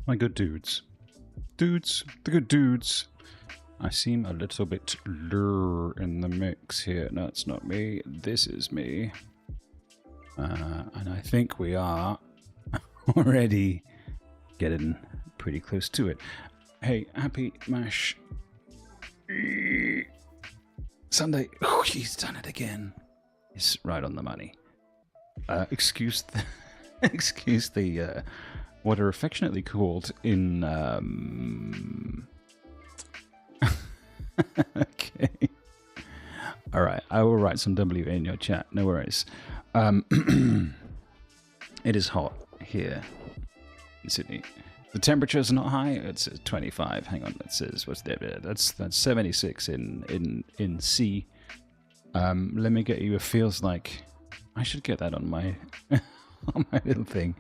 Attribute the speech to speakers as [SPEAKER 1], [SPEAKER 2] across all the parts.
[SPEAKER 1] My good dudes. Dudes, the good dudes. I seem a little bit lure in the mix here. No, it's not me. This is me. And I think we are already getting pretty close to it. Hey, happy Mash Sunday. Oh, he's done it again. He's right on the money. Excuse the what are affectionately called in okay. All right, I will write some W in your chat. No worries. It is hot here in Sydney. The temperature's not high. It's 25. Hang on, that says what's there? That's 76 in C. Let me get you. It feels like I should get that on my on my little thing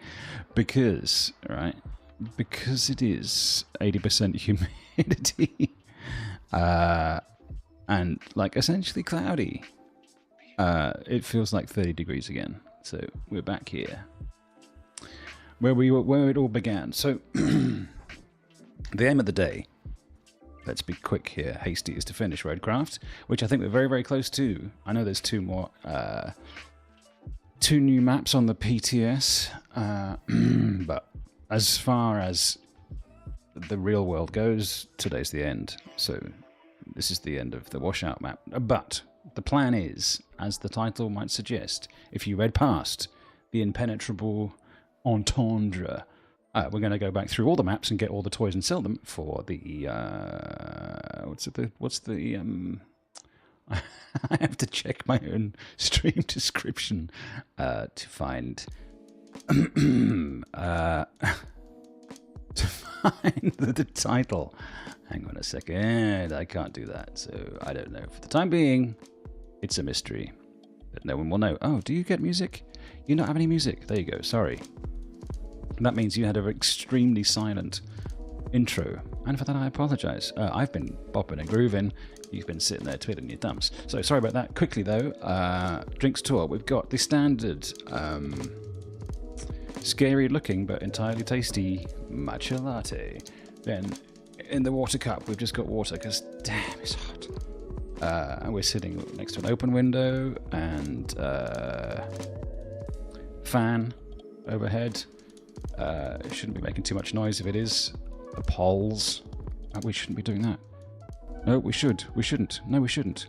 [SPEAKER 1] because it is 80% humidity and like essentially cloudy. It feels like 30 degrees again. So we're back here where it all began. So the aim of the day, let's be quick here, hasty, is to finish RoadCraft, which I think we're very, very close to. I know there's two new maps on the PTS, but as far as the real world goes, today's the end. So this is the end of the Washout map. But the plan is, as the title might suggest, if you read past the impenetrable entendre, we're going to go back through all the maps and get all the toys and sell them for the I have to check my own stream description to find the title. Hang on a second, I can't do that, so I don't know. For the time being, it's a mystery that no one will know. Oh, do you get music? You don't have any music? There you go, sorry. That means you had an extremely silent intro, and for that I apologize. I've been bopping and grooving. You've been sitting there twiddling your thumbs. So sorry about that. Quickly though, drinks tour. We've got the standard, scary looking but entirely tasty matcha latte. Then in the water cup, we've just got water because damn, it's hot. And we're sitting next to an open window and fan overhead. It shouldn't be making too much noise if it is. The poles. We shouldn't be doing that. No, we should. We shouldn't. No, we shouldn't.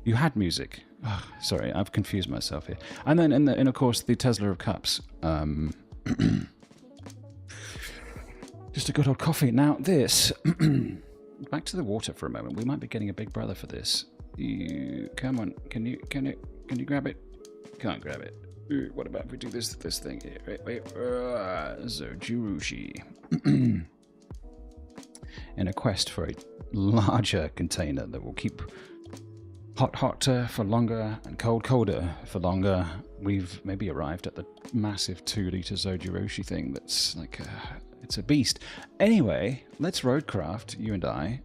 [SPEAKER 1] You had music. Oh, sorry, I've confused myself here. And then, in of course, the Tesla of Cups. Just a good old coffee. Now, this... Back to the water for a moment. We might be getting a big brother for this. Come on. Can you grab it? Can't grab it. What about if we do this thing here? Wait. Zojirushi. In a quest for a larger container that will keep hotter for longer and colder for longer, we've maybe arrived at the massive 2-liter Zojirushi thing that's like it's a beast. Anyway, let's RoadCraft, you and I.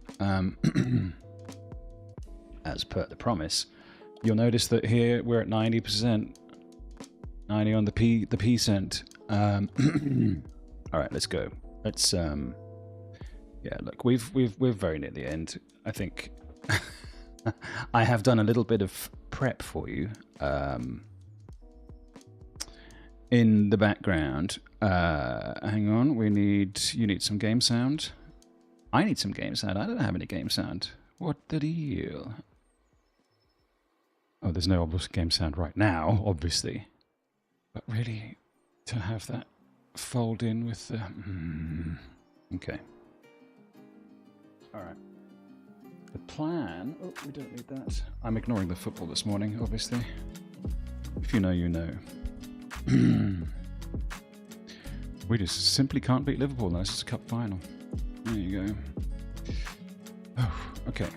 [SPEAKER 1] As per the promise, you'll notice that here we're at 90%. 90 on the P cent. All right, let's go. Let's yeah, look, we're very near the end. I think I have done a little bit of prep for you in the background. Hang on, you need some game sound. I need some game sound. I don't have any game sound. What the deal? Oh, there's no obvious game sound right now, obviously. But really, to have that fold in with the... Okay. Alright. The plan... Oh, we don't need that. I'm ignoring the football this morning, obviously. If you know, you know. We just simply can't beat Liverpool unless it's a cup final. There you go. Oh, okay.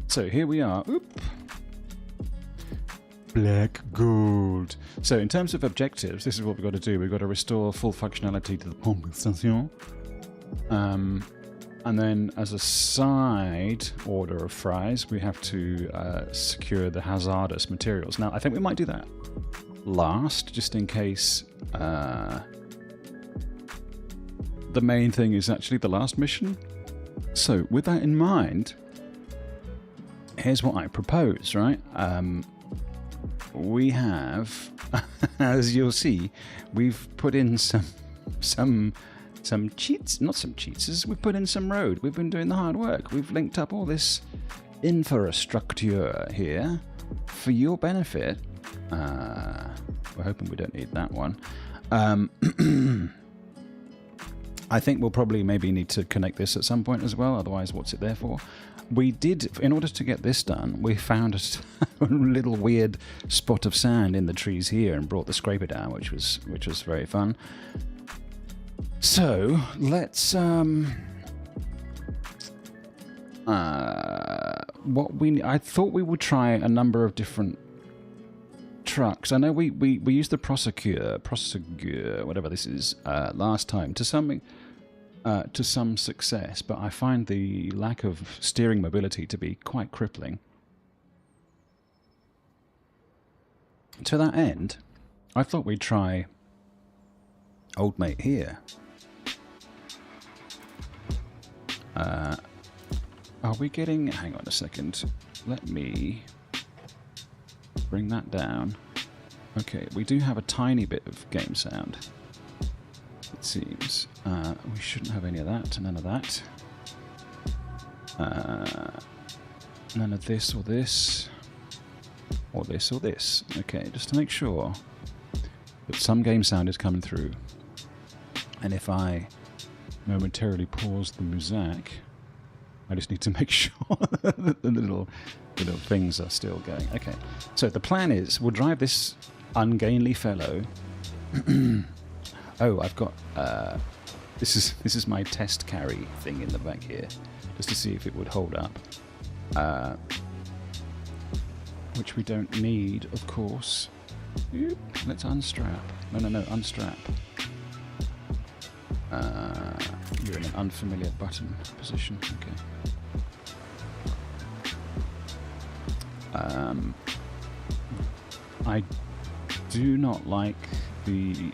[SPEAKER 1] So here we are. Oop. Black gold. So in terms of objectives, this is what we've got to do. We've got to restore full functionality to the pompe station. And then as a side order of fries, we have to secure the hazardous materials. Now, I think we might do that last, just in case the main thing is actually the last mission. So with that in mind, here's what I propose, right? We have, as you'll see, we've put in some cheats, not some cheats, we've put in some road. We've been doing the hard work. We've linked up all this infrastructure here for your benefit. We're hoping we don't need that one. I think we'll probably maybe need to connect this at some point as well, otherwise what's it there for? We did, in order to get this done, we found a little weird spot of sand in the trees here and brought the scraper down, which was very fun. So, let's I thought we would try a number of different trucks. I know we used the Proseka, whatever this is, last time to some success, but I find the lack of steering mobility to be quite crippling. To that end, I thought we'd try old mate here. Are we getting... Hang on a second. Let me bring that down. Okay, we do have a tiny bit of game sound, it seems. We shouldn't have any of that, none of that. None of this or this. Or this or this. Okay, just to make sure that some game sound is coming through. And if I momentarily pause the music, I just need to make sure that the little things are still going. Okay, so the plan is we'll drive this ungainly fellow. Oh, I've got this is my test carry thing in the back here, just to see if it would hold up. Which we don't need, of course. Oop, let's unstrap. No, unstrap. You're in an unfamiliar button position. Okay. I do not like the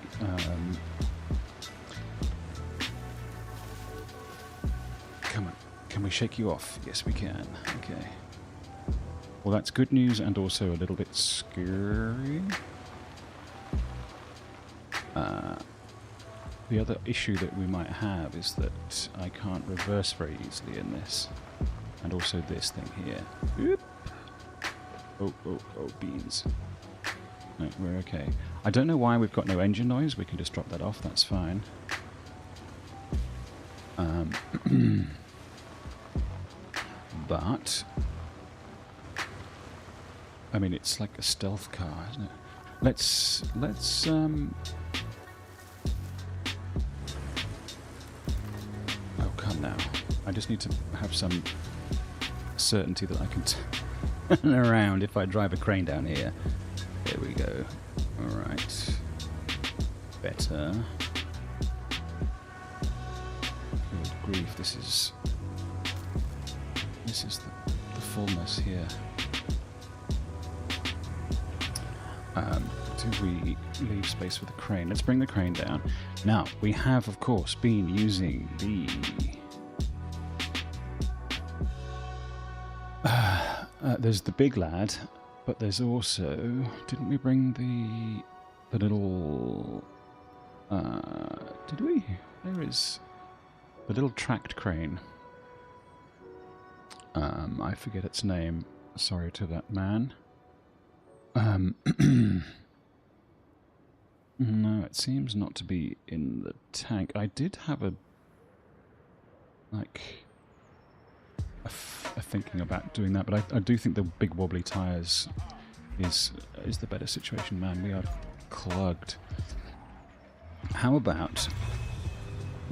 [SPEAKER 1] come on, can we shake you off? Yes, we can. Okay. Well, that's good news and also a little bit scary. The other issue that we might have is that I can't reverse very easily in this. And also this thing here. Oop. Oh, beans. No, we're okay. I don't know why we've got no engine noise. We can just drop that off, that's fine. But I mean, it's like a stealth car, isn't it? Let's oh, come now. I just need to have some certainty that I can turn around if I drive a crane down here. There we go. Alright. Better. Good grief, this is the fullness here. Do we leave space for the crane? Let's bring the crane down. Now, we have, of course, been using the... there's the big lad, but there's also... Didn't we bring the little... did we? There is the little tracked crane. I forget its name. Sorry to that man. No, it seems not to be in the tank. I did have a thinking about doing that, but I do think the big wobbly tyres is the better situation, man. We are clogged. How about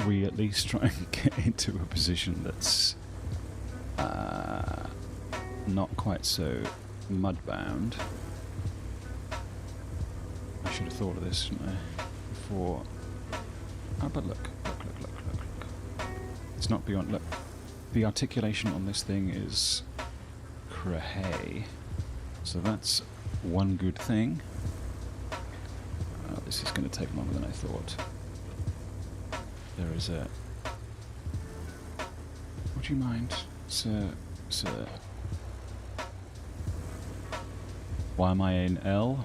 [SPEAKER 1] we at least try and get into a position that's not quite so mud-bound. I should have thought of this, shouldn't I? Before... Oh, but look. It's not beyond... Look, the articulation on this thing is cray. So that's one good thing. This is going to take longer than I thought. there is a... Would you mind, sir? Why am I in L?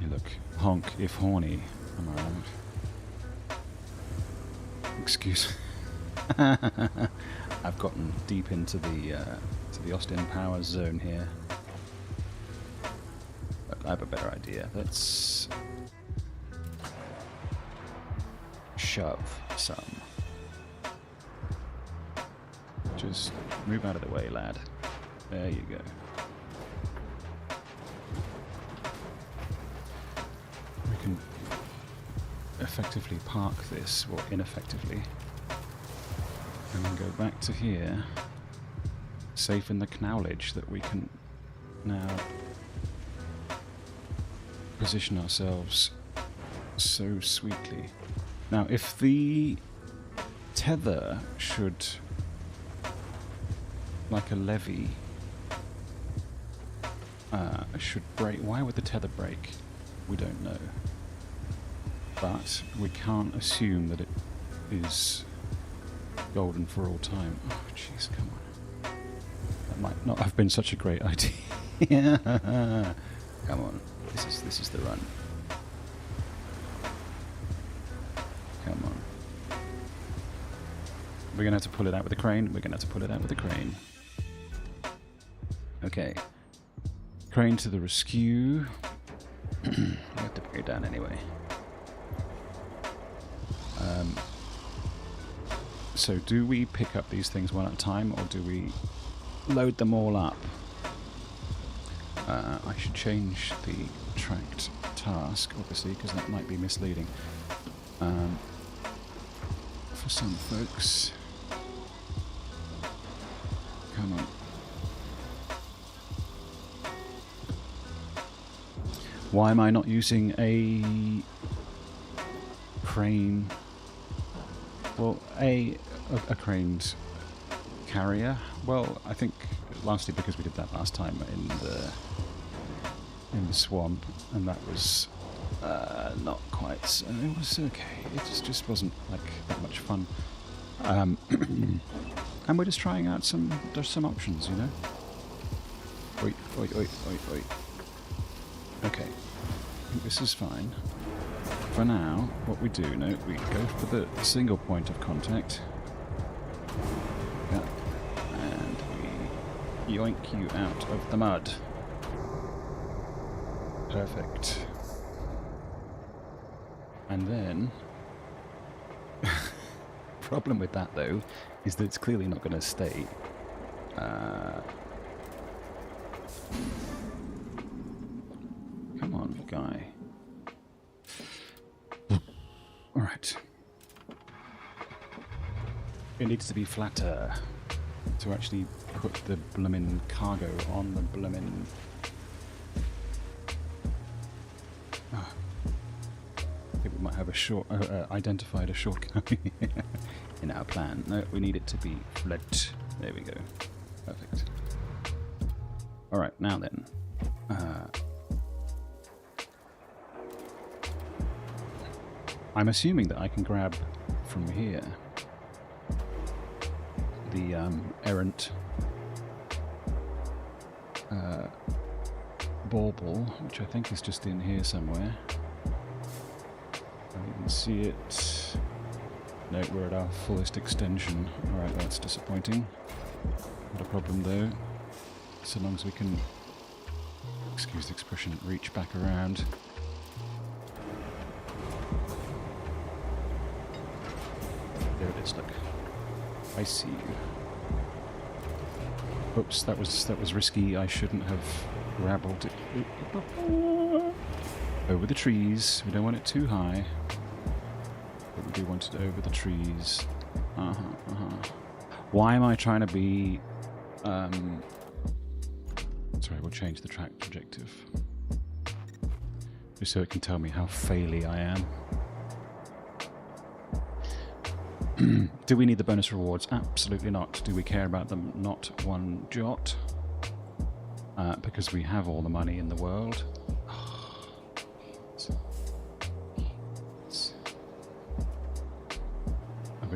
[SPEAKER 1] You look honk if horny, am I right? Excuse. I've gotten deep into the Austin Powers zone here. But I have a better idea. Let's shove some. Just move out of the way, lad. There you go. We can effectively park this, or ineffectively, and then go back to here, safe in the knowledge that we can now position ourselves so sweetly. Now, if the tether should, like a levy, should break. Why would the tether break? We don't know. But we can't assume that it is golden for all time. Oh, jeez, come on. That might not have been such a great idea. Come on. This is the run. Come on. We're going to have to pull it out with a crane. We're going to have to pull it out with a crane. Okay. Crane to the rescue. I have to bring it down anyway. So do we pick up these things one at a time, or do we load them all up? I should change the tracked task, obviously, because that might be misleading. For some folks. Come on. Why am I not using a crane? Well, a craned carrier. Well, I think lastly because we did that last time in the swamp, and that was not quite. So it was okay. It just wasn't like that much fun. And we're just trying out some options, you know. Oi, oi, oi, oi, oi. Okay, I think this is fine. For now, what we do, we go for the single point of contact. Yeah. And we yoink you out of the mud. Perfect. And then... problem with that, though, is that it's clearly not going to stay. Come on, guy. Alright. It needs to be flatter to actually put the bloomin' cargo on the bloomin'... Oh. I think we might have identified a shortcut in our plan. No, we need it to be flat. There we go. Perfect. Alright, now then. I'm assuming that I can grab from here the errant bauble, which I think is just in here somewhere. You can see it. No, we're at our fullest extension. Alright, that's disappointing. Not a problem though, so long as we can, excuse the expression, reach back around. There it is, look. I see you. Oops, that was risky. I shouldn't have rabbled it. Over the trees. We don't want it too high. But we do want it over the trees. Why am I trying to be... Sorry, we'll change the track objective. Just so it can tell me how faily I am. Do we need the bonus rewards? Absolutely not. Do we care about them? Not one jot. Because we have all the money in the world.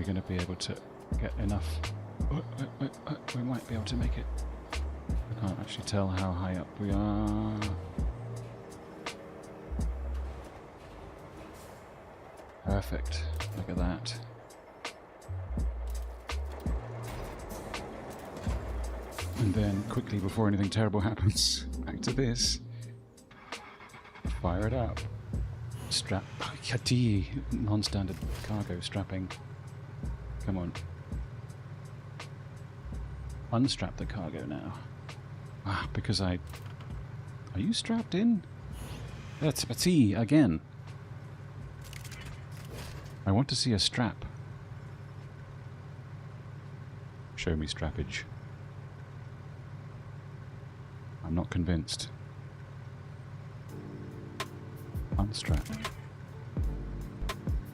[SPEAKER 1] we're going to be able to get enough. We might be able to make it. I can't actually tell how high up we are. Perfect. Look at that. And then quickly, before anything terrible happens, back to this. Fire it up. Strap. Non-standard cargo strapping. Come on. Unstrap the cargo now. Ah, because I... Are you strapped in? That's a T again. I want to see a strap. Show me strappage. I'm not convinced. Unstrap.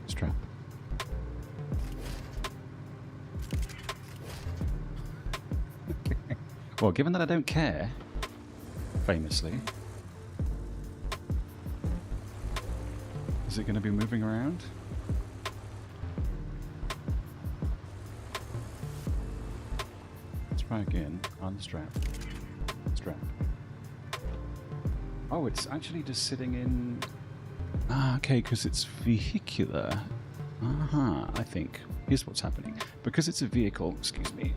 [SPEAKER 1] Strap. Well, given that I don't care, famously, is it going to be moving around? Let's try again. Unstrap. Strap. Oh, it's actually just sitting in... Ah, okay, because it's vehicular. Aha, I think. Here's what's happening. Because it's a vehicle... Excuse me.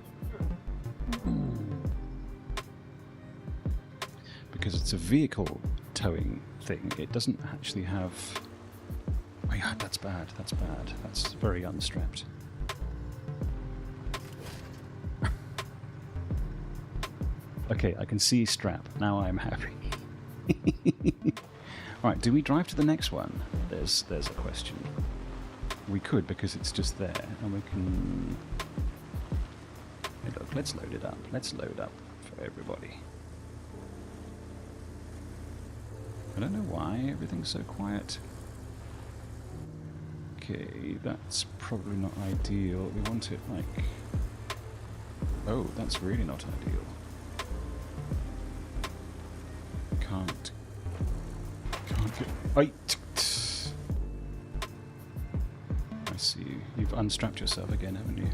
[SPEAKER 1] Because it's a vehicle towing thing, it doesn't actually have... Oh yeah, that's bad, that's bad. That's very unstrapped. Okay, I can see strap. Now I'm happy. Right, do we drive to the next one? There's a question. We could, because it's just there, and we can... Hey, look, let's load it up. Let's load up for everybody. I don't know why everything's so quiet. Okay, that's probably not ideal. We want it like... Oh, that's really not ideal. Can't get... I see you. You've unstrapped yourself again, haven't you?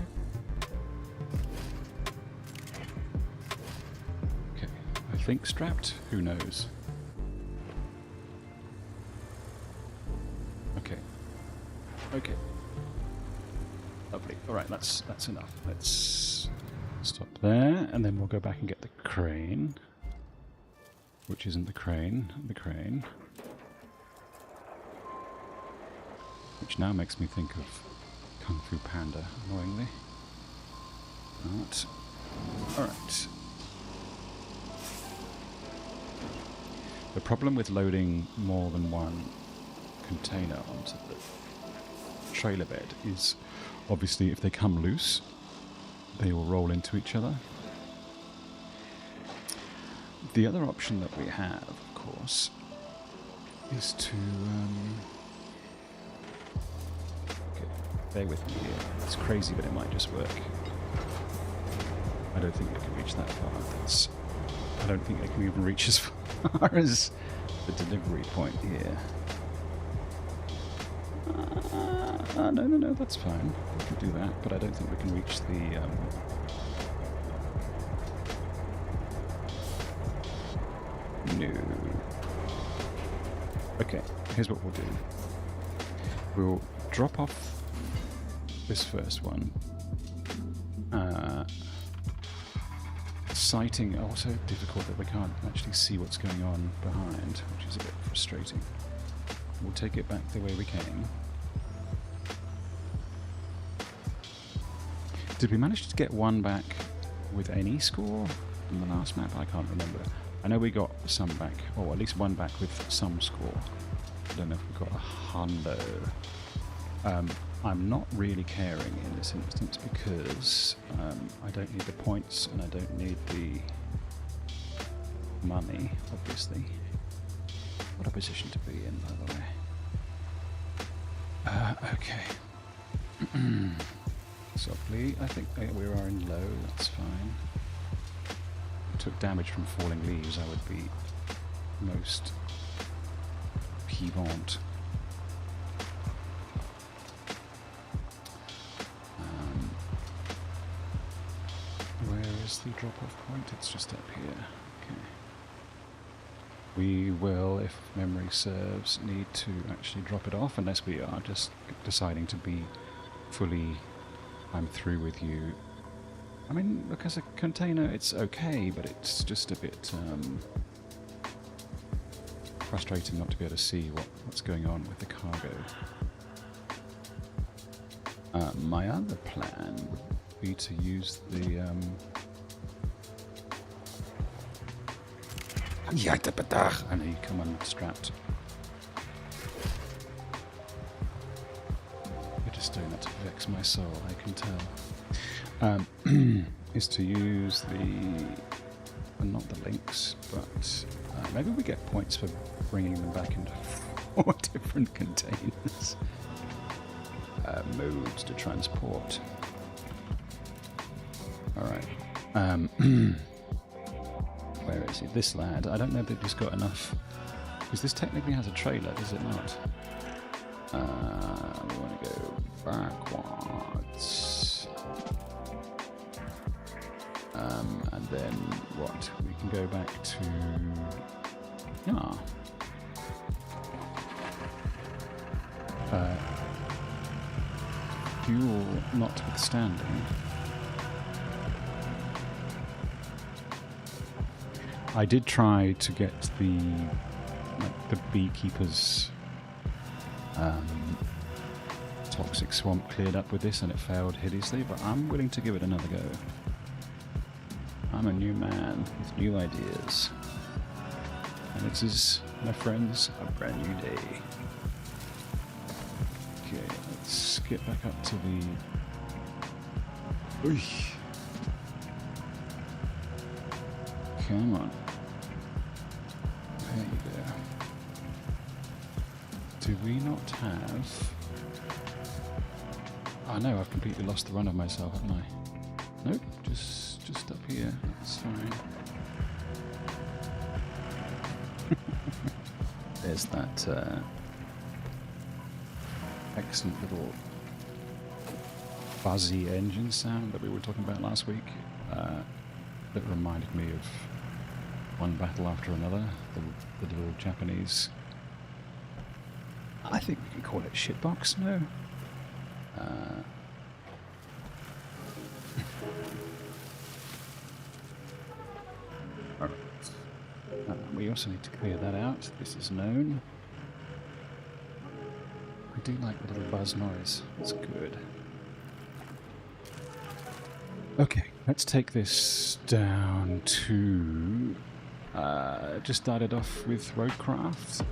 [SPEAKER 1] Okay, I think strapped. Who knows? Okay. Okay. Lovely. Alright, that's enough. Let's stop there, and then we'll go back and get the crane. Which isn't the crane. Which now makes me think of Kung Fu Panda, annoyingly. Alright. The problem with loading more than one container onto the trailer bed is obviously if they come loose, they will roll into each other. The other option that we have, of course, is to... Okay, bear with me here. It's crazy, but it might just work. I don't think we can reach that far. I don't think they can even reach as far as the delivery point here. No, that's fine. We can do that, but I don't think we can reach the... No. Okay, here's what we'll do. We'll drop off this first one. Sighting also difficult that we can't actually see what's going on behind, which is a bit frustrating. We'll take it back the way we came. Did we manage to get one back with any score in the last map? I can't remember. I know we got some back, or at least one back with some score. I don't know if we got a hundo. I'm not really caring in this instance because I don't need the points and I don't need the money, obviously. What a position to be in, by the way. Okay. Softly, I think we are in low, that's fine. Took damage from falling leaves, I would be most peevant. is the drop-off point? It's just up here. Okay. We will, if memory serves, need to actually drop it off, unless we are just deciding to be fully, I'm through with you. I mean, look, as a container, it's okay, but it's just a bit frustrating not to be able to see what's going on with the cargo. My other plan would be to use the I know you come unstrapped. You're just doing that to vex my soul, I can tell. Is to use not the Linx, but maybe we get points for bringing them back into 4 different containers. Modes to transport. Alright. Where is he? This lad. I don't know if they've just got enough. Because this technically has a trailer, does it not? We want to go backwards. And then what? We can go back to... fuel notwithstanding. I did try to get the beekeeper's toxic swamp cleared up with this, and it failed hideously, but I'm willing to give it another go. I'm a new man with new ideas. And this is, my friends, a brand new day. Okay, let's get back up to the... Oy. Come on. There you go. Do we not have... Oh no, I've completely lost the run of myself, haven't I? Nope, just up here. That's fine. There's that excellent little fuzzy engine sound that we were talking about last week. That reminded me of one battle after another. The little Japanese... I think we can call it shitbox, no? We also need to clear that out. This is known. I do like the little buzz noise. It's good. Okay, let's take this down to... just started off with RoadCraft,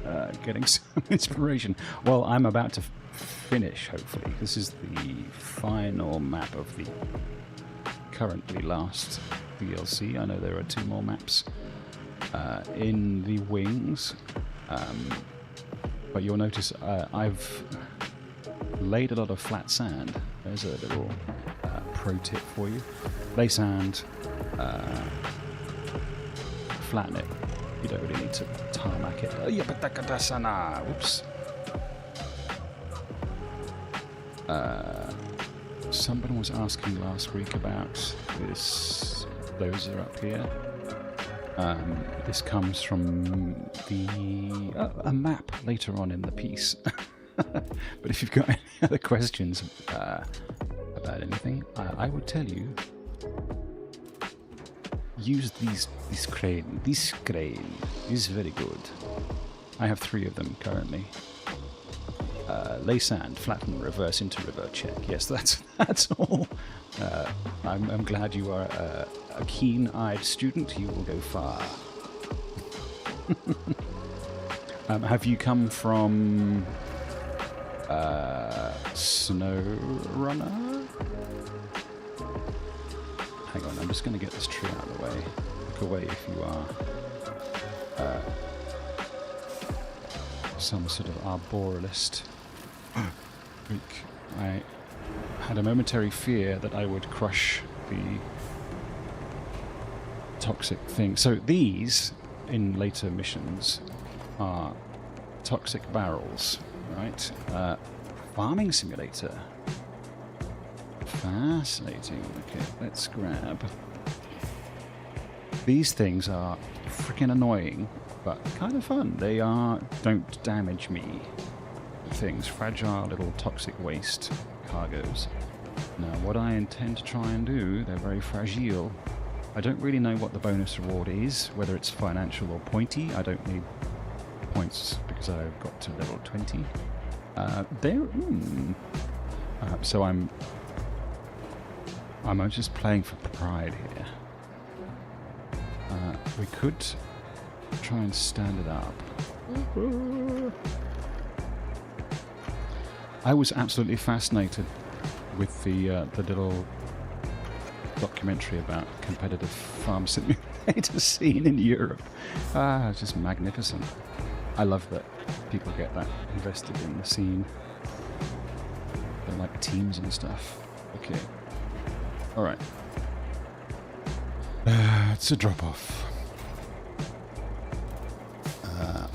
[SPEAKER 1] getting some inspiration. Well, I'm about to finish, hopefully. This is the final map of the currently last DLC. I know there are 2 more maps in the wings, but you'll notice I've laid a lot of flat sand. There's a little pro tip for you. Lay sand, flatten it. You don't really need to tarmac it. Whoops. Somebody was asking last week about this. Those are up here. This comes from a map later on in the piece. But if you've got any other questions about anything, I would tell you, use this crane. This crane is very good. I have 3 of them currently. Lay sand, flatten, reverse into river, check. Yes, that's all. I'm glad you are a keen-eyed student. You will go far. Have you come from Snow Runner? Hang on, I'm just going to get this tree out of the way. Look away if you are some sort of arborist. I had a momentary fear that I would crush the toxic thing. So these, in later missions, are toxic barrels, right? Farming simulator. Fascinating. Okay, let's grab These things are freaking annoying, but kind of fun. They are don't damage me things, fragile little toxic waste cargoes. Now, what I intend to try and do, they're very fragile. I don't really know what the bonus reward is, whether it's financial or pointy. I don't need points because I've got to level 20. So I'm just playing for pride here. We could try and stand it up. I was absolutely fascinated with the little documentary about competitive farm simulator scene in Europe. It's just magnificent. I love that people get that invested in the scene. They're like teams and stuff. Okay. Alright. It's a drop-off.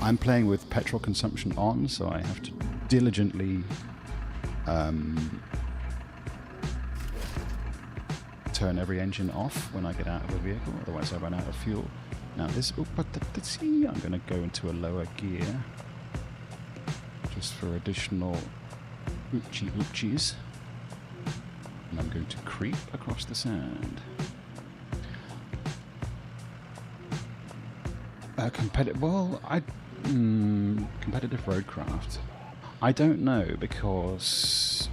[SPEAKER 1] I'm playing with petrol consumption on, so I have to diligently turn every engine off when I get out of the vehicle, otherwise I run out of fuel. Now this, I'm going to go into a lower gear just for additional oochies. And I'm going to creep across the sand. Competitive RoadCraft. I don't know, because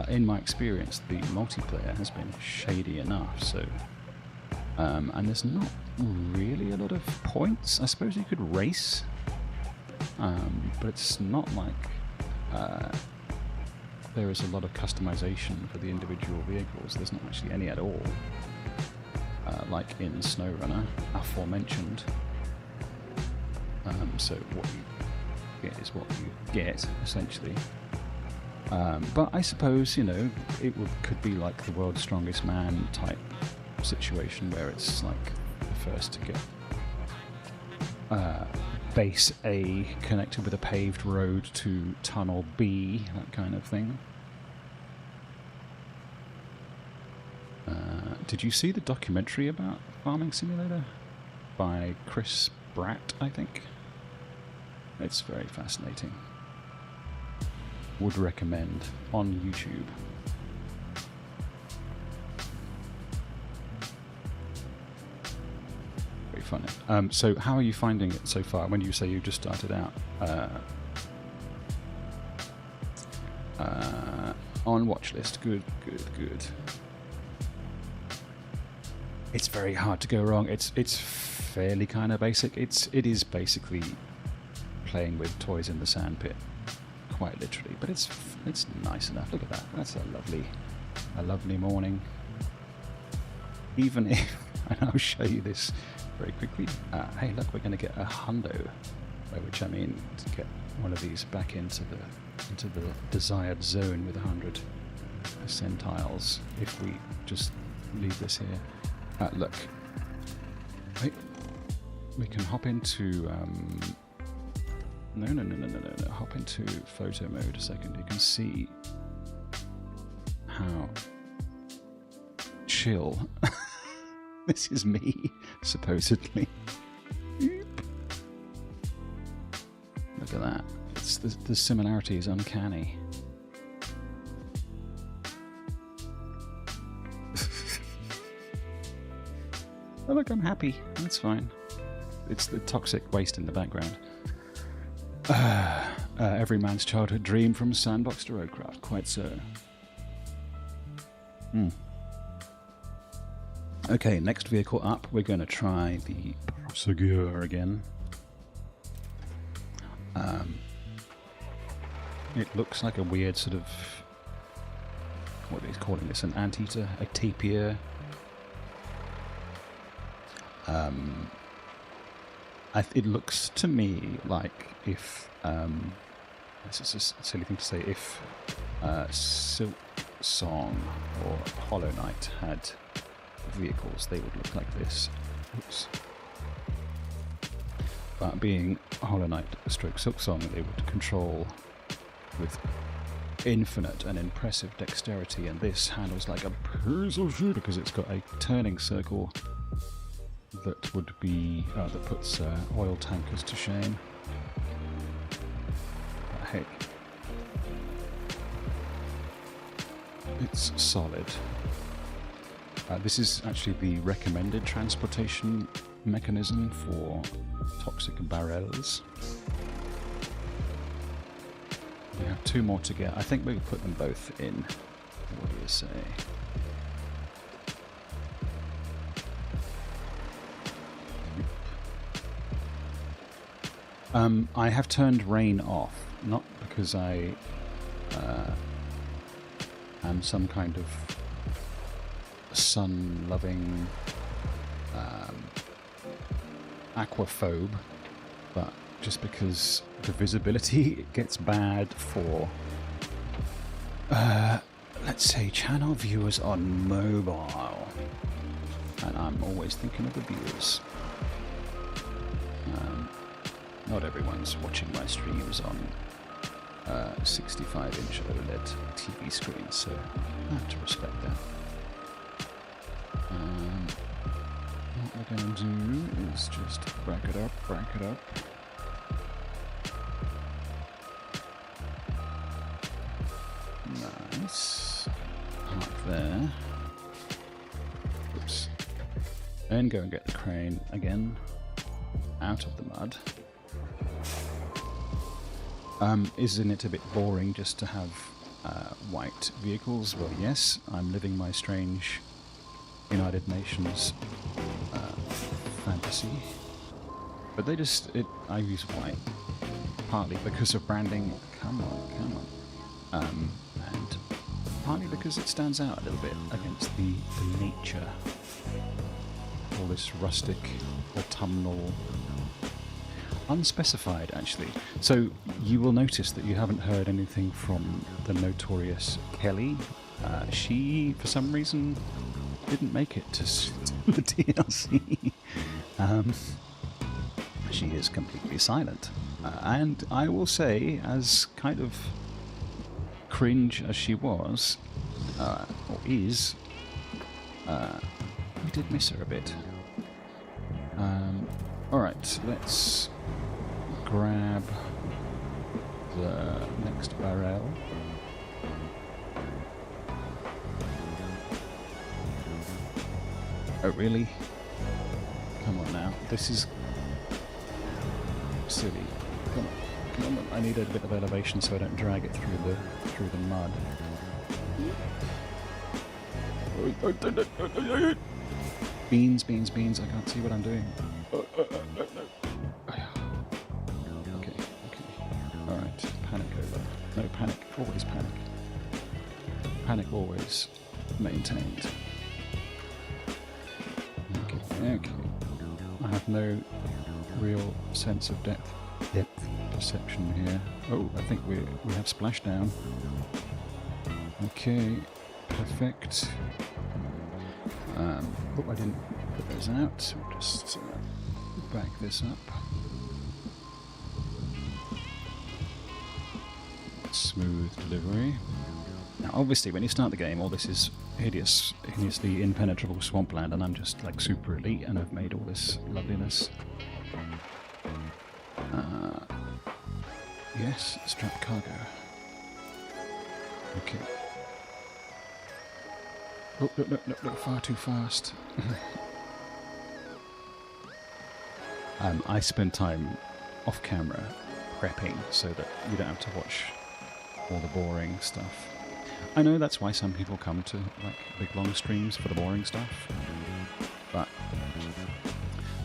[SPEAKER 1] in my experience the multiplayer has been shady enough, so and there's not really a lot of points. I suppose you could race, but it's not like there is a lot of customization for the individual vehicles. There's not actually any at all, like in SnowRunner, aforementioned. So what you get is what you get, essentially. But I suppose, you know, could be like the world's strongest man type situation, where it's like the first to get base A connected with a paved road to tunnel B, that kind of thing. Did you see the documentary about Farming Simulator by Chris Bratt, I think? It's very fascinating. Would recommend on YouTube. Very funny. So how are you finding it so far? When you say you just started out? On watch list. Good. It's very hard to go wrong. It's fairly kind of basic. It is basically playing with toys in the sandpit, quite literally. But it's nice enough. Look at that. That's a lovely morning. Even if, and I'll show you this very quickly. Hey, look, we're going to get a hundo, by which I mean to get one of these back into the desired zone with 100 percentiles. If we just leave this here. Look, we can hop into no, hop into photo mode a second. You can see how chill this is me, supposedly. Look at that. The similarity is uncanny. Oh look, I'm happy. That's fine. It's the toxic waste in the background. Every man's childhood dream, from sandbox to RoadCraft. Quite so. Okay, next vehicle up, we're going to try the Proseka again. It looks like a weird sort of, what are they calling this, an anteater, a tapir. It looks to me like if, this is a silly thing to say, if Silk Song or Hollow Knight had vehicles, they would look like this. Oops. But being Hollow Knight stroke Silk Song, they would control with infinite and impressive dexterity, and this handles like a piece of shit because it's got a turning circle that would be that puts oil tankers to shame. But hey, it's solid. This is actually the recommended transportation mechanism for toxic barrels. We have 2 more to get. I think we put them both in. What do you say? I have turned rain off, not because I am some kind of sun-loving aquaphobe, but just because the visibility gets bad for, let's say, channel viewers on mobile, and I'm always thinking of the viewers. Not everyone's watching my streams on 65-inch OLED TV screens, so I have to respect that. What we're going to do is just break it up. Nice. Park there. Oops. And go and get the crane again. Out of the mud. Isn't it a bit boring just to have white vehicles? Well, yes, I'm living my strange United Nations fantasy. But I use white, partly because of branding. Come on. And partly because it stands out a little bit against the nature. All this rustic, autumnal, unspecified actually. So you will notice that you haven't heard anything from the notorious Kelly. She, for some reason, didn't make it to the DLC. She is completely silent. And I will say, as kind of cringe as she was, or is, we did miss her a bit. Alright, let's grab the next barrel. Oh, really? Come on now. This is silly. Come on. I need a bit of elevation so I don't drag it through the mud. Beans. I can't see what I'm doing. Okay. Alright. Panic over. No, panic. Always panic. Panic always maintained. Okay. I have no real sense of depth perception here. Oh, I think we have splashdown. Okay, perfect. I didn't put those out. We'll just back this up. Smooth delivery. Now, obviously, when you start the game, all this is hideously impenetrable swampland, and I'm just like super elite, and I've made all this loveliness. Yes, strapped cargo. Okay. Oh, no, far too fast. I spend time off camera prepping so that you don't have to watch all the boring stuff. I know that's why some people come to like big long streams for the boring stuff, but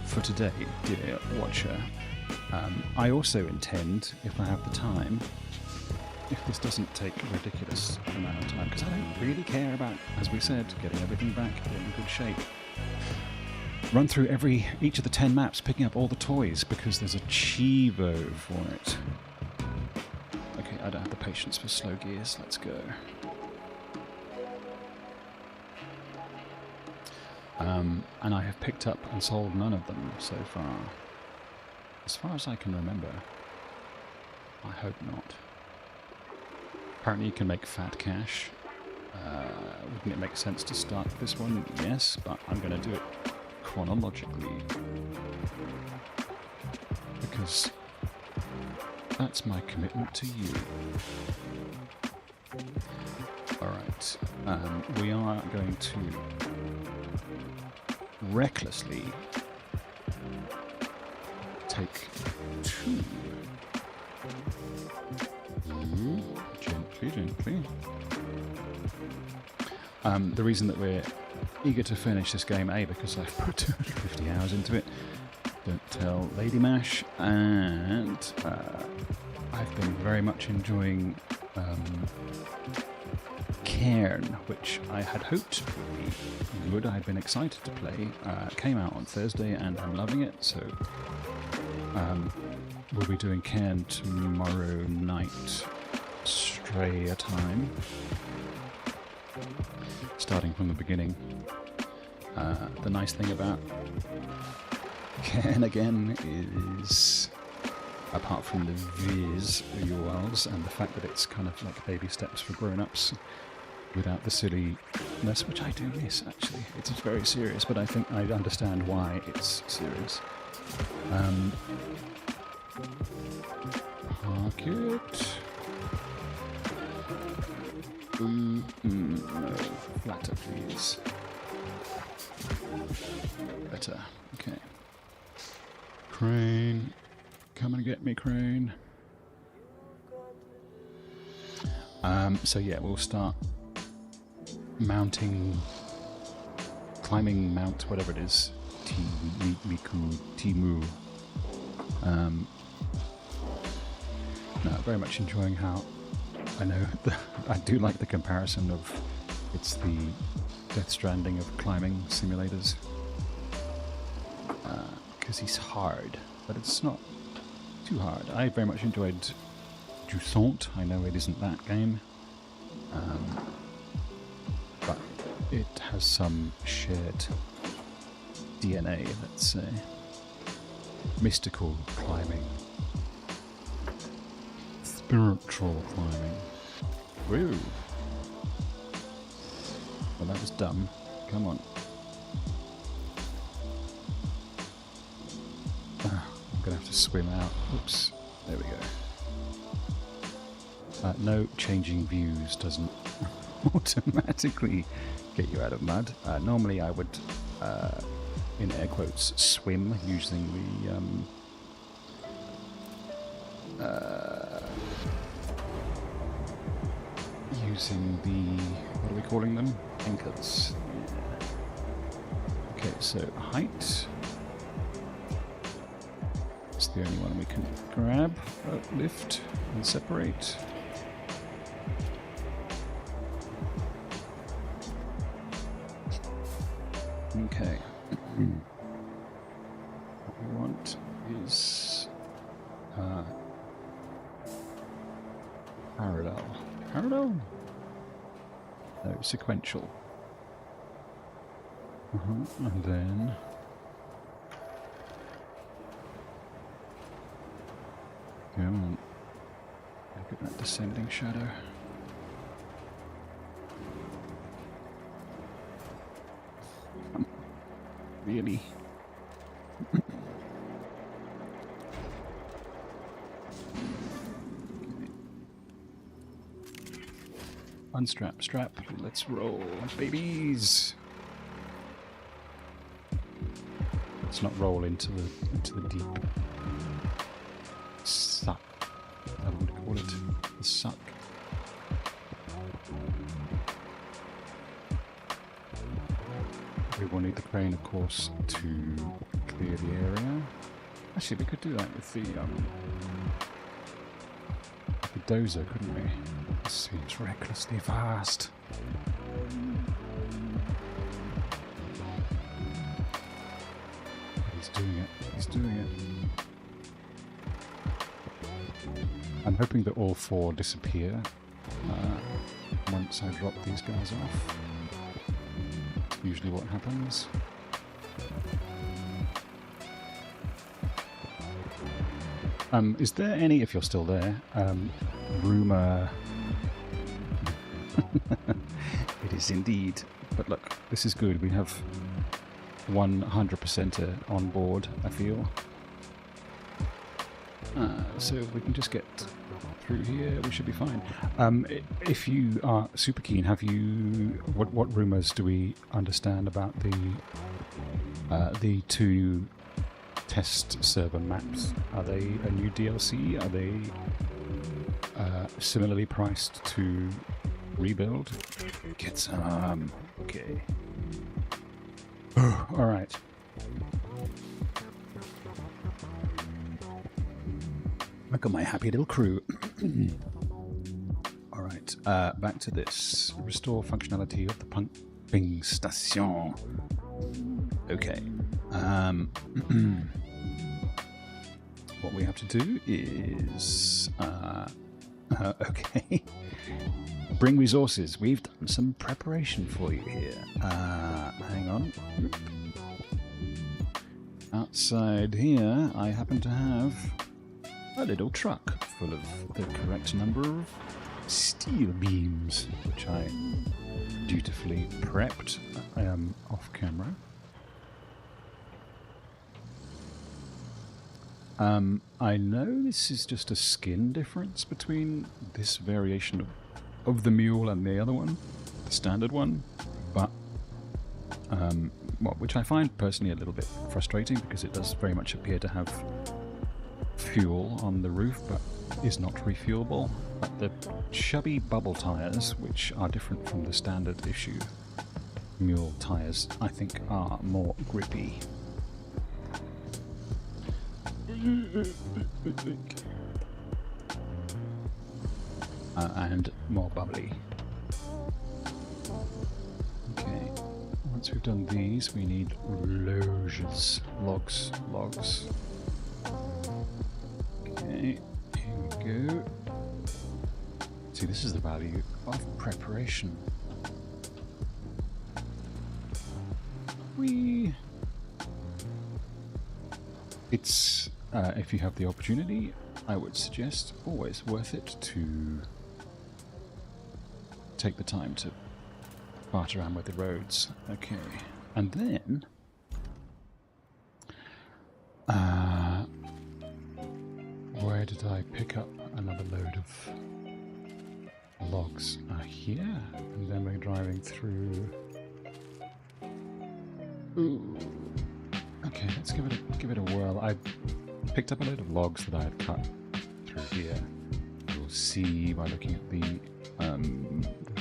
[SPEAKER 1] for today, dear watcher, I also intend, if I have the time, if this doesn't take a ridiculous amount of time, because I don't really care about, as we said, getting everything back in good shape. Run through each of the 10 maps, picking up all the toys, because there's a Chivo for it. Okay, I don't have the patience for slow gears. Let's go. And I have picked up and sold none of them so far. As far as I can remember. I hope not. Apparently you can make fat cash. Wouldn't it make sense to start this one? Yes, but I'm going to do it chronologically, because that's my commitment to you. Alright, we are going to recklessly take 2. Gently. The reason that we're eager to finish this game, A, because I've put 250 hours into it, don't tell Lady Mash, and I've been very much enjoying Cairn, which I had hoped would be good. I'd been excited to play. Came out on Thursday and I'm loving it, so we'll be doing Cairn tomorrow night, Australia time, starting from the beginning. The nice thing about Cairn again is, apart from the whiz URLs and the fact that it's kind of like baby steps for grown-ups without the silliness, which I do miss actually. It's very serious, but I think I understand why it's serious. Park it. No, flatter please. Better. Okay. Crane. Come and get me, Crane. So yeah, we'll start climbing Mount, whatever it is, Timu. No, very much enjoying how, I know, I do like the comparison of, it's the Death Stranding of climbing simulators, because he's hard, but it's not too hard. I very much enjoyed Jusant. I know it isn't that game, but it has some shared DNA, let's say. Mystical climbing. Spiritual climbing. Woo! Well, that was dumb. Come on. I'm gonna have to swim out. Oops. There we go. No changing views doesn't automatically get you out of mud. Normally I would, in air quotes, swim using the what are we calling them? Anchors. Yeah. Okay, so height. It's the only one we can grab, lift, and separate. Okay. What we want is parallel. Parallel? No, sequential. And then come on. Look at that descending shadow. Really? Unstrap, strap, let's roll, babies. Let's not roll into the deep suck. I would call it the suck. We will need the crane, of course, to clear the area. Actually, we could do that with the dozer, couldn't we? This seems recklessly fast. He's doing it. He's doing it. I'm hoping that all 4 disappear once I drop these guys off. That's usually what happens. Is there any, if you're still there, rumour? It is indeed. But look, this is good. We have 100% on board, I feel. So we can just get through here, we should be fine. If you are super keen, have you... What rumours do we understand about the 2 test server maps? Are they a new DLC? Are they similarly priced to Rebuild? Get some. Okay. Alright. Look at my happy little crew. Alright, back to this. Restore functionality of the pumping station. Okay. What we have to do is... okay. Bring resources. We've done some preparation for you here. Hang on. Outside here, I happen to have a little truck full of the correct number of steel beams, which I dutifully prepped off camera. I know this is just a skin difference between this variation of the mule and the other one, the standard one, but which I find personally a little bit frustrating because it does very much appear to have fuel on the roof but is not refuelable. But the chubby bubble tyres, which are different from the standard issue mule tyres, I think are more grippy. And more bubbly. Okay, once we've done these, we need logs. Okay, here we go. See, this is the value of preparation. It's, if you have the opportunity, I would suggest always worth it to take the time to fart around with the roads. Okay, and then where did I pick up another load of logs? Here, and then we're driving through. Ooh. Okay, let's give it a whirl. I picked up a load of logs that I had cut through here. You'll see by looking at the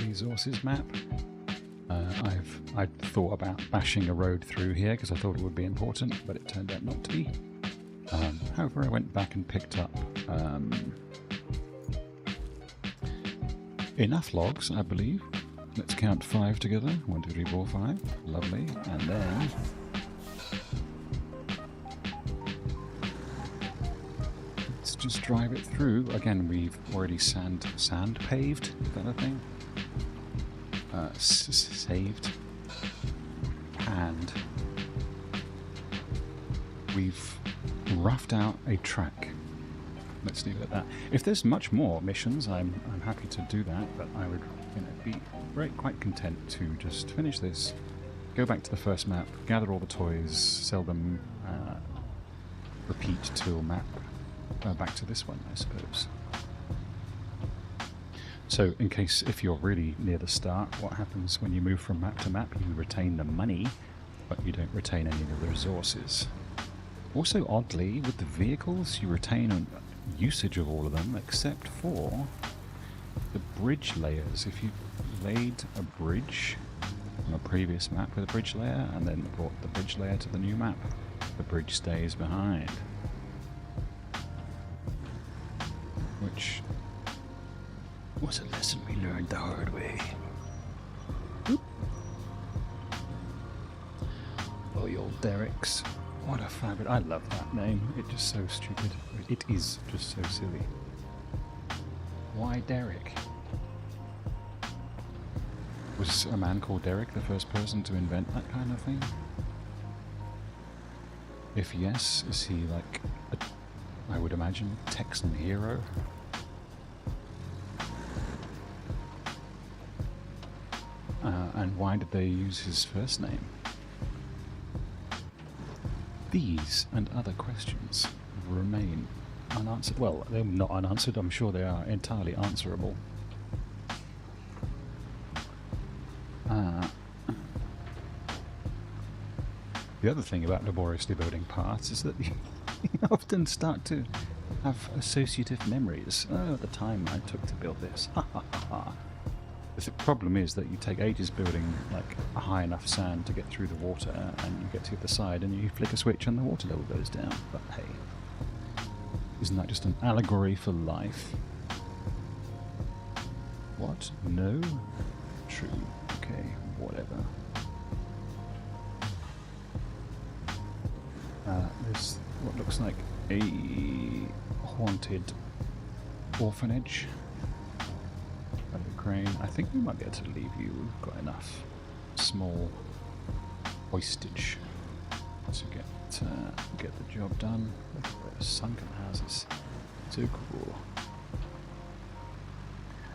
[SPEAKER 1] resources map. I thought about bashing a road through here because I thought it would be important, but it turned out not to be. However, I went back and picked up enough logs, I believe. Let's count 5 together. 1, 2, 3, 4, 5. Lovely. And then let's just drive it through. Again, we've already sand paved. Is that a thing? Saved. And we've roughed out a track. Let's leave it at that. If there's much more missions, I'm happy to do that, but I would be quite content to just finish this, go back to the first map, gather all the toys, sell them, repeat till map, back to this one, I suppose. So, in case if you're really near the start, what happens when you move from map to map? You retain the money, but you don't retain any of the resources. Also, oddly, with the vehicles, you retain usage of all of them, except for the bridge layers. If you laid a bridge on a previous map with a bridge layer, and then brought the bridge layer to the new map, the bridge stays behind. Which was a lesson we learned the hard way. Oop. Oh, the old Derricks. What a fabulous... I love that name. It's just so stupid. It is just so silly. Why Derrick? Was a man called Derrick the first person to invent that kind of thing? If yes, is he like, I would imagine, Texan hero? And why did they use his first name? These and other questions remain unanswered. Well, they're not unanswered. I'm sure they are entirely answerable. The other thing about laboriously building parts is that you often start to have associative memories. Oh, at the time I took to build this. Ha ha ha ha. The problem is that you take ages building like a high enough sand to get through the water, and you get to the side and you flick a switch and the water level goes down. But hey, isn't that just an allegory for life? What? No? True. Okay, whatever. There's what looks like a haunted orphanage. Under the crane. I think we might be able to leave you. We've got enough small hoistage to get the job done. Look at those sunken houses. So cool.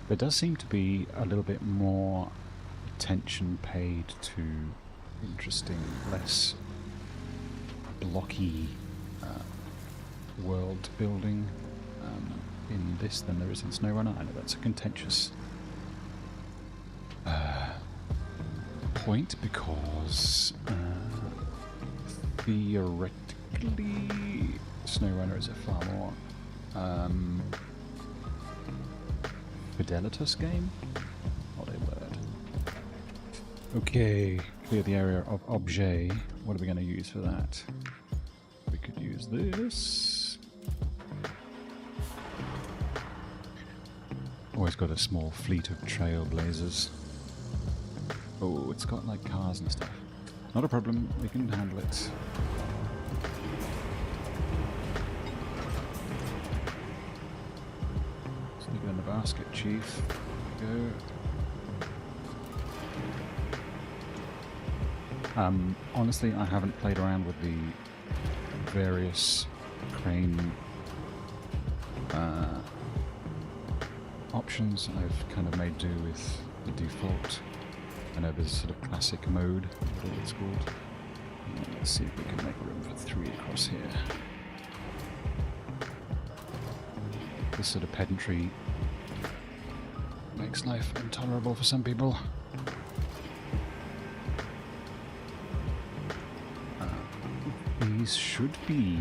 [SPEAKER 1] There does seem to be a little bit more attention paid to interesting, less blocky world building in this than there is in SnowRunner. I know that's a contentious point because theoretically SnowRunner is a far more fidelitous game. Not a word. Okay, clear the area of objet. What are we going to use for that? We could use this. Always got a small fleet of trailblazers. Oh, it's got like cars and stuff. Not a problem, we can handle it. Stick it in the basket, Chief. Go. Honestly, I haven't played around with the various crane options. I've kind of made do with the default. I know there's a sort of classic mode, whatever it's called. Let's see if we can make room for 3 across here. This sort of pedantry makes life intolerable for some people. These should be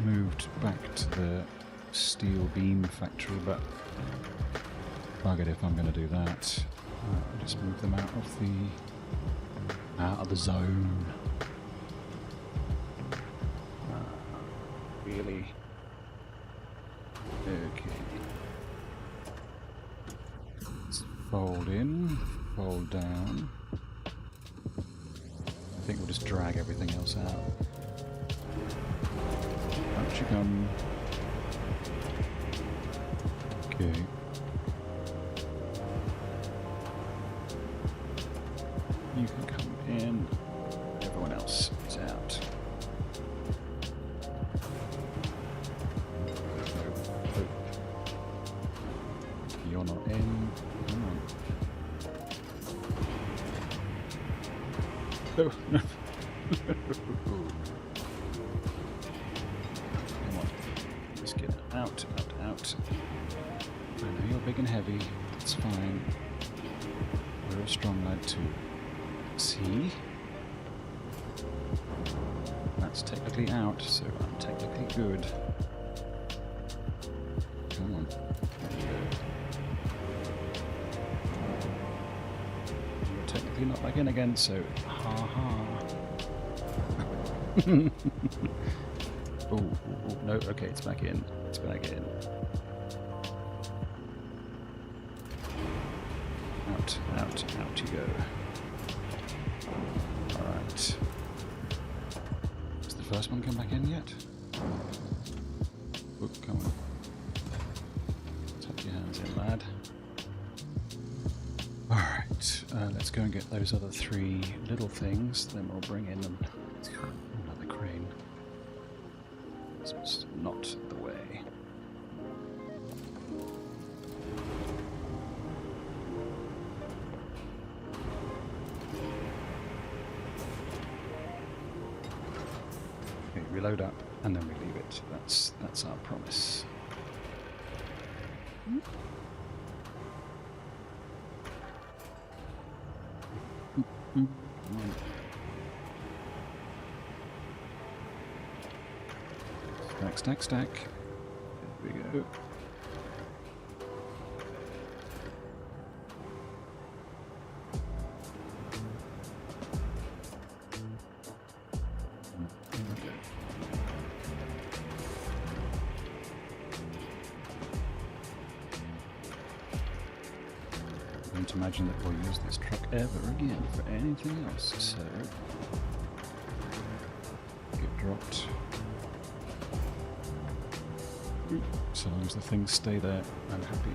[SPEAKER 1] moved back to the steel beam factory, but bug it if I'm going to do that. I'll just move them out of the zone. Really? Okay. Let's fold in, fold down. I think we'll just drag everything else out. Out you come. Okay. You can come in. Everyone else is out. You're not in. Come on. Oh, no. Come on. Just get out. I know you're big and heavy. It's fine. You're a strong lad too. See? That's technically out, so I'm technically good. Come on. There you go. You're technically not back in again, so ha. Oh, no, okay, it's back in. It's back in. Out you go. Alright. Has the first one come back in yet? Oh, come on. Tuck your hands in, lad. Alright, let's go and get those other 3 little things, then we'll bring in another crane. This was not the way. reload up, and then we leave it. That's our promise. Come on. Stack, stack, stack. There we go. Don't imagine that we'll use this truck ever again for anything else, so get dropped. So long as the things stay there, I'm happy.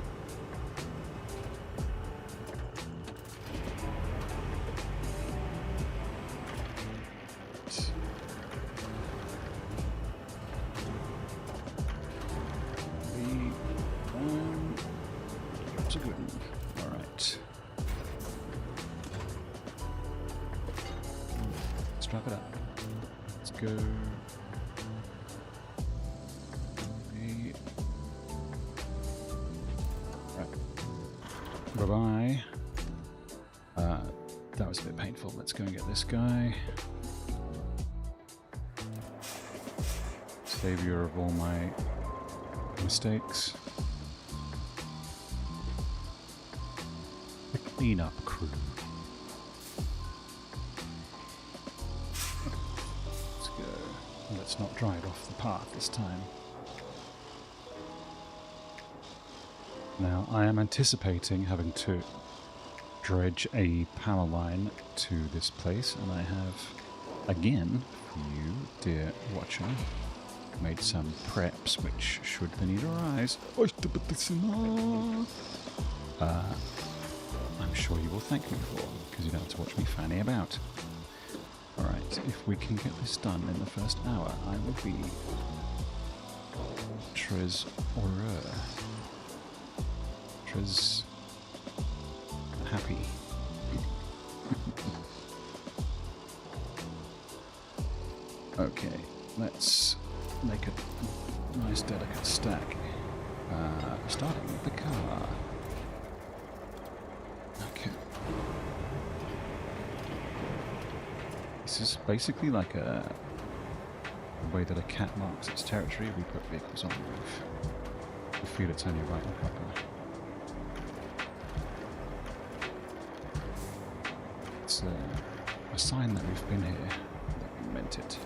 [SPEAKER 1] It's a good one. Alright. Strap it up. Let's go. Bye-bye. That was a bit painful. Let's go and get this guy. Savior of all my mistakes. The cleanup crew. Let's go. Let's not drive off the path this time. Now, I am anticipating having to dredge a power line to this place, and I have, again, for you, dear watcher, made some preps which should need arise. I'm sure you will thank me for, because you don't have to watch me fanny about. Alright, if we can get this done in the first hour, I will be très heureux. Très happy. Okay, let's make a nice delicate stack. Starting with the car. Okay. This is basically like a way that a cat marks its territory. We put vehicles on the roof. We feel it's only right and proper. It's a sign that we've been here, that we meant it.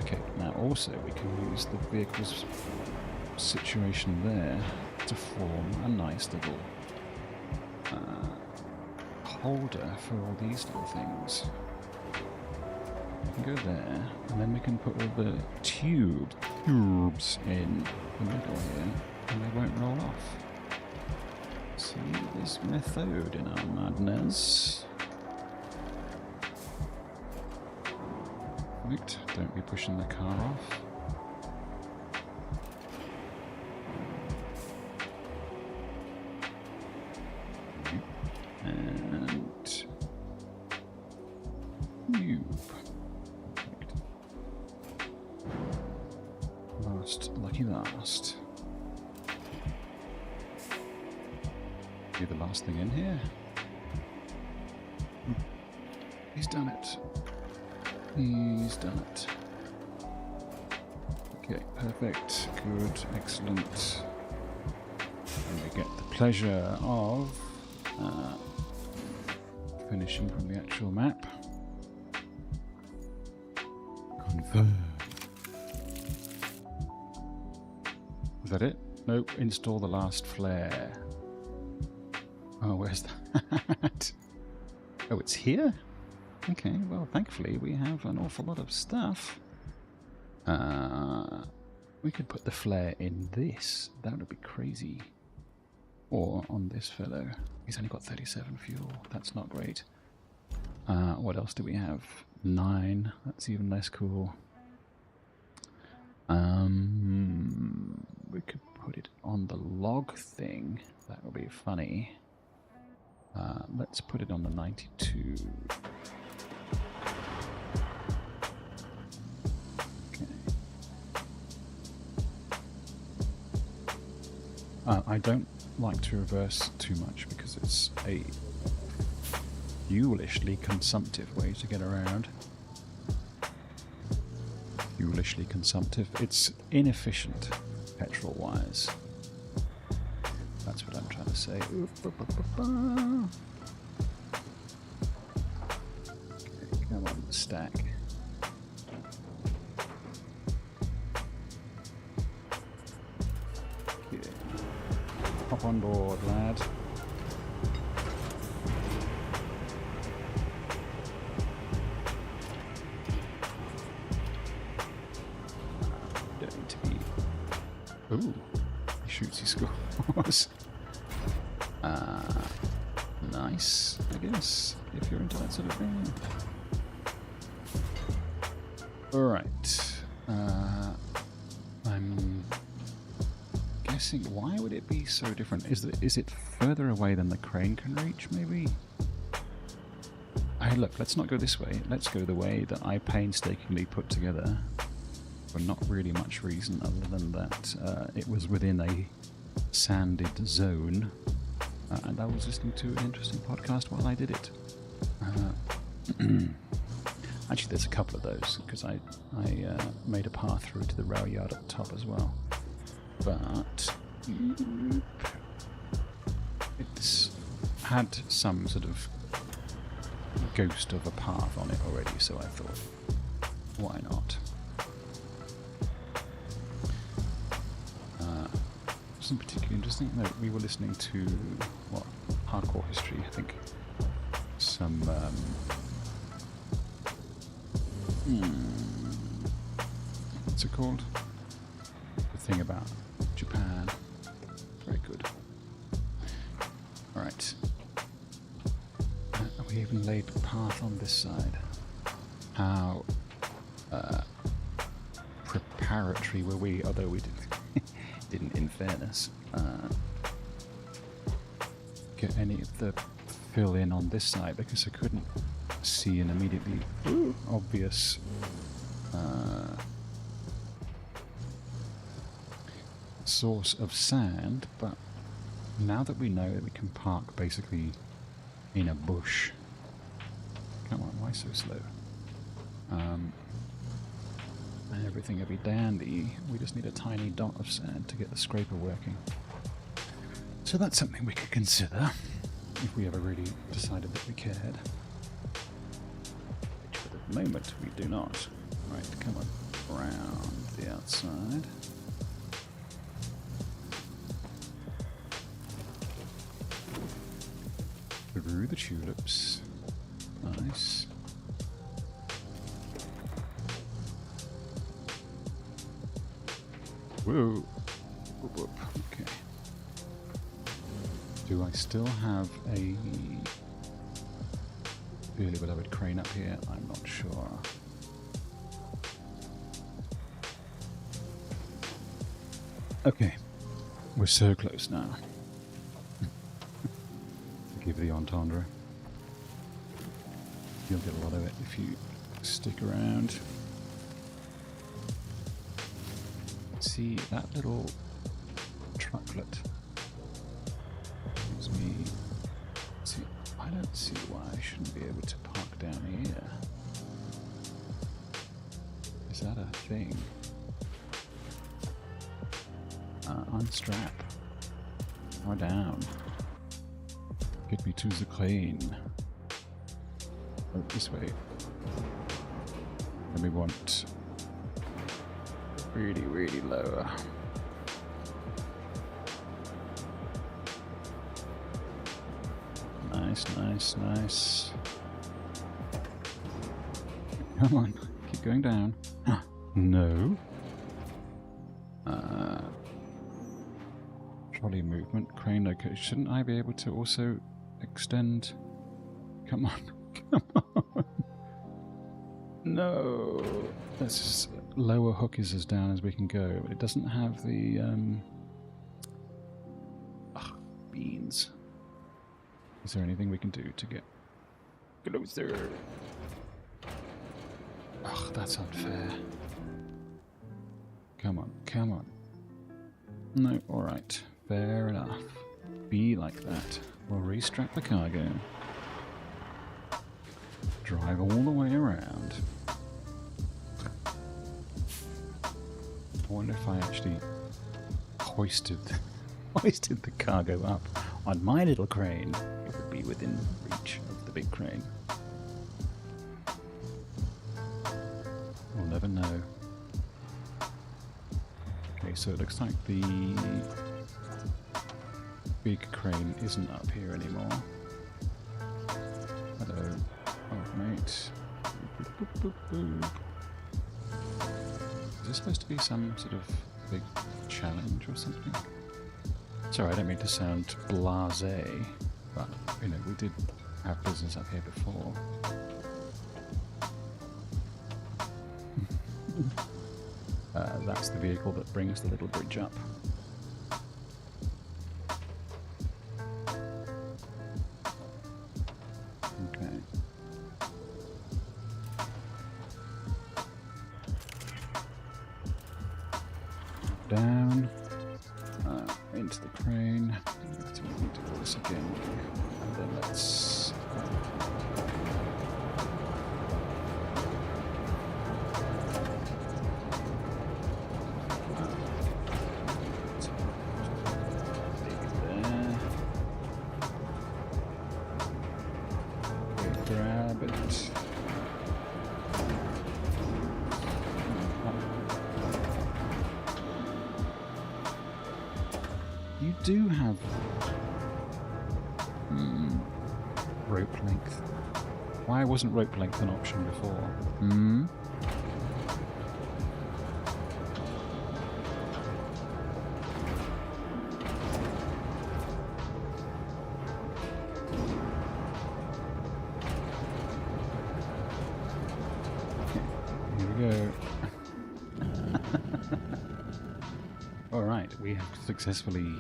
[SPEAKER 1] Okay, now also we can use the vehicle's situation there to form a nice little holder for all these little things. We can go there, and then we can put all the tubes in the middle here, and they won't roll off. See, there's method in our madness. Right, don't be pushing the car off. And tube. Last, lucky last. Be the last thing in here. He's done it. He's done it. Okay, perfect, good, excellent. And we get the pleasure of finishing from the actual map. Confirm. Is that it? Nope, install the last flare. Oh, where's that? Oh, it's here? Okay, well, thankfully we have an awful lot of stuff. We could put the flare in this. That would be crazy. Or on this fellow. He's only got 37 fuel. That's not great. What else do we have? 9. That's even less cool. We could put it on the log thing. That would be funny. Let's put it on the 92. Okay. I don't like to reverse too much because it's a fuelishly consumptive way to get around. Fuelishly consumptive. It's inefficient, petrol-wise. That's what I'm trying to say. Okay, come on, stack. Okay. Hop on board, lad. Going to be... Ooh, he shoots, he scores. Nice, I guess, if you're into that sort of thing. Alright. I'm guessing, why would it be so different? Is it further away than the crane can reach, maybe? Hey, look, let's not go this way. Let's go the way that I painstakingly put together for not really much reason other than that it was within a sanded zone. And I was listening to an interesting podcast while I did it. Actually, there's a couple of those, because I made a path through to the rail yard at the top as well. But it's had some sort of ghost of a path on it already, so I thought, why not? Wasn't particularly interesting. No, we were listening to what, hardcore history, I think. Some what's it called? The thing about Japan. Very good. Alright. We even laid a path on this side. How preparatory were we, although we didn't, in fairness, get any of the fill in on this side because I couldn't see an immediately obvious source of sand, but now that we know that we can park basically in a bush. Come on, why so slow? Everything will be dandy. We just need a tiny dot of sand to get the scraper working. So that's something we could consider if we ever really decided that we cared. But at the moment we do not. Right, come on, around the outside. Through the tulips. Nice. Whoa. Whoop, whoop. Okay. Do I still have a dearly beloved crane up here? I'm not sure. Okay. We're so close now. Give the entendre. You'll get a lot of it if you stick around. See, that little trucklet gives me... See, I don't see why I shouldn't be able to park down here. Is that a thing? Unstrap. Or down. Get me to the crane. Oh, this way. And we want really, really low. Nice, nice, nice. Come on, keep going down. No. Trolley movement, crane location. Shouldn't I be able to also extend? Come on, come on. No. Let's just lower hook is as down as we can go, but it doesn't have the beans. Is there anything we can do to get closer? Ugh, that's unfair. Come on, come on. No, alright. Fair enough. Be like that. We'll restrap the cargo. Drive all the way around. I wonder if I actually hoisted the cargo up on my little crane. It would be within reach of the big crane. We'll never know. Okay, so it looks like the big crane isn't up here anymore. Hello, old mate. Boop, boop, boop, boop. Is this supposed to be some sort of big challenge or something? Sorry, I don't mean to sound blasé, but you know, we did have business up here before. That's the vehicle that brings the little bridge up. Okay. Down. Into the crane. So we need to do this again. And then let's... grab it. You do have rope length. Why wasn't rope length an option before? Alright, we have successfully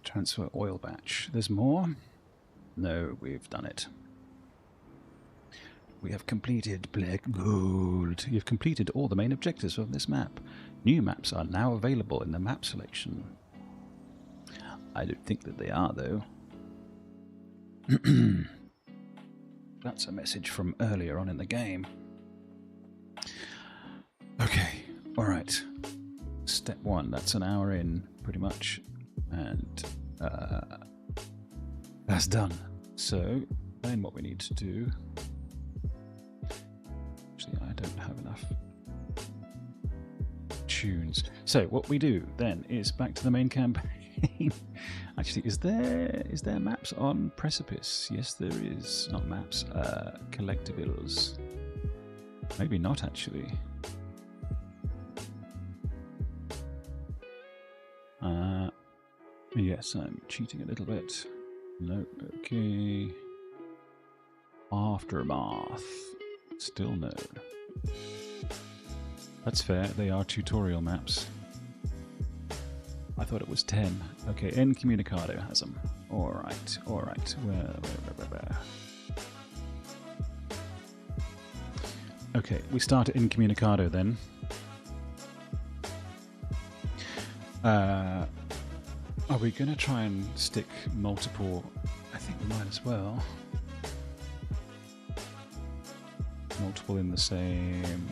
[SPEAKER 1] transfer oil batch. There's more? No, we've done it. We have completed Black Gold. You've completed all the main objectives of this map. New maps are now available in the map selection. I don't think that they are, though. That's a message from earlier on in the game. Okay, alright. Step 1, that's an hour in, pretty much. And that's done. So, then what we need to do... Actually, I don't have enough tunes. So, what we do then is back to the main campaign. Actually, is there maps on Precipice? Yes, there is. Not maps, collectibles. Maybe not, actually. Yes, I'm cheating a little bit. Nope, okay. Aftermath. Still no. That's fair, they are tutorial maps. I thought it was 10. Okay, Incommunicado has them. Alright, alright. Where? Okay, we start at Incommunicado then. Are we going to try and stick multiple? I think we might as well. Multiple in the same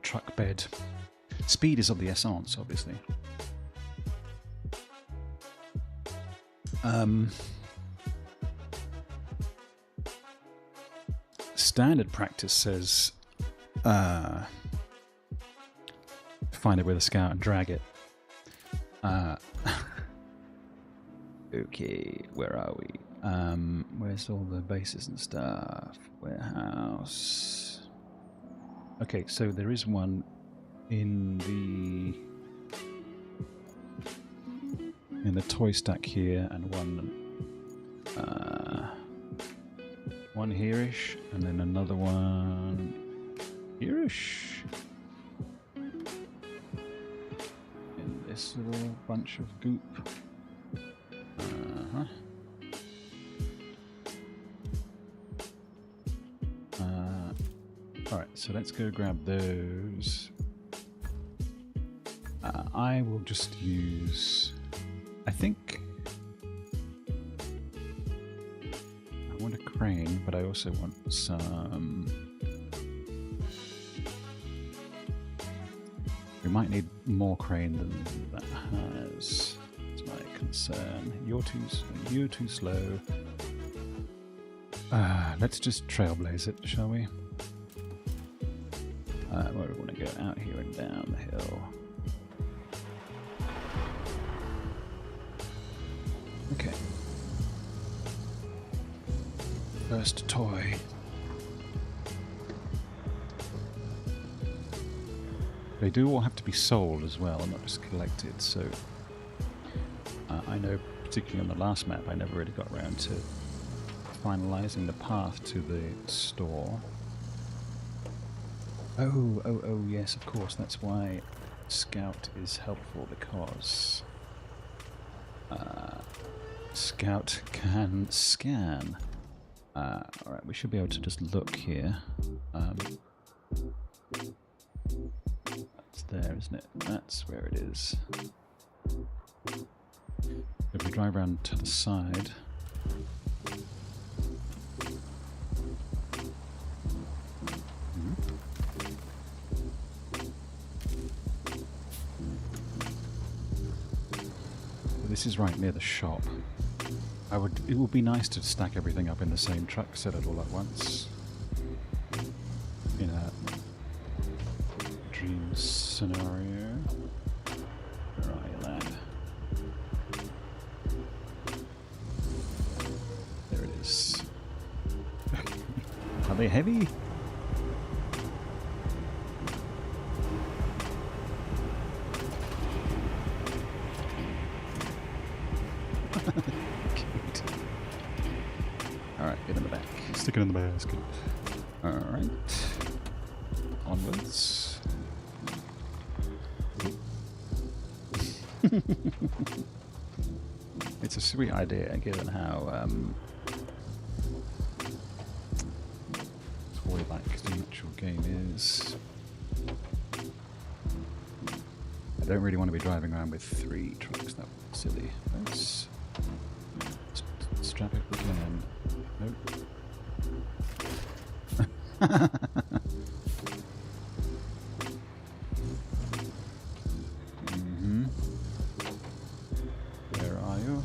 [SPEAKER 1] truck bed. Speed is of the essence, obviously. Standard practice says find it with a scout and drag it. Okay, where are we? Where's all the bases and stuff? Warehouse. Okay, so there is one in the toy stack here, and one here-ish, and then another one here-ish. In this little bunch of goop. so let's go grab those. I will just use... I think... I want a crane, but I also want some... We might need more crane than that has. That's my concern. You're too slow. Let's just trailblaze it, shall we? Where do we want to go? Out here and down the hill. Okay. First toy. They do all have to be sold as well, not just collected, so I know particularly on the last map I never really got around to finalising the path to the store. Oh, yes, of course, that's why Scout is helpful, because Scout can scan. Alright, we should be able to just look here. That's there, isn't it? That's where it is. If we drive around to the side... This is right near the shop. It would be nice to stack everything up in the same truck, set it all at once. In a dream scenario. Where are you, lad? There it is. Are they heavy? Cute. Alright, get in the back. Stick it in the basket. Alright. Onwards. It's a sweet idea given how toy-like the actual game is. I don't really want to be driving around with 3 trucks, that would be silly. Let's strap it again. Nope. Where are you?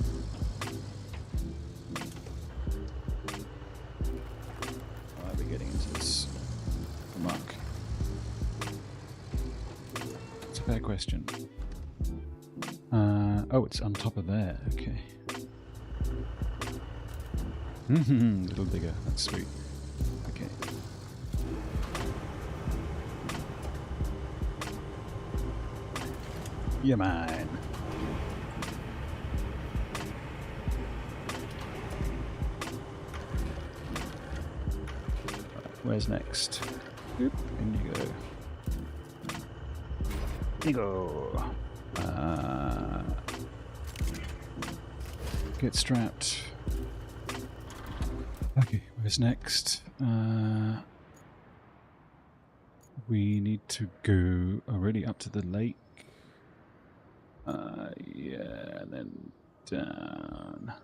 [SPEAKER 1] Are we getting into this? Mark. It's a fair question. Oh, it's on top of there. Okay. A little bigger. That's sweet. Okay. You're mine. Where's next? Oop, in you go. Bingo. Get strapped. Okay, where's next? We need to go already up to the lake. Yeah, and then down.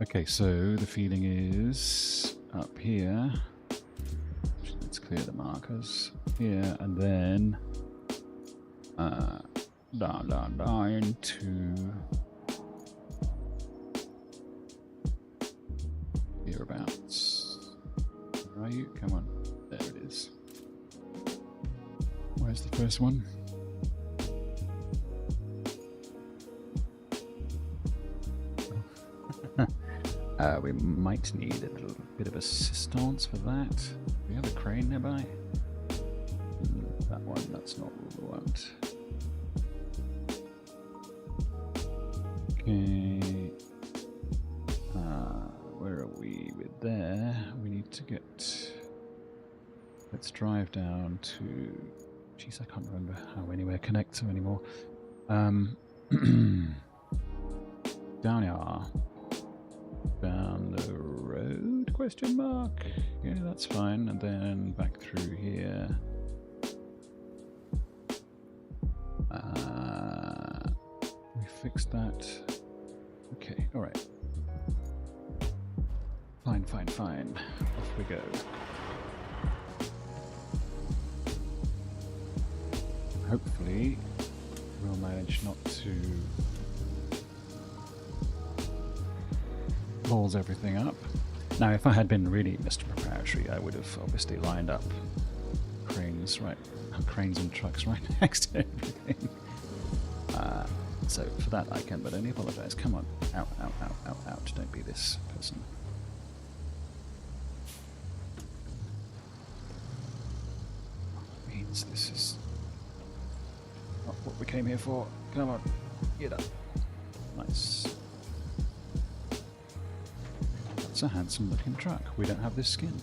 [SPEAKER 1] Okay, so the feeling is up here. Let's clear the markers here, and then down into hereabouts. Where are you? Come on. There it is. Where's the first one? We might need a little bit of assistance for that. Do we have a crane nearby? That one, that's not what we want. Okay. Where are we with there? We need to get... Let's drive down to... Jeez, I can't remember how anywhere connects to anymore. Down here. Down the road. Question mark. Yeah, that's fine. And then back through here. We fixed that. Okay, alright. Fine, fine, fine. Off we go. Hopefully, we'll manage not to balls everything up. Now, if I had been really Mr. Preparatory, I would have obviously lined up cranes, right? Cranes and trucks right next to everything. So for that I can but only apologise. Come on. Out, out, out, out, out. Don't be this person. Means this is not what we came here for. Come on. Get up. Nice. That's a handsome looking truck. We don't have this skin.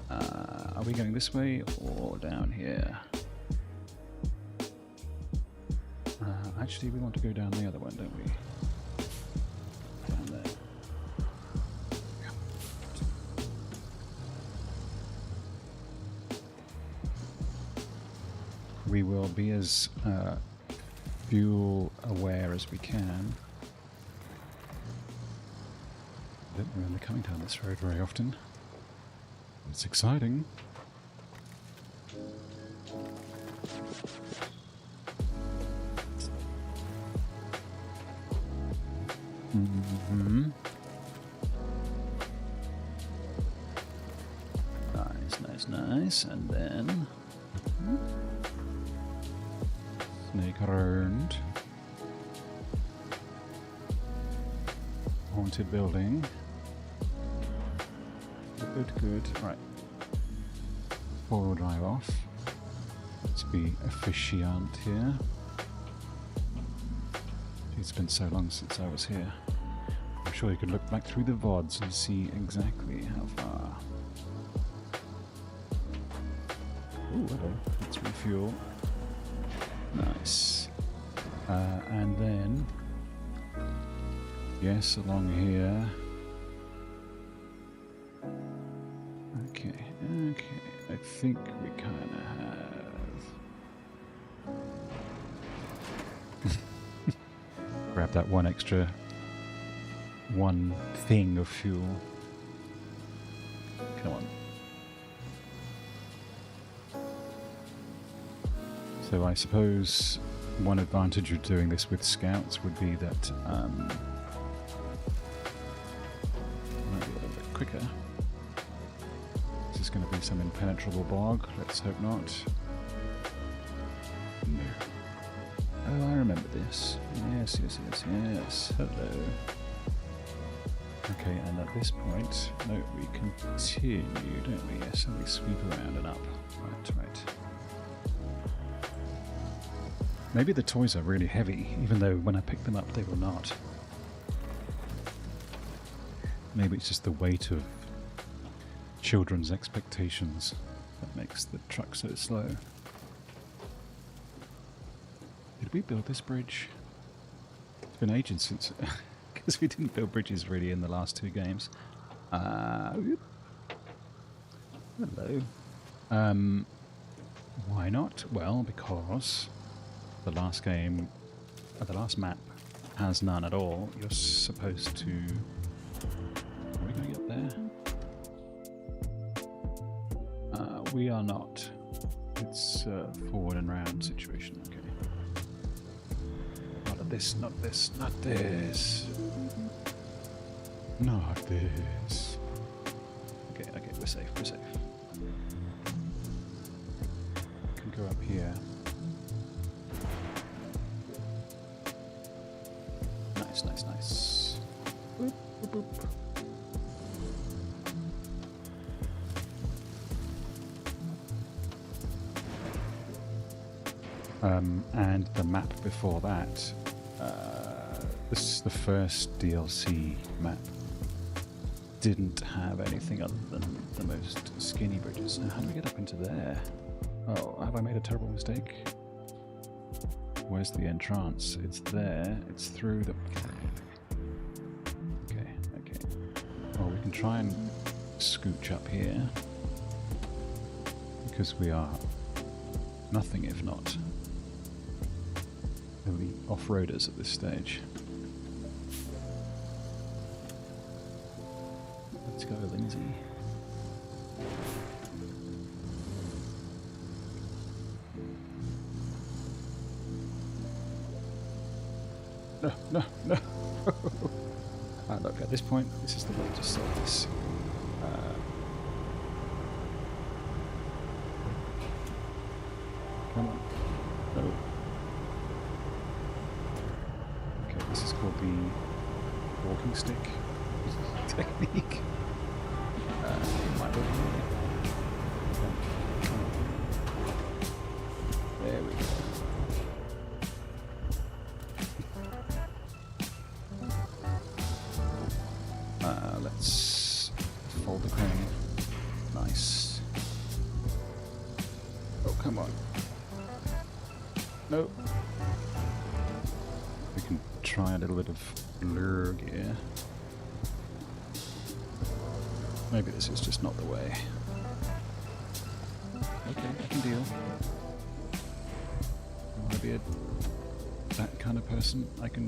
[SPEAKER 1] Are we going this way or down here? Actually, we want to go down the other one, don't we? Down there. We will be as fuel aware as we can. I don't remember coming down this road very often. It's exciting. Mm-hmm. Nice, nice, nice. And then snake around. Haunted building. Good, good. Right. Four-wheel drive off. Let's be efficient here. It's been so long since I was here. I'm sure you could look back through the VODs and see exactly how far. Ooh, hello. Let's refuel. Nice. And then, yes, along here. Okay, okay. I think we kind of have. Grab that one thing of fuel. Come on. So I suppose one advantage of doing this with scouts would be that might be a little bit quicker. This is going to be some impenetrable bog. Let's hope not. No. Oh, I remember this. Yes, yes, yes, yes. Hello. Okay, and at this point, no, we continue, don't we? Yes, and we sweep around and up. Right, right. Maybe the toys are really heavy, even though when I picked them up they were not. Maybe it's just the weight of children's expectations that makes the truck so slow. Did we build this bridge? It's been ages since... because we didn't build bridges really in the last two games. Hello. Why not? Well, because the last game, the last map has none at all. You're supposed to... Are we going to get there? We are not. It's a forward and round situation. Okay. Not this, not this, not this. Not this. Okay, okay, we're safe, we're safe. Can go up here. Nice, nice, nice. Boop, boop, boop. And the map before that, this is the first DLC map, didn't have anything other than the most skinny bridges. Now, how do we get up into there? Oh, have I made a terrible mistake? Where's the entrance? It's there. It's through the... Okay, okay. Oh, we can try and scooch up here, because we are nothing if not elite off-roaders at this stage. Let's go, Lindsay. No, no, no. Look, at this point, this is the way to solve this. Come on. No. Okay, this is called the walking stick technique. It might be here. Come on. There we go. Let's fold the crane. Nice. Oh, come on. No. We can try a little bit of lure gear. Maybe this is just not the way. Okay, I can deal. I want to be that kind of person. I can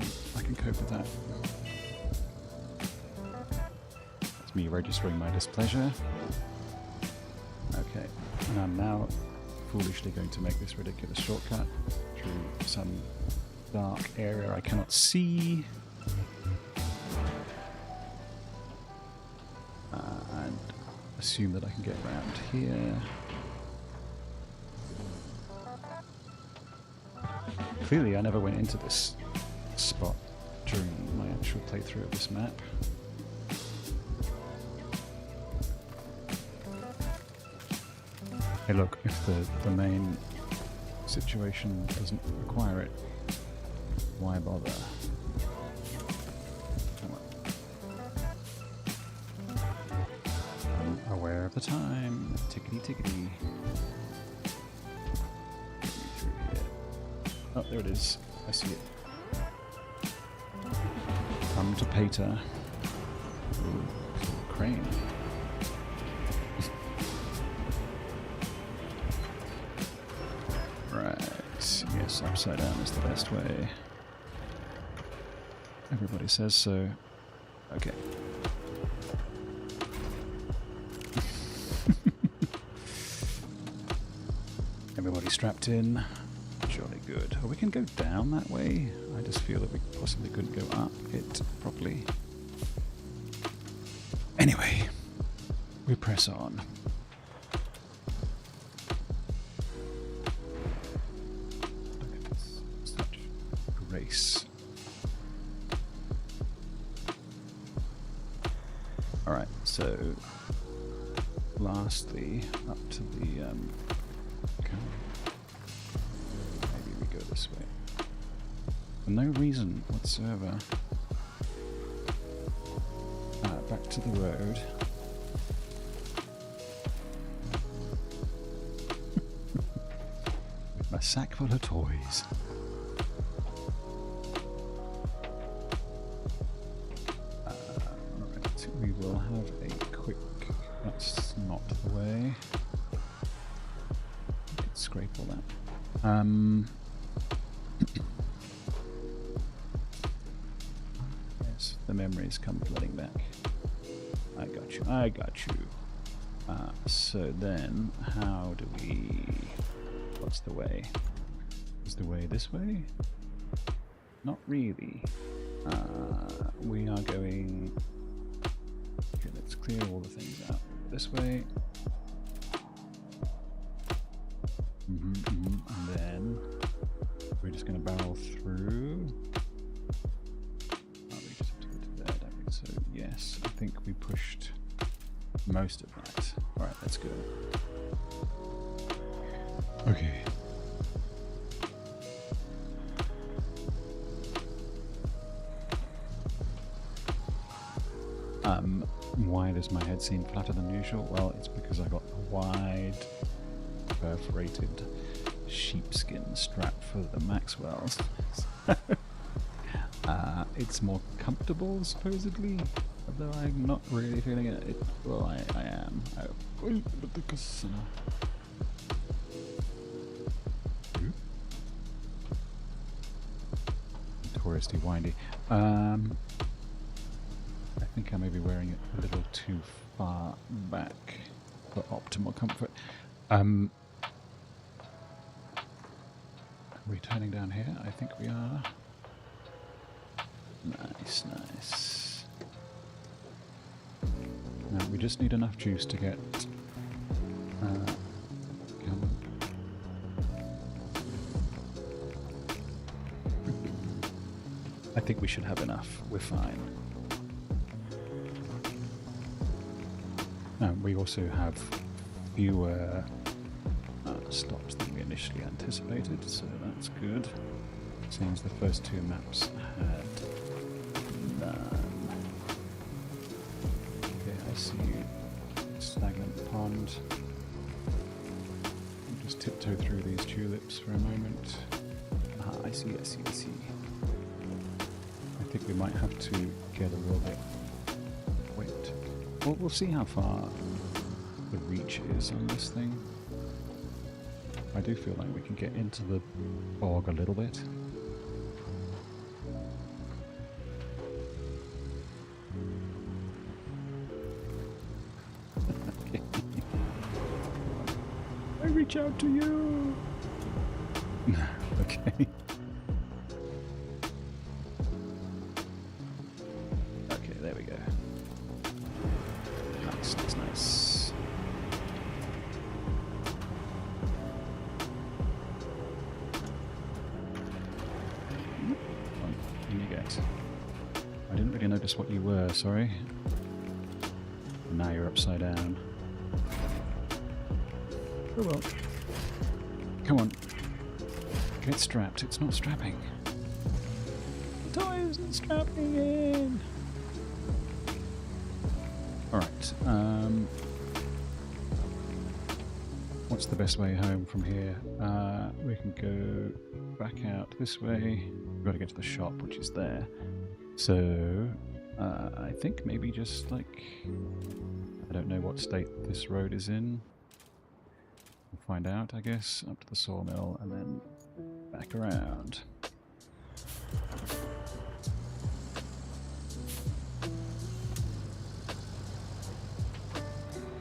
[SPEAKER 1] cope with that. That's me registering my displeasure. Okay, and I'm now foolishly going to make this ridiculous shortcut through some dark area I cannot see. And assume that I can get around here. Clearly I never went into this spot during my actual playthrough of this map. Hey look, if the main situation doesn't require it, why bother? Come on. I'm aware of the time. Tickety tickety. Get me through here. Oh, there it is. I see it. Come to Pater. Ooh, crane. Yes, upside down is the best way. Everybody says so. Okay. Everybody strapped in. Jolly good. Oh, we can go down that way. I just feel that we possibly couldn't go up it properly. Anyway, we press on. Alright, so lastly, up to the okay. Maybe we go this way. For no reason whatsoever. Back to the road. With my sack full of toys. We will have a quick... That's not the way. Let's scrape all that. Yes, the memories come flooding back. I got you. I got you. So then, how do we... What's the way? Is the way this way? Not really. We are going... Okay, let's clear all the things out this way. And then we're just going to barrel through. Oh, we just have to go to there, don't we? So yes, I think we pushed most of that. Alright, let's go. Okay. Why does my head seem flatter than usual? Well, it's because I got a wide, perforated sheepskin strap for the Maxwells. It's more comfortable, supposedly. Although I'm not really feeling it. Well, I am. Touristy, windy. I think I may be wearing it a little too far back for optimal comfort. Are we turning down here? I think we are. Nice, nice. Now we just need enough juice to get... I think we should have enough. We're fine. We also have fewer stops than we initially anticipated, so that's good. Seems the first two maps had none. Okay, I see stagnant pond. I'll just tiptoe through these tulips for a moment. Ah, I see. I think we might have to get a little bit wet. Well, we'll see how far the reach is on this thing. I do feel like we can get into the bog a little bit. Okay. I reach out to you! Okay. Okay, there we go. Nice, nice, nice. In you get. I didn't really notice what you were, sorry. Now you're upside down. Oh well. Come on. Get strapped. It's not strapping. The toy isn't strapping in. Alright. What's the best way home from here? We can go back out this way. We've got to get to the shop, which is there. So, I think maybe just like... I don't know what state this road is in. We'll find out, I guess. Up to the sawmill and then back around.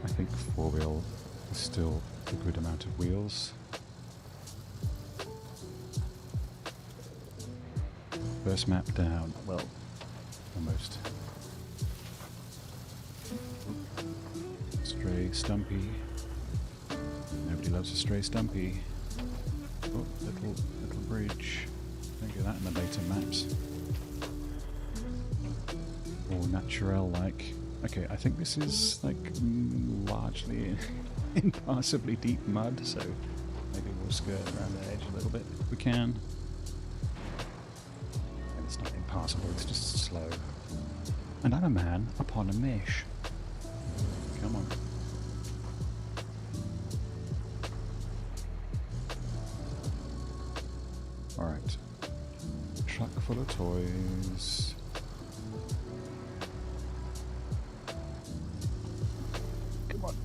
[SPEAKER 1] I think four-wheel is still a good amount of wheels. First map down. Well, almost. Stray Stumpy. Nobody loves a stray Stumpy. Oh, little bridge. Don't get that in the later maps. Or naturel-like. Okay, I think this is like largely impassably deep mud, so maybe we'll skirt around the edge a little bit if we can. And it's not impassable, it's just slow. And I'm a man upon a mish. Come on. Alright. Truck full of toys. Come on.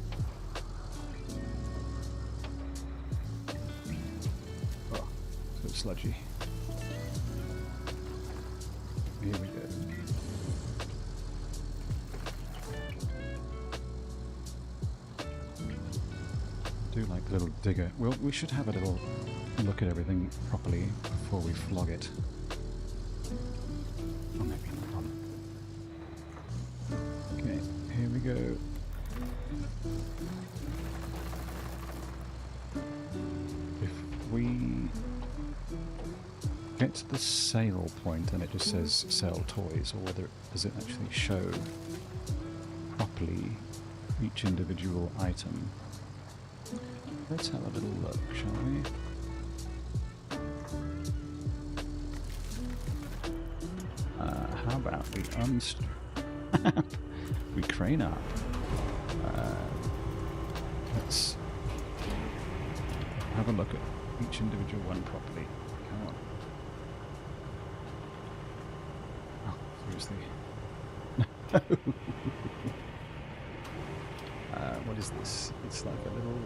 [SPEAKER 1] Oh, so sludgy. Here we go. I do like the little digger. Well, we should have a little look at everything properly before we flog it. Or maybe not. Okay, here we go. If we get to the sale point and it just says sell toys, or whether does it actually show properly each individual item? Let's have a little look, shall we? How about we unstrap? We crane up. Let's have a look at each individual one properly. Come on. Oh, seriously. What is this? It's like a little...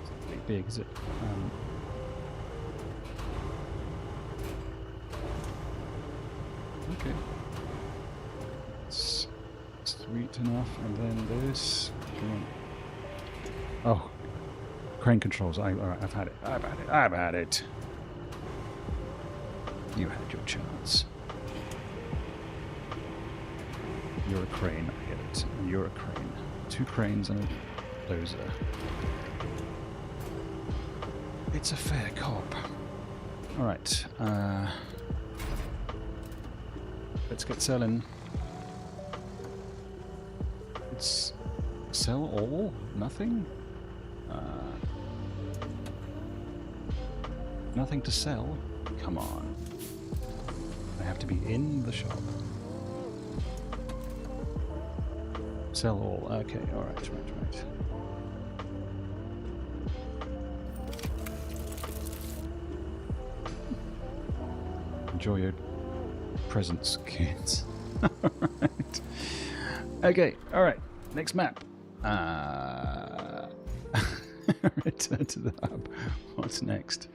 [SPEAKER 1] It's not really big, is it? Okay. It's sweet enough, and then this... Oh. Crane controls. Alright, I've had it. I've had it. You had your chance. You're a crane, I get it. You're a crane. 2 cranes and a dozer. It's a fair cop. Alright, let's get selling. It's sell all? Nothing? Nothing to sell? Come on. I have to be in the shop. Sell all. Okay, alright, right. Enjoy your presents, kids. Alright. Okay, alright. Next map. Return to the hub. What's next?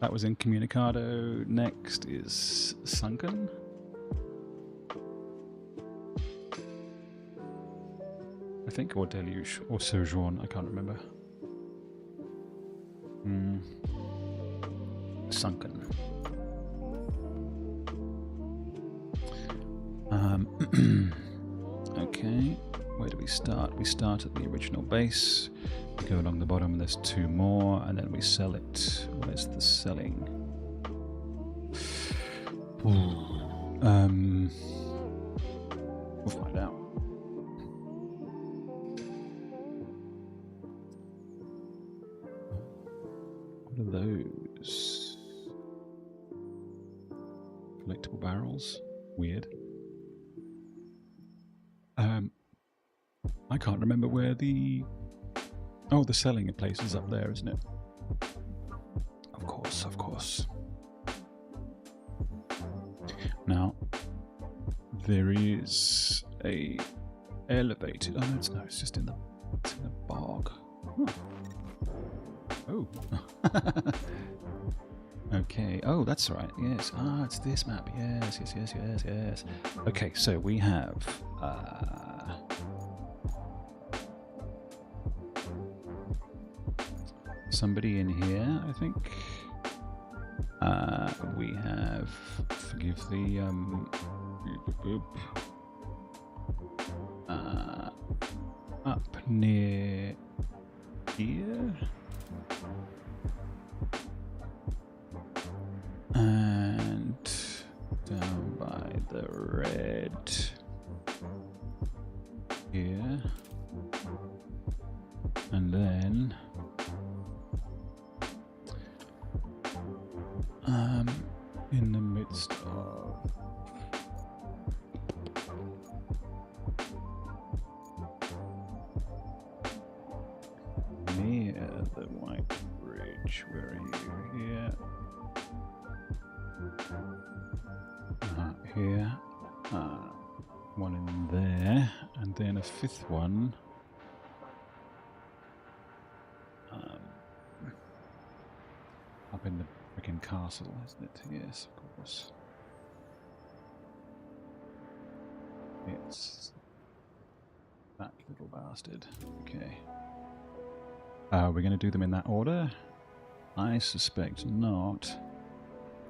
[SPEAKER 1] That was Incommunicado. Next is Sunken. I think, or Deluge, or Sojourn, I can't remember. Sunken. Okay, where do we start? We start at the original base. We go along the bottom, there's 2 more, and then we sell it. Where's the selling? We'll find out. What are those? Collectible barrels? Weird. I can't remember where the... Oh, the selling place is up there, isn't it? Of course. Now, there is a elevated... Oh, no, it's just in the bog. Huh. Oh. Okay. Oh, that's right. Yes. Ah, it's this map. Yes. Okay, so we have... somebody in here, I think. We have, forgive the up near here, and down by the red here, and then in the midst of near the White Bridge. Where are you? Here. Here. One in there, and then a 5th one. Up in the freaking castle, isn't it? Yes, of course. It's that little bastard. Okay. We're going to do them in that order? I suspect not,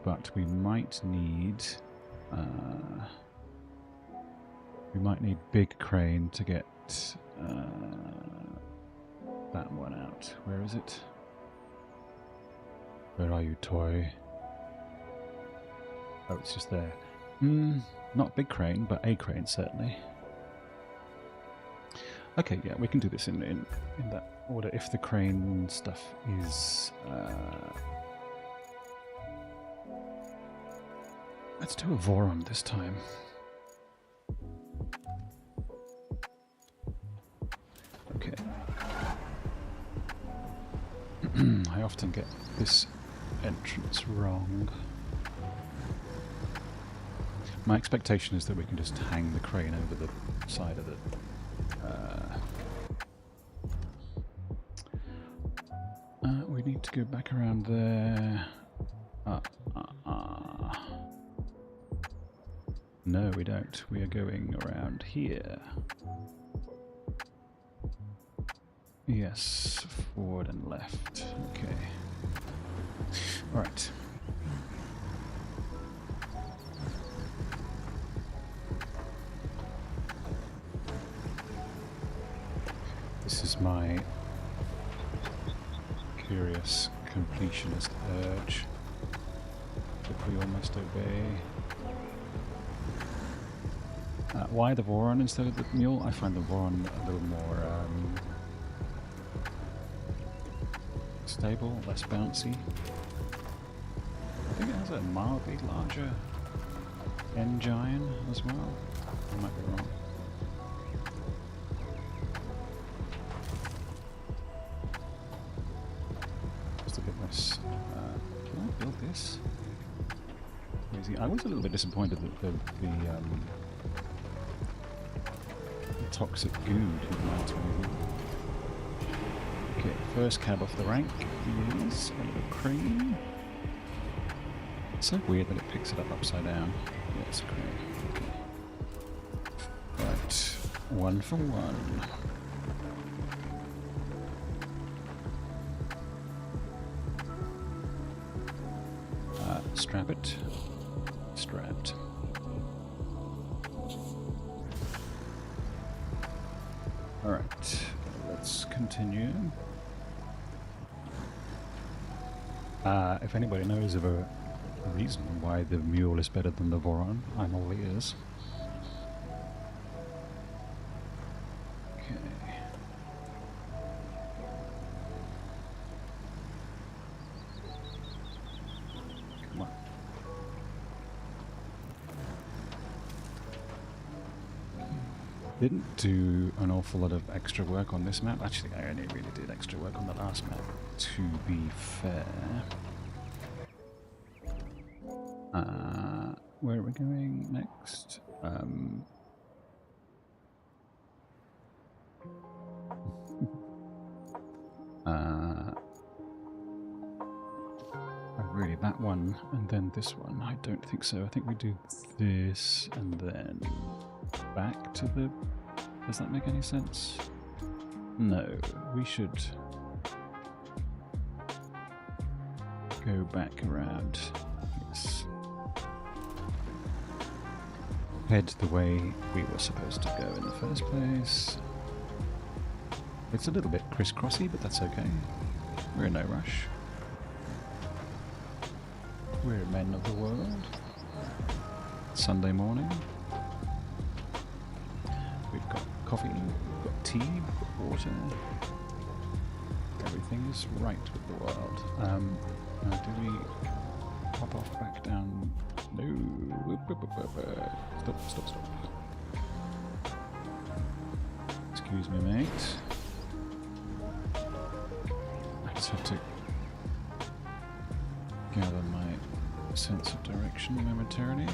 [SPEAKER 1] but we might need... we might need big crane to get that one out. Where is it? Where are you, Toy? Oh, it's just there. Not big crane, but a crane, certainly. Okay, yeah, we can do this in that order if the crane stuff is... Let's do a Voron this time. Okay. I often get this entrance wrong. My expectation is that we can just hang the crane over the side of it. We need to go back around there. No, we don't. We are going around here. Yes, forward and left. Okay. Alright. This is my curious completionist urge. Did we almost obey? Why the Voron instead of the mule? I find the Voron a little more stable, less bouncy. I think it has a mildly larger engine as well. I might be wrong. Just a bit less. Can I build this? Crazy. I was a little bit disappointed that the toxic goo didn't amount to anything. Okay, first cab off the rank is a little crane. It's so weird that it picks it up upside down. Yeah, it's a crane. Okay. Right, 1 for 1. Strap it. Strapped. Alright, let's continue. If anybody knows of a reason why the mule is better than the Voron, I'm all ears. Okay. Come on. Didn't do an awful lot of extra work on this map. Actually, I only really did extra work on the last map, to be fair. Where are we going next? Really, that one and then this one? I don't think so. I think we do this and then back to the... Does that make any sense? No, we should go back around. Yes. Head the way we were supposed to go in the first place. It's a little bit crisscrossy, but that's okay. We're in no rush. We're men of the world. Sunday morning. We've got coffee, we've got tea, we've got water. Everything is right with the world. Now do we pop off back down? No. Stop. Excuse me, mate. I just have to gather my sense of direction momentarily.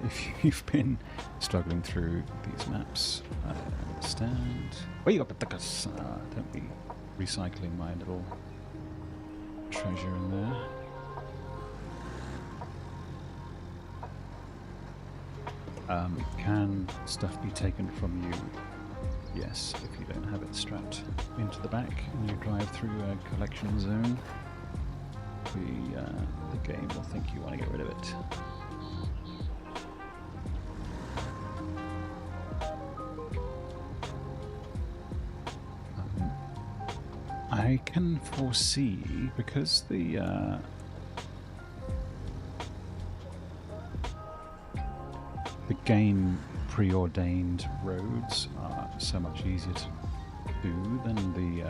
[SPEAKER 1] If you've been struggling through these maps, I understand. Don't be recycling my little treasure in there. Can stuff be taken from you? Yes, if you don't have it strapped into the back and you drive through a collection zone, the game will think you want to get rid of it. I can foresee, because the game preordained roads are so much easier to do than the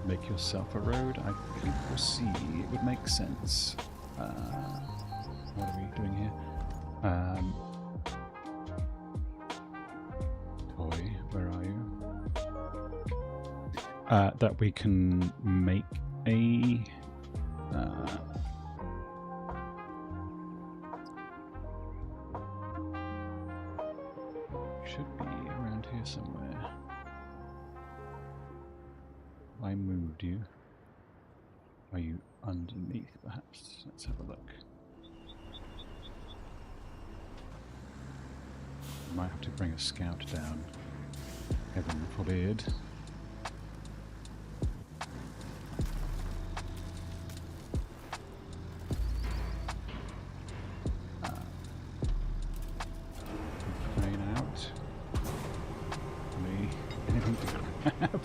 [SPEAKER 1] make yourself a road. I can foresee it would make sense. What are we doing here? that we can make a should be around here somewhere. I moved you. Are you underneath, perhaps? Let's have a look. Might have to bring a scout down. Heaven forbid. Crane out. Anything to grab?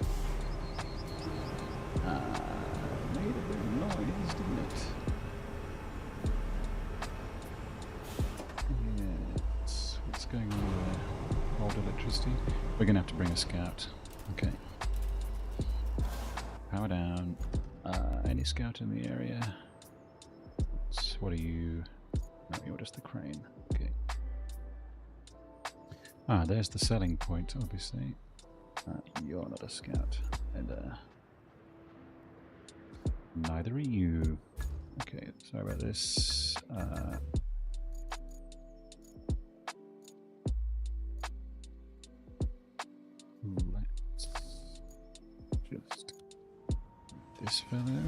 [SPEAKER 1] Made a bit of noise, didn't it? Yes. What's going on there? Old electricity. We're going to have to bring a scout. Okay. Power down. Any scout in the area? What are you? No, you're just the crane. Okay. Ah, there's the selling point, obviously. You're not a scout. And neither are you. Okay, sorry about this. Let's just this fellow.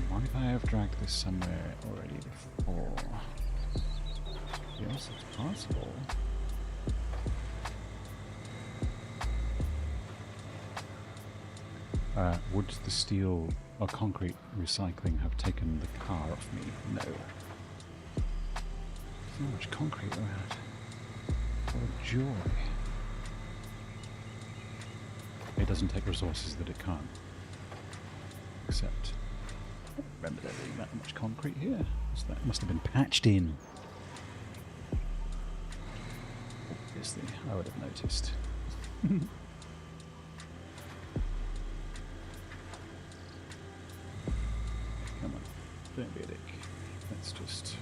[SPEAKER 1] What if I have dragged this somewhere already before? Yes, it's possible. Would the steel or concrete recycling have taken the car off me? No. There's not much concrete around. What a joy. It doesn't take resources that it can't. Except, I don't remember there being that much concrete here. That must have been patched in. Obviously, I would have noticed. Come on, don't be a dick. Let's just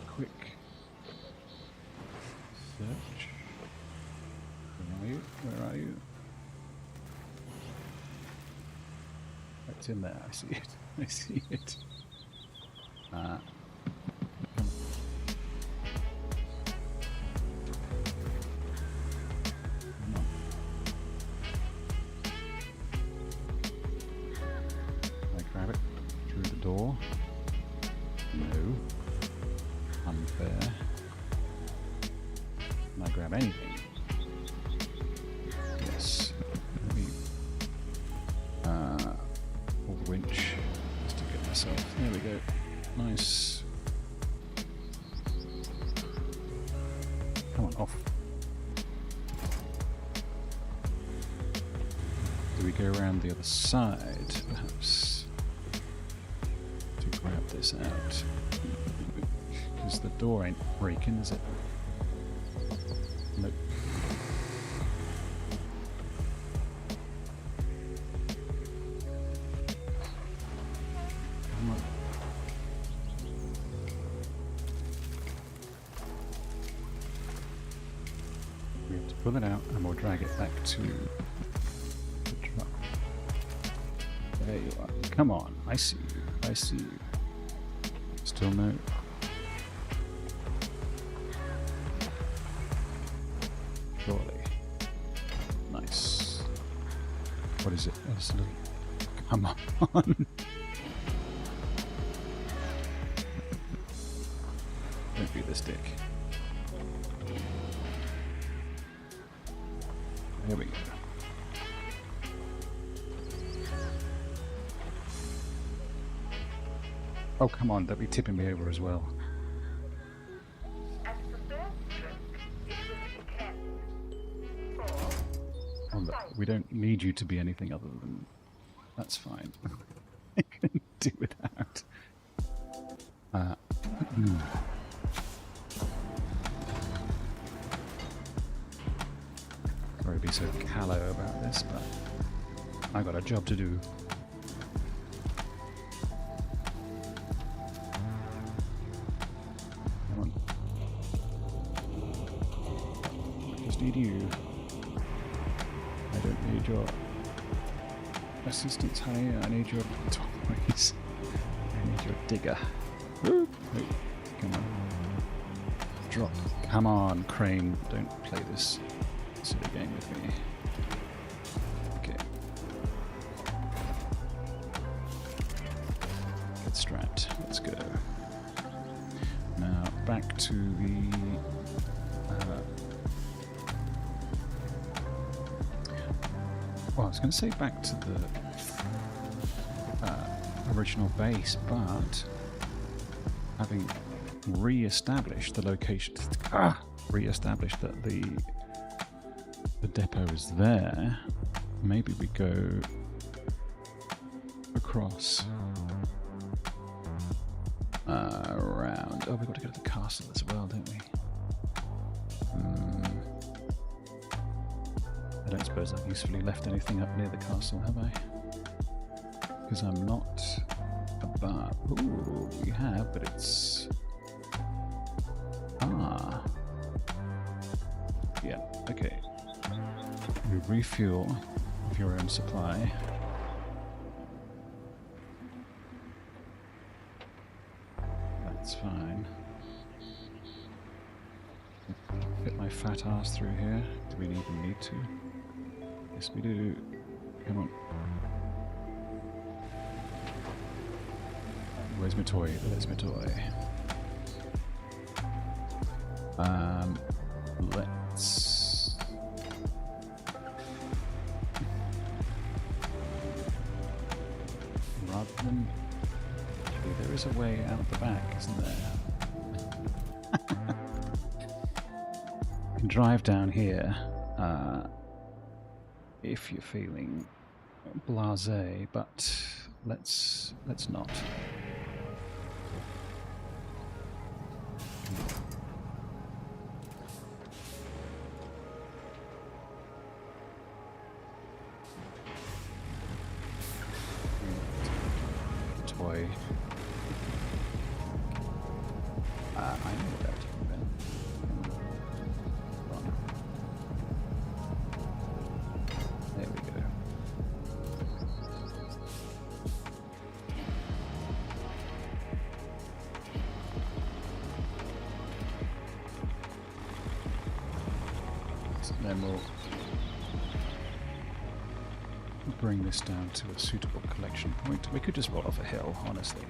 [SPEAKER 1] quick search. Where are you? Where are you? It's in there. I see it. I see it. Around the other side, perhaps, to grab this out, because the door ain't breaking, is it? Nope. Come on. We have to pull it out and we'll drag it back to there you are. Come on. I see you. I see you. Still no. Surely. Nice. What is it? It's a little... Come on. Don't be this dick. There we go. Oh, come on, don't be tipping me over as well. Oh, look, we don't need you to be anything other than... That's fine. I can do without. Sorry to be so callow about this, but I've got a job to do. need you. I don't need your assistance, honey. I need your toys. I need your digger. Woo. Wait, come on. Drop. Come on, Crane. Don't play this silly game with me. Okay. Get strapped. Let's go. Now back to the well, I was going to say back to the original base, but having re-established the location, re-established that the depot is there, maybe we go across around. Oh, we've got to go to the castle as well, don't we? I don't suppose I've usefully left anything up near the castle, have I? Because I'm not above. Ooh, we have, but it's... Ah. Yeah, okay. You refuel with your own supply. That's fine. Fit my fat ass through here. Do we even need to? Yes, we do. Come on. Where's my toy? There's my toy. Let's... Rather than... Actually, there is a way out the back, isn't there? You can drive down here if you're feeling blasé, but let's not. Toy. I know what that talking about. There we go. So then we'll bring this down to a suitable collection point. We could just roll off a hill, honestly.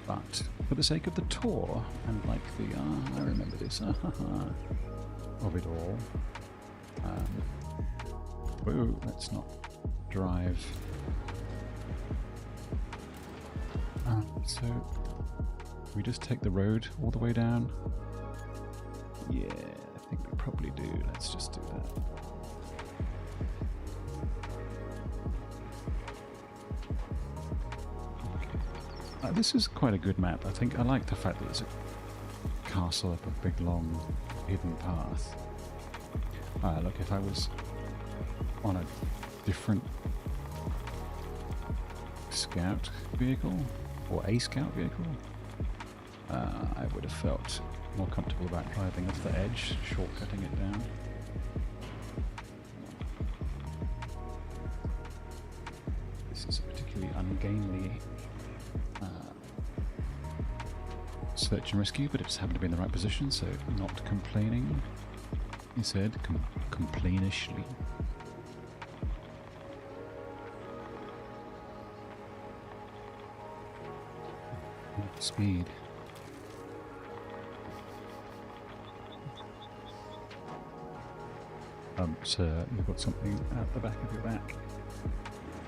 [SPEAKER 1] But for the sake of the tour, and like the, I remember this, of it all, whoa, let's not drive. So, we just take the road all the way down? Yeah, I think we probably do. Let's just do that. This is quite a good map. I think I like the fact that there's a castle up a big long hidden path. Look, if I was on a different scout vehicle, or a scout vehicle, I would have felt more comfortable about driving off the edge, shortcutting it down. This is a particularly ungainly search and rescue, but it just happened to be in the right position, so not complaining. He said, complainishly. Speed. Sir, you've got something out the back of your back.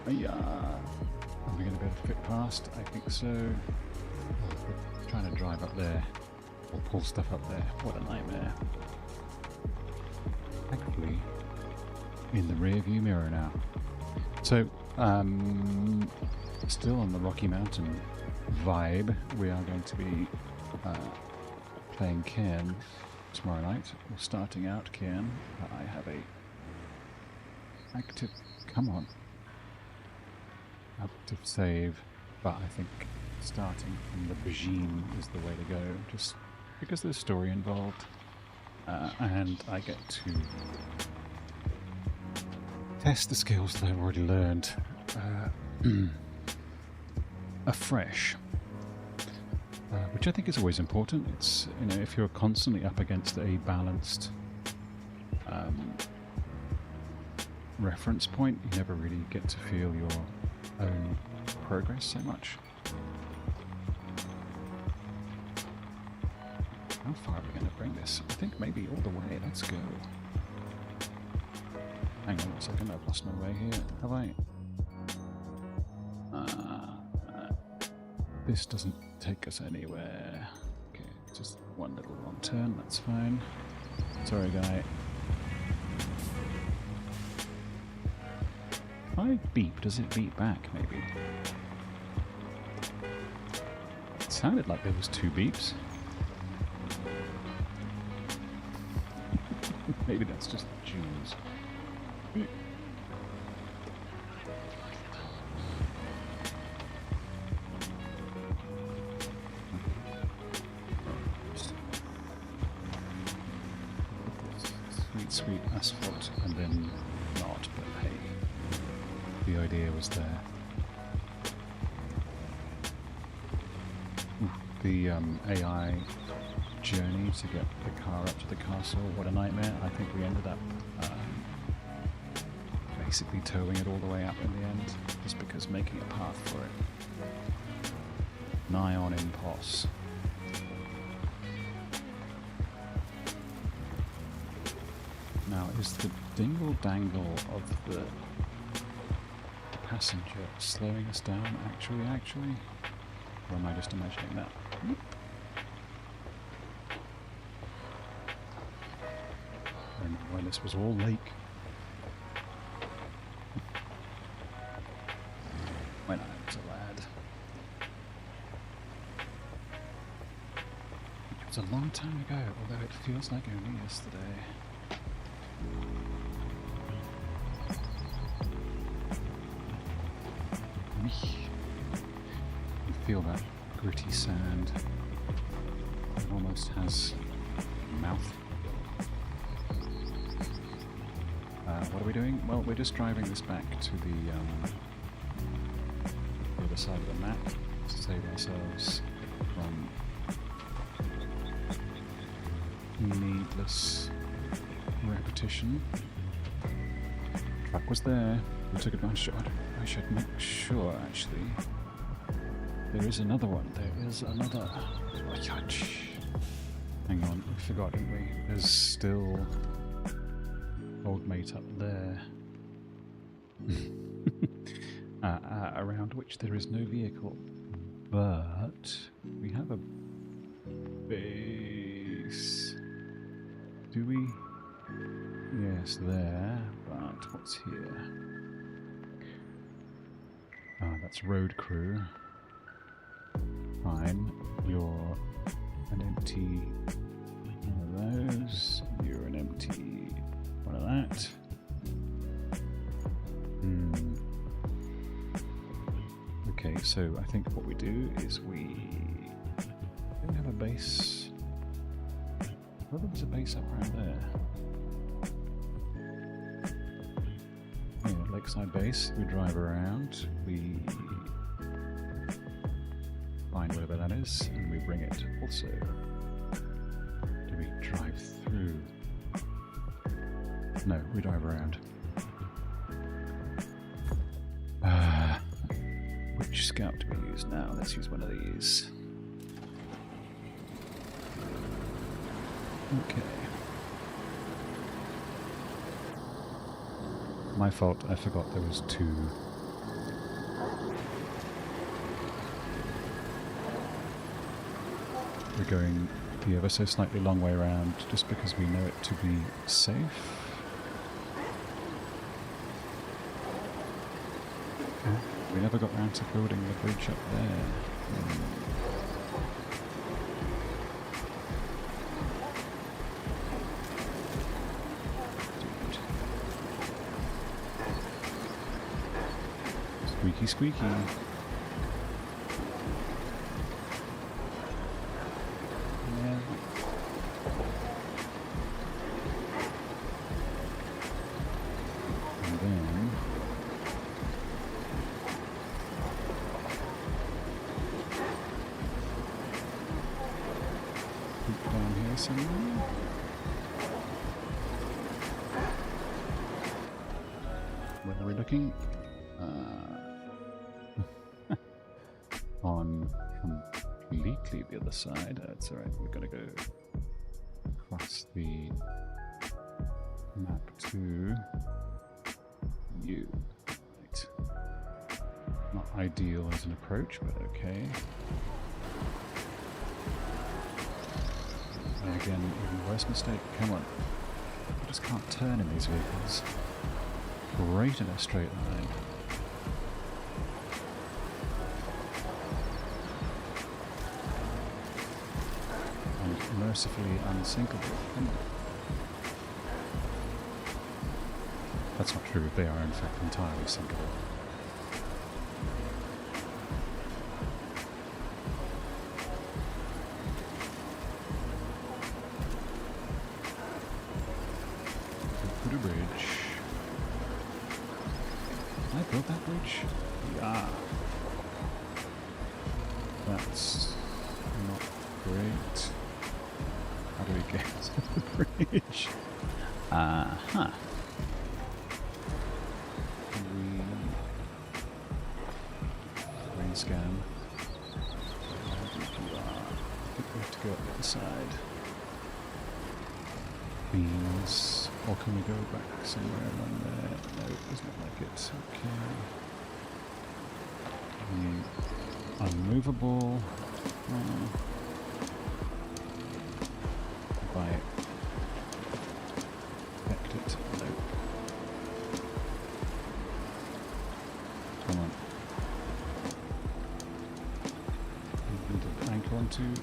[SPEAKER 1] Yeah. Are we going to be able to fit past? I think so. We're trying to drive up there, or pull stuff up there. What a nightmare. Actually, in the rear view mirror now. So, still on the Rocky Mountain vibe, we are going to be playing Cairn tomorrow night. We're starting out Cairn. I have a active, come on, active save, but I think starting from the Bajine is the way to go, just because there's story involved. and I get to test the skills that I've already learned afresh, which I think is always important. It's, you know, if you're constantly up against a balanced reference point, you never really get to feel your own progress so much. How far are we going to bring this? I think maybe all the way. Let's go. Hang on a second, I've lost my way here. Have I? This doesn't take us anywhere. Okay, just one little wrong turn, that's fine. Sorry, guy. If I beep, does it beep back, maybe? It sounded like there was 2 beeps. Maybe that's just the tunes. Sweet asphalt, and then not, but hey, the idea was there. Ooh, the AI journey to get the car up to the castle, what a nightmare. I think we ended up basically towing it all the way up in the end, just because making a path for it nigh on impos. Now, is the dingle-dangle of the passenger slowing us down actually? Or am I just imagining that? I don't know why this was all lake. When I was a lad. It was a long time ago, although it feels like only yesterday. You feel that gritty sand. It almost has a mouth. What are we doing? Well, we're just driving this back to the other side of the map to save ourselves from needless repetition. Truck was there. We took advantage of it. I should make sure, actually. There is another one. There is another. Hang on, we forgot, didn't we? There's still old mate up there. Around which there is no vehicle. But we have a base. Do we? Yes, there. But what's here? Ah, that's road crew. Fine. You're an empty one of those. You're an empty one of that. Okay, so I think what we do is we have a base. Well, there was a base up around there. Yeah, lakeside base. We drive around. We find whatever that is, and we bring it. Also, do we drive through? No, we drive around. Which scout do we use now? Let's use one of these. Okay. My fault, I forgot there was 2. We're going the ever so slightly long way around just because we know it to be safe. Oh, we never got round to building the bridge up there. Squeaky, squeaky. Yeah.
[SPEAKER 2] somewhere. Where are we looking? On completely the other side. That's alright, we're gonna go across the map to you. Right. Not ideal as an approach, but okay. And again, even worse mistake. Come on. I just can't turn in these vehicles. Great in a straight line. And mercifully unsinkable. Come on. That's not true. They are in fact entirely sinkable. Put a bridge. Can I build that bridge? Yeah. That's not great. How do we get to the bridge? Uh-huh. Brain scan. How deep you are. I think we have to go up the other side. Beans. Or can we go back somewhere along there? No, it does not like it. Okay. Unmovable. Buy it. Affect it. No. Come on. Need to anchor onto. Nope.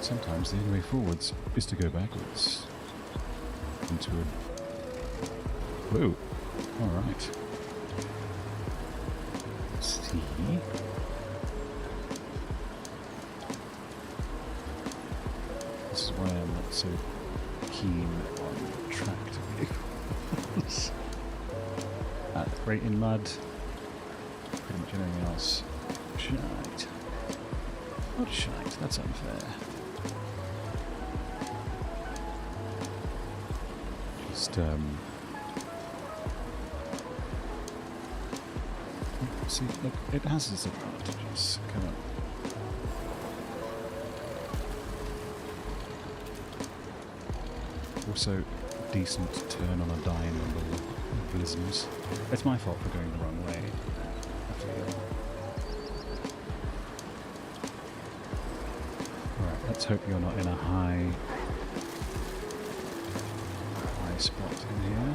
[SPEAKER 2] Sometimes the only way forwards is to go backwards. Into a... Whoa. Alright. See? This is why I'm not so keen on tracked vehicles. Great in mud. Pretty much anything else. Shite. Not shite, that's unfair. Just, see, look, it has its advantages. Come on. Also, decent turn on a dime and little blizzards. It's my fault for going the wrong way, I feel. Alright, let's hope you're not in a high spot in here.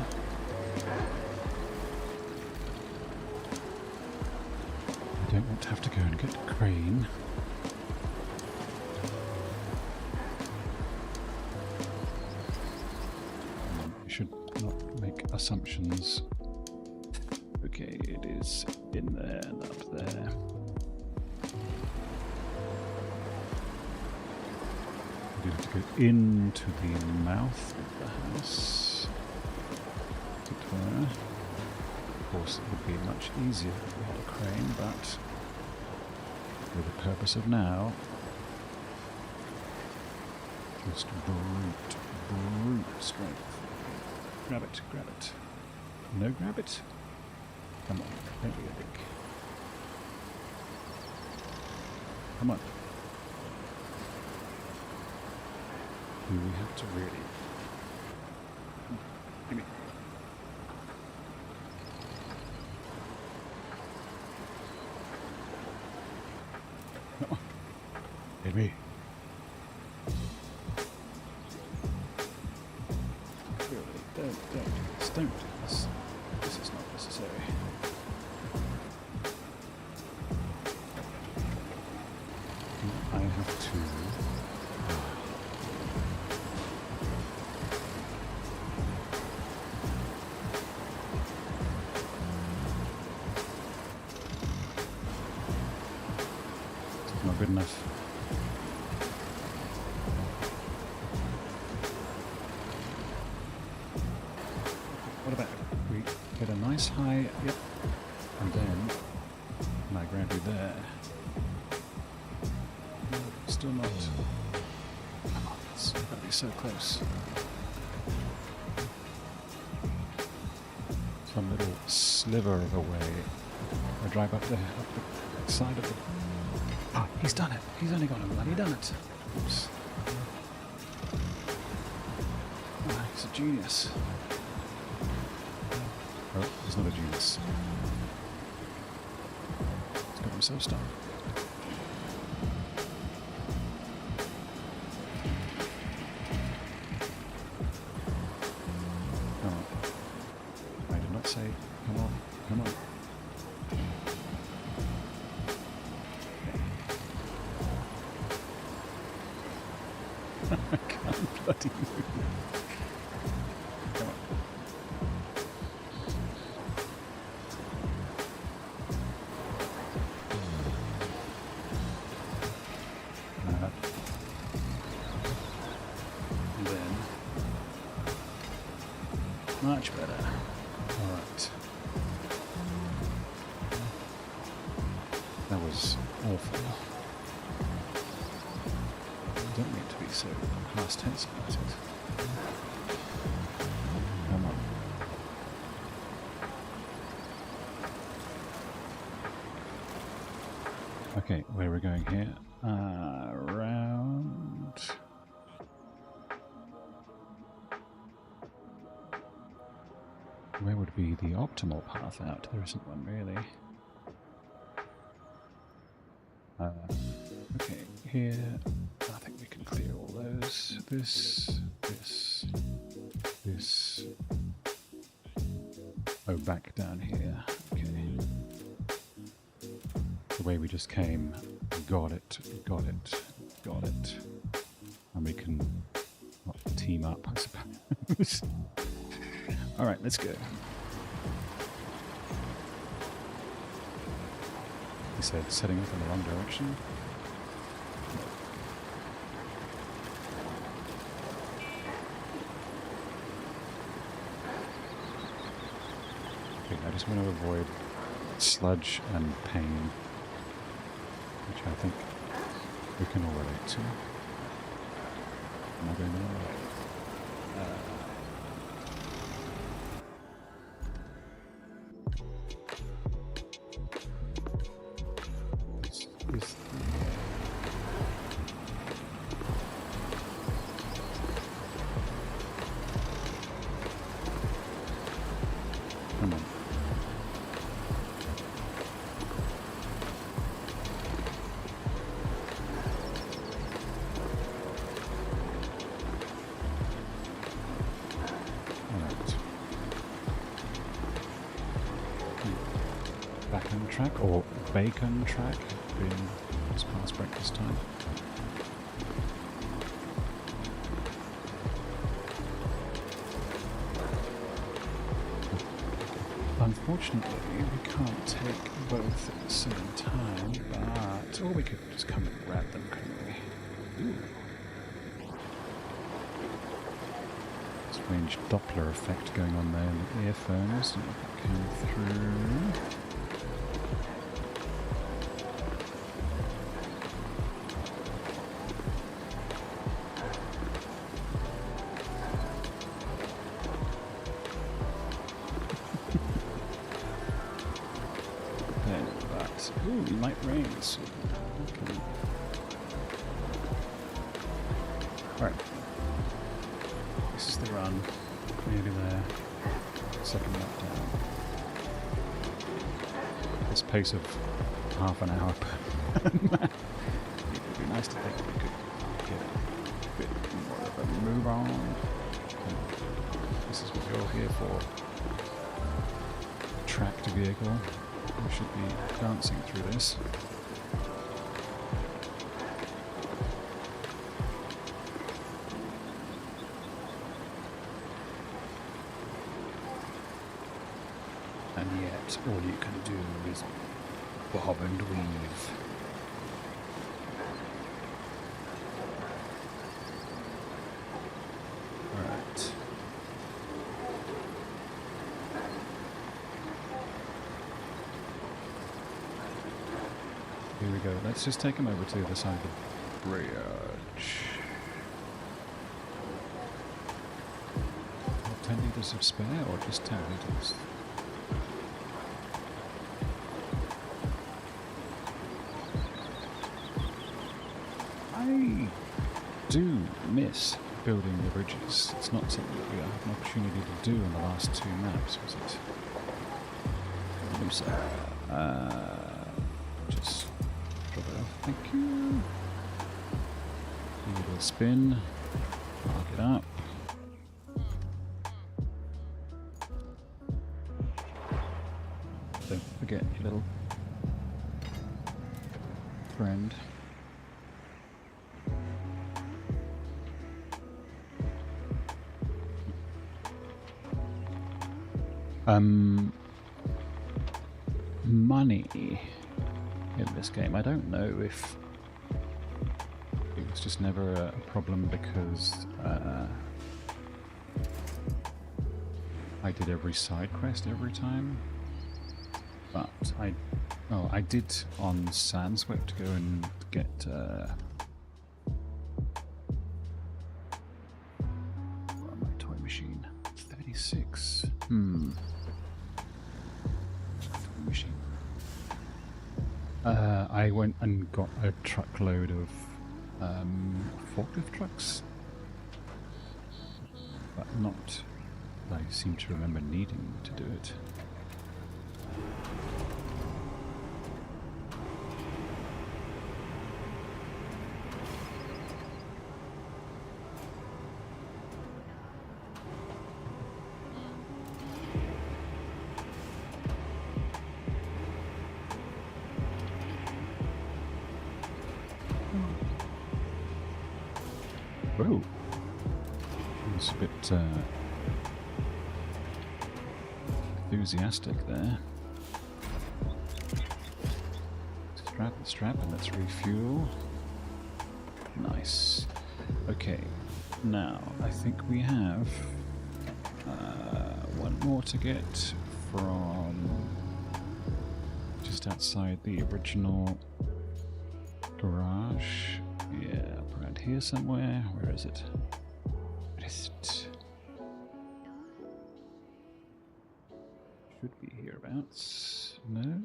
[SPEAKER 2] I don't want to have to go and get a crane. You should not make assumptions. Okay, it is in there and up there. You have to go into the mouth of the house, as it were. Of course, it would be much easier if we had a crane, but for the purpose of now, just brute strength. Grab it, grab it. No, grab it. Come on, don't be a dick. Come on. Do we have to really? Give me. Come on. Hit me. Really, don't do this. This is not necessary. I have to. Not good enough. What about if we get a nice high, yep, and then I grab you there. still not. Come on, it's got to be so close. Some little sliver of a way. I drive up the side of the... Oh, he's done it. He's only got a bloody done it. Oops. Oh, he's a genius. Oh, he's not a genius. He's got himself stuck. Come on. I did not say, come on, come on. I can't bloody move. Come on. And then much better. Alright. That was awful. I don't mean to be so past tense about it. Come on. Okay, where are we going here? Around. Where would be the optimal path out? There isn't one really. Okay, here. I think we can clear all those. This. Oh, back down here. Okay. The way we just came. Got it. And we can team up, I suppose. Alright, let's go. He said setting off in the wrong direction. I just want to avoid sludge and pain, which I think we can all relate to. Am I going the wrong way? Come on. Back on track, or bacon track, being just past breakfast time. Unfortunately, we can't take both at the same time, but... Or we could just come and grab them, couldn't we? Ooh. Strange Doppler effect going on there in the earphones. And if it came through... Ooh, it might rain soon. Okay. Alright. This is the run. Nearly there. Second lap down. This pace of half an hour per map. It would be nice to think we could get a bit more of a move on. This is what you're here for. Tracked vehicle. We should be dancing through this. And yet, all you can do is bob and weave. Alright. Here we go. Let's just take him over to the other side of Triage. 10 litres of spare or just 10 litres? I do miss building the bridges. It's not something that we had an opportunity to do in the last 2 maps, was it? So, just drop it off. Thank you. Give it a little spin. Mark it up. Don't forget your little friend. Money in this game. I don't know if it was just never a problem because I did every side quest every time, but I did on Sandswept go and get my toy machine 36. Machine. I went and got a truckload of forklift trucks, but not. I seem to remember needing to do it. Whoa. It's a bit enthusiastic there. Strap, and let's refuel. Nice. Okay, now I think we have one more to get from just outside the original garage. Yeah, around here somewhere. Where is it? Where is it? Should be hereabouts. No?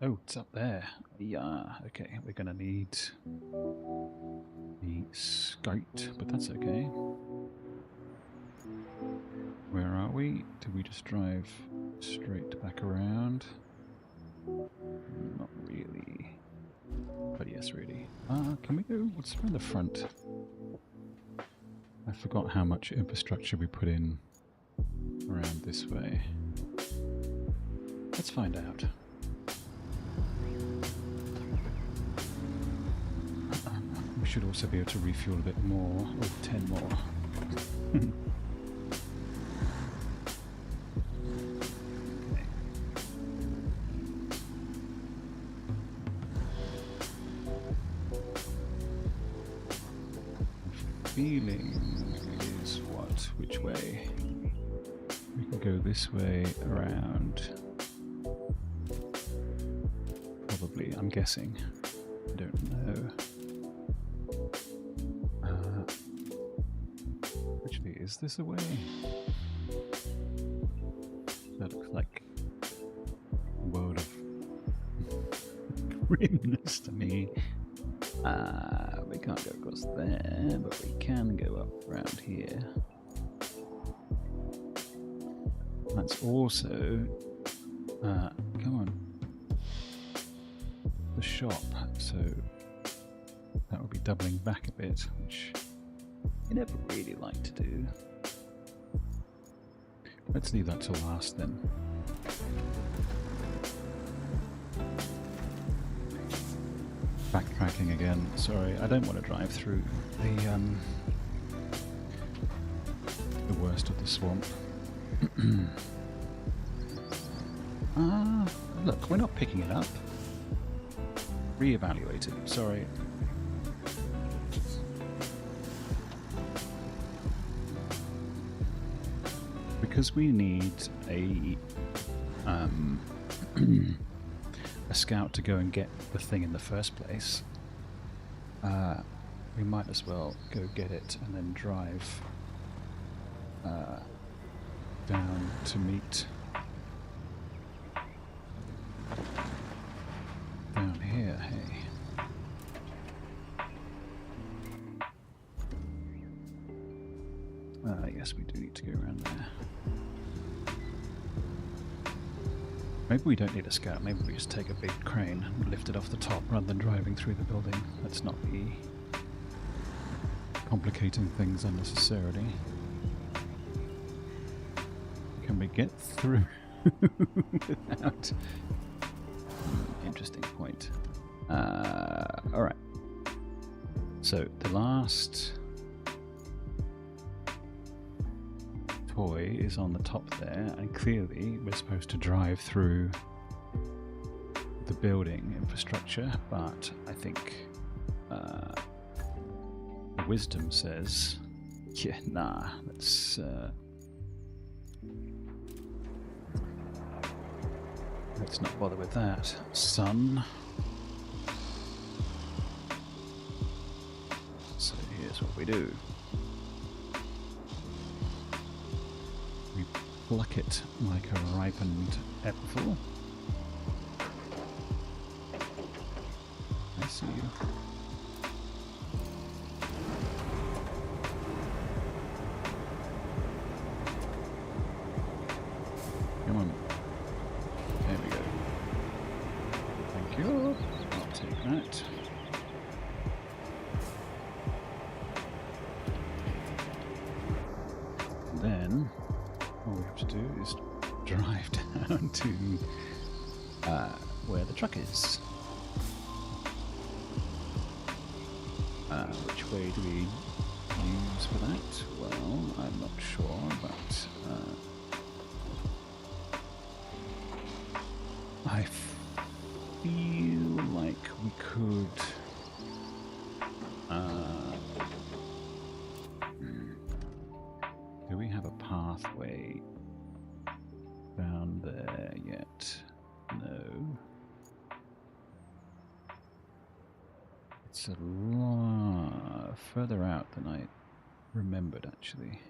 [SPEAKER 2] Oh, it's up there. Yeah, okay. We're gonna need the scout, but that's okay. Where are we? Do we just drive straight back around? Not really. But yes, really. Can we go? What's around the front? I forgot how much infrastructure we put in around this way. Let's find out. We should also be able to refuel a bit more. Oh, 10 more. Feeling is what? Which way? We can go this way around. Probably, I'm guessing. I don't know. Actually, is this a way? That looks like a world of grimness to me. We can't go across there, but we can go up around here. That's also, come on, the shop, so that would be doubling back a bit, which I never really like to do. Let's leave that till last then. Backtracking again. Sorry, I don't want to drive through the worst of the swamp. Look, we're not picking it up. Reevaluate it. Sorry. Because we need a a scout to go and get the thing in the first place, we might as well go get it and then drive down to meet down here, hey. Yes, we do need to go around there. Maybe we don't need a scout, maybe we just take a big crane and lift it off the top rather than driving through the building. Let's not be complicating things unnecessarily. Can we get through without... Interesting point. Alright. So, the last toy is on the top there, and clearly we're supposed to drive through the building infrastructure, but I think the wisdom says, yeah, nah, let's not bother with that, son. So here's what we do. We pluck it like a ripened apple. I see you. Come on. There we go. Thank you. I'll take that. And then all we have to do is drive down to where the truck is. Which way do we use for that? Well, I'm not sure, but I feel like we could do we have a pathway down there yet? No. It's a lot further out than I remembered, actually.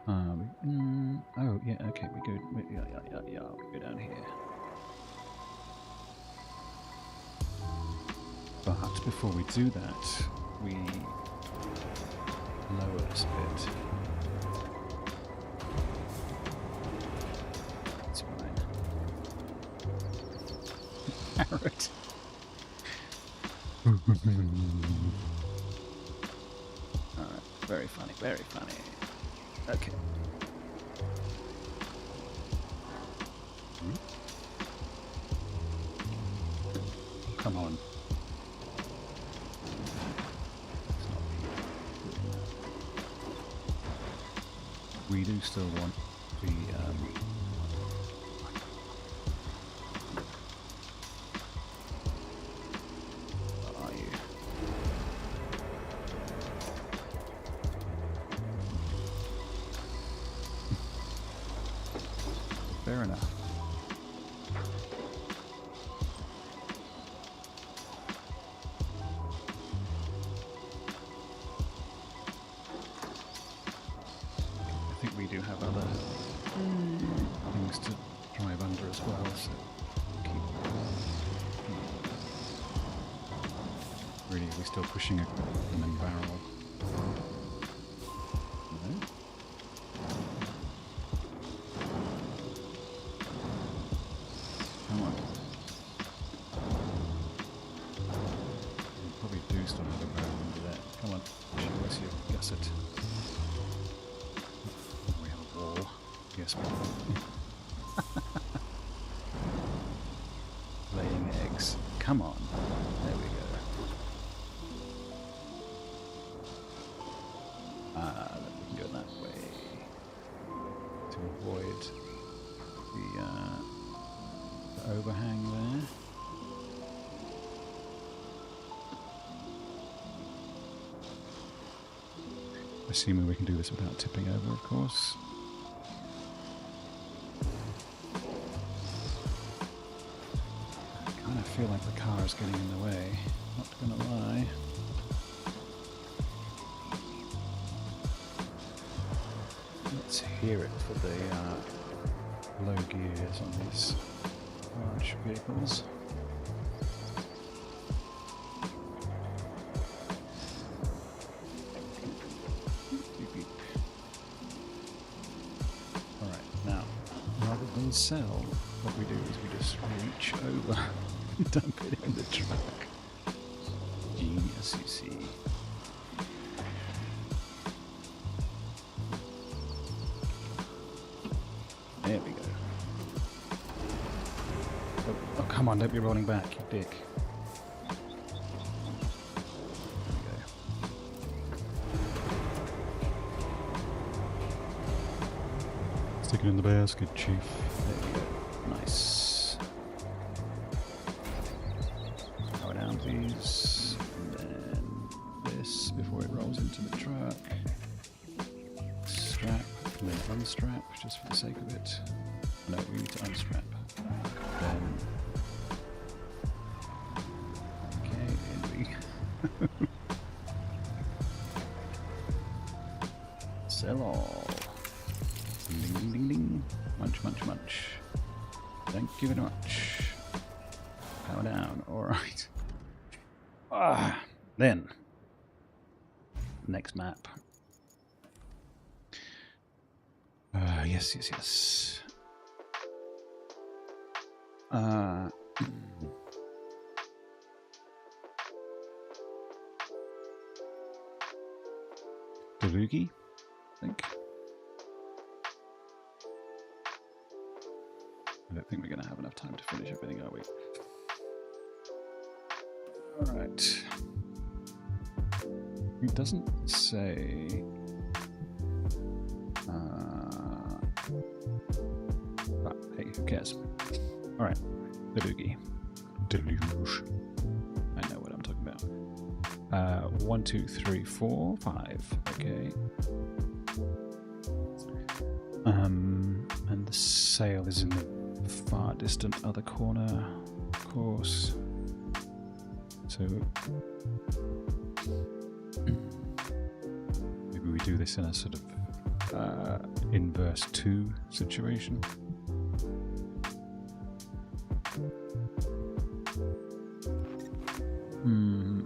[SPEAKER 2] Oh, yeah, okay, we go down here. But before we do that, we lower this bit. That's fine. Parrot. Alright, very funny, very funny. Okay. Come on. We do still want the where are you? Fair enough. I think we do have other things to drive under as well, so keep... Really, are we still pushing a and barrel? No? Come on. You probably do still have a barrel under there. Come on, show us your gusset. We have a wall. Yes, laying eggs. Come on. There we go. Then we can go that way to avoid the overhang there. Assuming we can do this without tipping over, of course. feel like the car is getting in the way. Not gonna lie. Let's hear it for the low gears on these large vehicles. Alright, now, rather than sell, what we do is we just reach over and dump it in the truck. Genius, you see. There we go. Oh, come on, don't be rolling back, you dick. There we go. Stick it in the basket, Chief. There we go. Nice. Power down, please. And then this before it rolls into the truck. Strap. And then unstrap, just for the sake of it. No, we need to unstrap. Then... Okay, in we go. Sell all. Ding, ding, ding, ding. Munch, munch, munch. Thank you very much. Power down, alright. Then. Next map. Yes, yes, yes. Delugi, I think. I don't think we're going to have enough time to finish everything, are we? Alright. It doesn't say... hey, who cares? Alright, Delugi. Deluge. I know what I'm talking about. 1, 2, 3, 4, 5. Okay. And the sail is in the far distant other corner, of course. So maybe we do this in a sort of inverse 2 situation.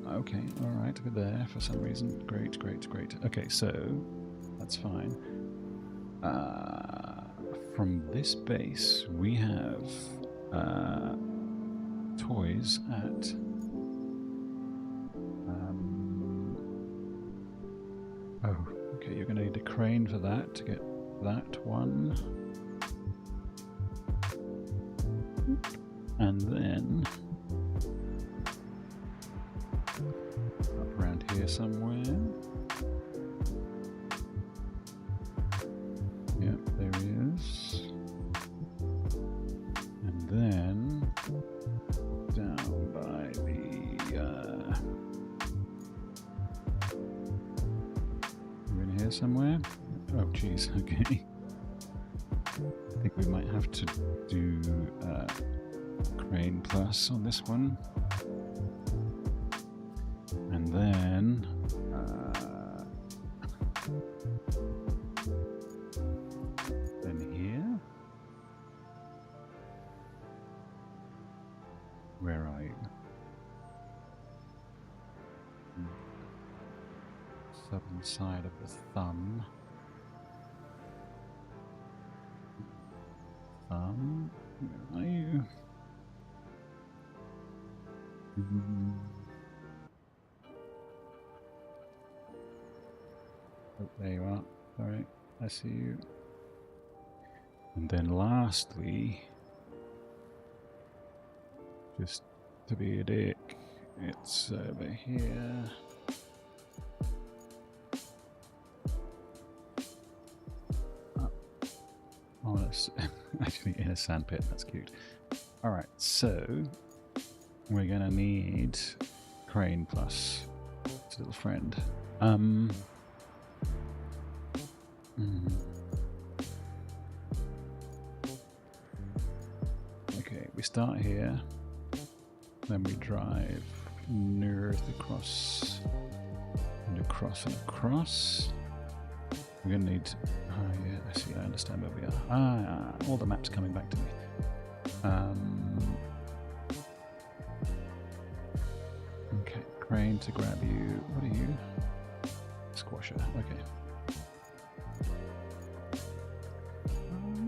[SPEAKER 2] Okay, alright, we're there for some reason. Great, great, great. Okay, so that's fine. From this base, we have toys at oh, okay, you're going to need a crane for that to get that one. And then up around here somewhere. Yep, there he is. And then down by the we're in here somewhere. Oh geez, okay. I think we might have to do crane plus on this one. And then here. Where are you? Southern side of the thumb. Where are you? Oh, there you are. Alright, I see you. And then lastly, just to be a dick, it's over here. Oh, that's actually in a sandpit, that's cute. Alright, so we're gonna need crane plus its little friend. Okay, we start here. Then we drive north across and across and across. We're going to need... Oh yeah, I see, I understand where we are. All the maps coming back to me. Okay, crane to grab you. What are you? Squasher, okay.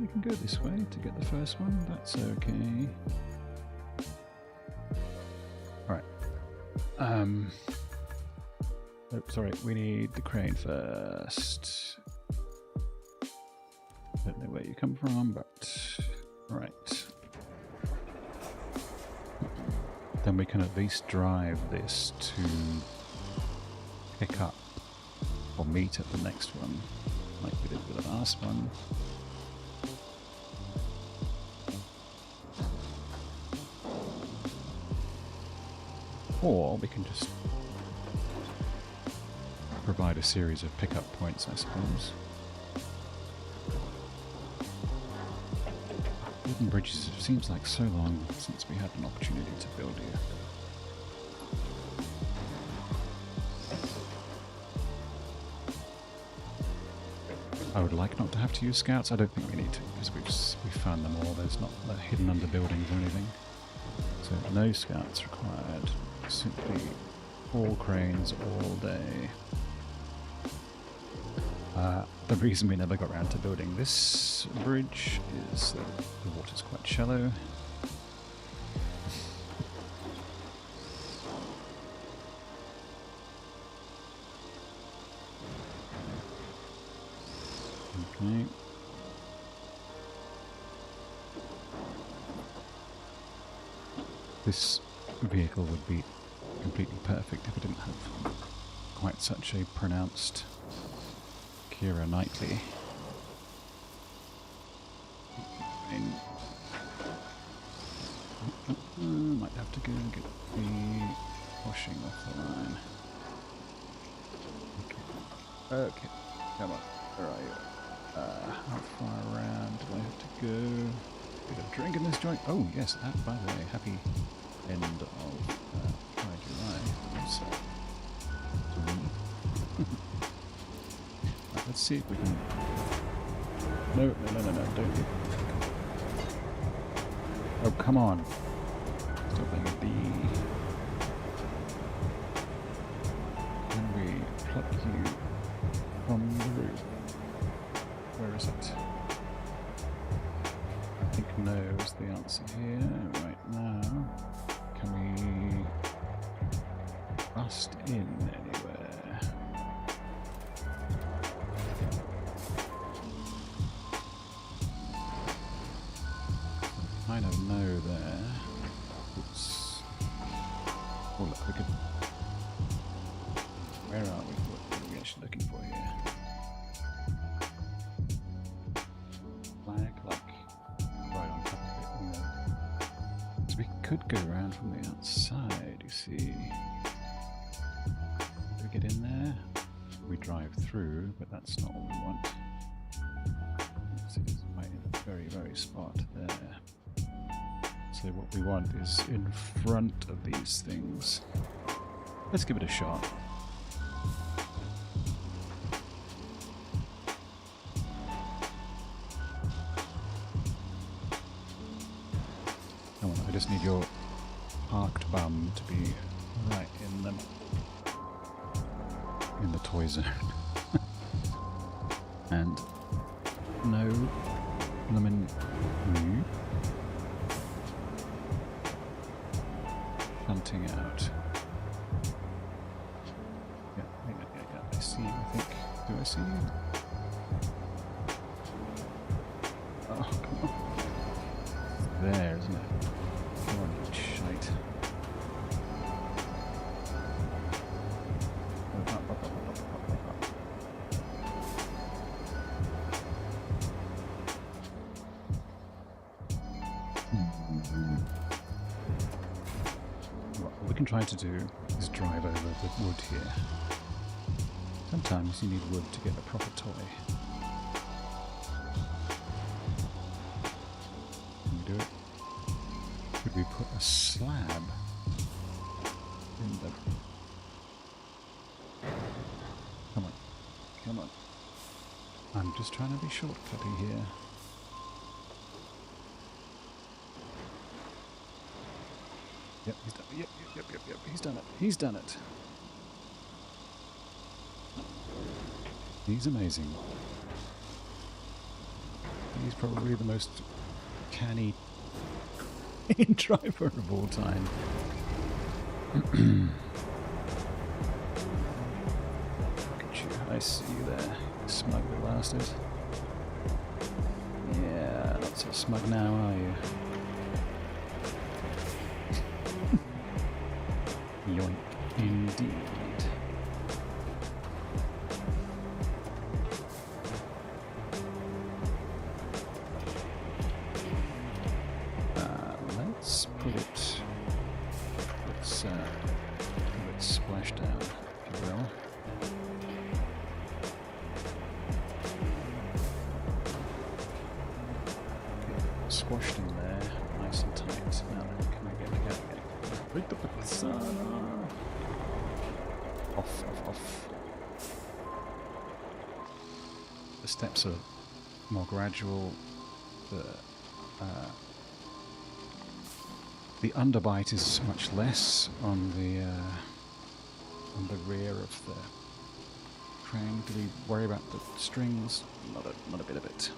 [SPEAKER 2] We can go this way to get the first one, that's okay. Alright. Oh, sorry, we need the crane first. Don't know where you come from, but... Right. Then we can at least drive this to pick up or meet at the next one, like we did with the last one. Or we can just provide a series of pickup points, I suppose. Wooden bridges, it seems like so long since we had an opportunity to build here. I would like not to have to use scouts. I don't think we need to, because we've found them all. There's not hidden under buildings or anything. So no scouts required. Simply all cranes all day. The reason we never got around to building this bridge is that the water's quite shallow. Okay. This vehicle would be completely perfect if it didn't have quite such a pronounced Kira Knightley. Might have to go and get the washing off the line. Okay, come on, where are you? How far around do I have to go? Bit of drink in this joint. Oh yes, that, by the way, happy end of July. So, right, let's see if we can... No, don't... Oh, come on. Stop being a bee. Can we pluck you from the roof? Where is it? I think no is the answer here. Right now, can we rust in anywhere? Kind of no there. Oops. Oh look, we could... Where are we? What are we actually looking for here? Flag, like, right on top of it, you know. So we could go around from the outside, you see. Do we get in there? We drive through, but that's not what we want. See, it's right in the very, very spot there. So what we want is in front of these things. Let's give it a shot. Come on, I just need your parked bum to be right in the toy zone. And no lemon new. Hunting out. Yeah, I see you, I think. Do I see you? Oh, come on. It's there, isn't it? Come on, you shite. What we can try to do is drive over the wood here. Sometimes you need wood to get a proper toy. Can we do it? Could we put a slab just trying to be shortcutty here. Yep, he's done it. Yep, he's done it. He's done it. He's amazing. He's probably the most canny driver of all time. Look at you. I see you there, smug little bastard. Yeah, not so smug now, are you? Yoink, indeed. Let's put it. Let's have it splash down, if you will. Okay, squashed in there, nice and tight. Now then, can I get right up at the sun? Off. The steps are more gradual. The underbite is much less on the rear of the crane. Do we worry about the strings? Not a bit of it.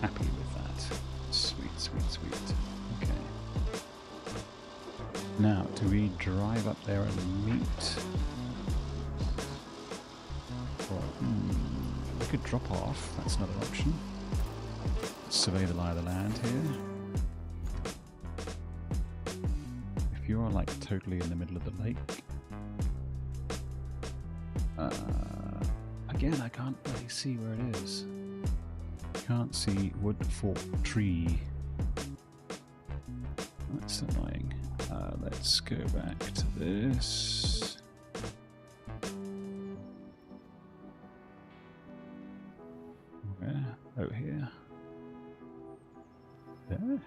[SPEAKER 2] Happy with that. Sweet. Okay. Now, do we drive up there and meet? Or, we could drop off. That's another option. Survey the lie of the land here. If you are like totally in the middle of the lake, again I can't really see where it is. Can't see wood fork tree. That's annoying. Let's go back to this. Where? Oh, here. There?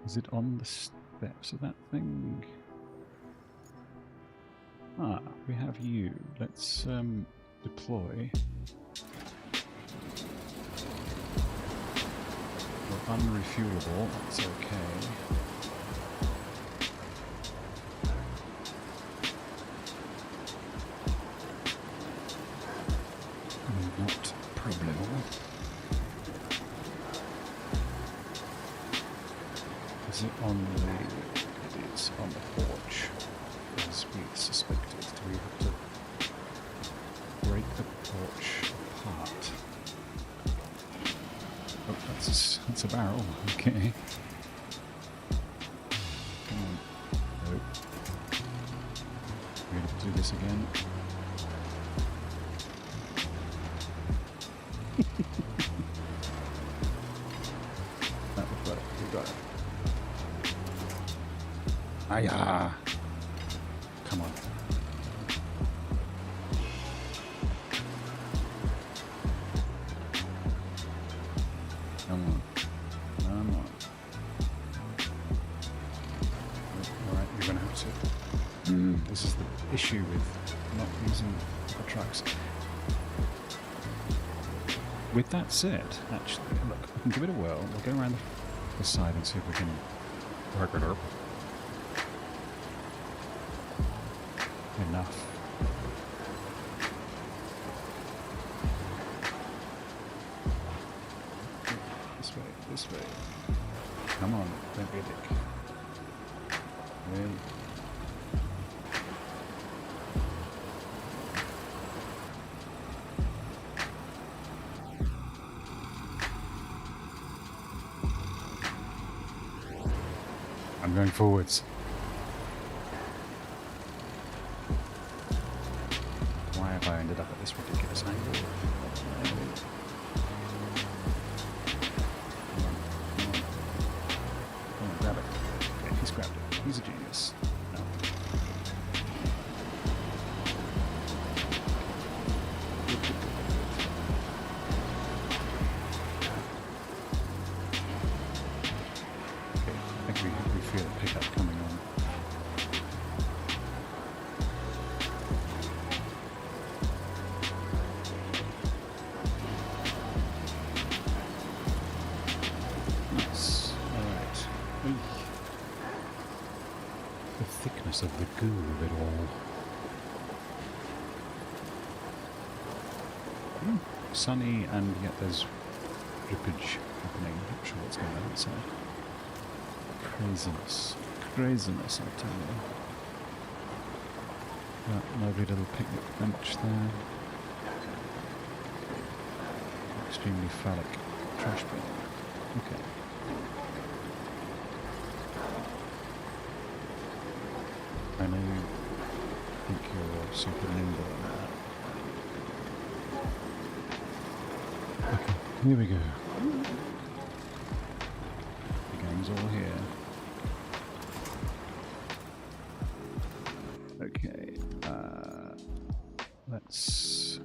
[SPEAKER 2] Is it on the steps of that thing? Ah, we have you. Let's deploy. We're unrefuelable, that's okay. Not a problem. Is it on the... It is on the porch, as we suspected. Do we have to break the porch apart? Oh, that's a barrel. Okay. Come on. Nope. We're going to do this again. We got it. Ayah! Come on. Come on. Alright, you're gonna have to... This is the issue with not using the trucks. With that said, actually, look, we can give it a whirl. We'll go around the side and see if we can work it up. Enough. This way. Come on, don't be a dick. Really? I'm going forwards. Why have I ended up at this ridiculous angle? Come on, grab it. Okay, he's grabbed it. He's a genius. No. Good. I think we feel a pickup coming on. Nice. Alright. The thickness of the goo of it all. Sunny, and yet there's drippage happening. Not sure what's going on outside. Craziness. Craziness, I'll tell you. That lovely little picnic bench there. Extremely phallic trash bin. Okay. I know you think you're super nimble on that. Okay, here we go. The gang's all here. Okay, let's...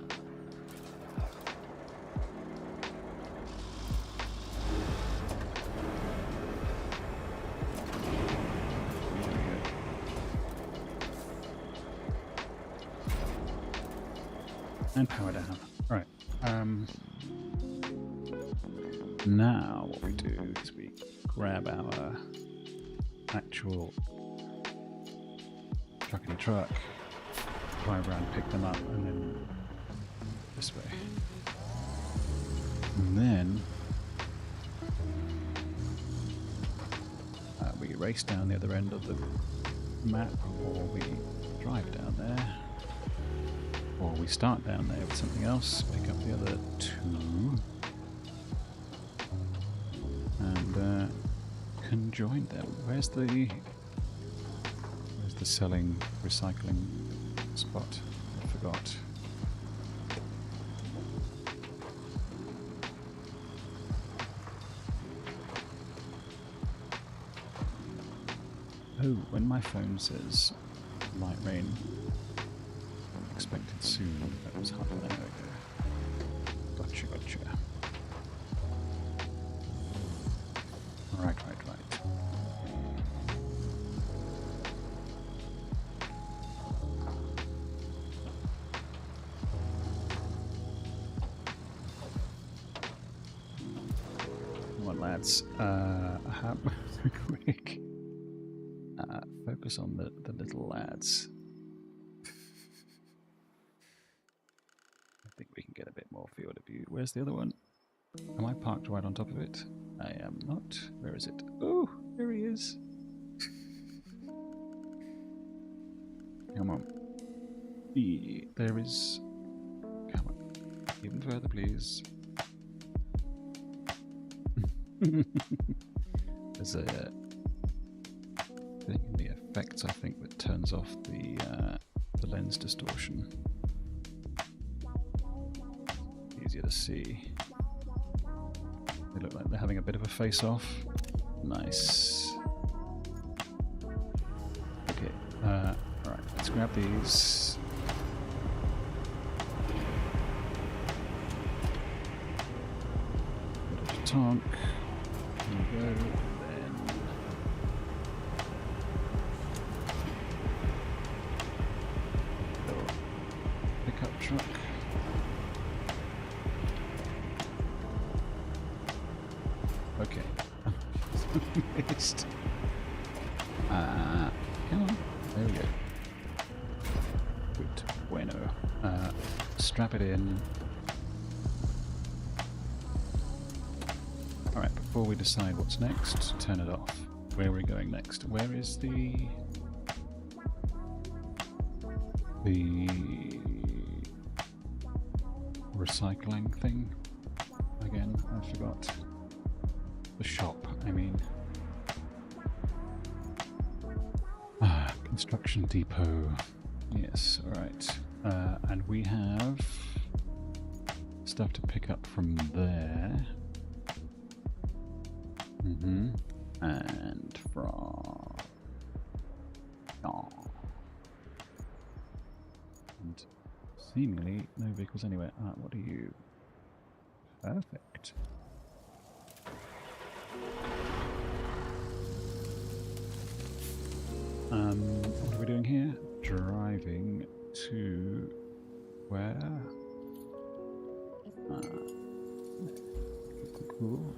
[SPEAKER 2] And power down. Right. Now what we do is we grab our actual truckety truck, drive around, pick them up, and then this way. And then we race down the other end of the map, or we drive down there. Or we start down there with something else, pick up the other two, and conjoin them. Where's the selling, recycling spot? I forgot. Oh, when my phone says light rain expected soon, that was half an hour ago. Gotcha, gotcha. Right. Come on, lads. Quick. Focus on the little lads. I think we can get a bit more field of view. Where's the other one? Am I parked right on top of it? I am not. Where is it? Oh, there he is. Come on. There is... Come on. Even further, please. There's a thing in the effects, I think, that turns off the lens distortion. Easier to see. They look like they're having a bit of a face-off. Nice. Okay, alright, let's grab these. Bit of tonk. There we go. Then little pickup truck. Okay. Missed. Come on. There we go. Good. Bueno. Strap it in. Alright, before we decide what's next, turn it off. Where are we going next? Where is the recycling thing? Again, I forgot. The shop, I mean. Construction depot. Yes, alright. And we have stuff to pick up from there. And from... Oh. And seemingly no vehicles anywhere. What are you? Perfect. What are we doing here? Driving to where? Cool.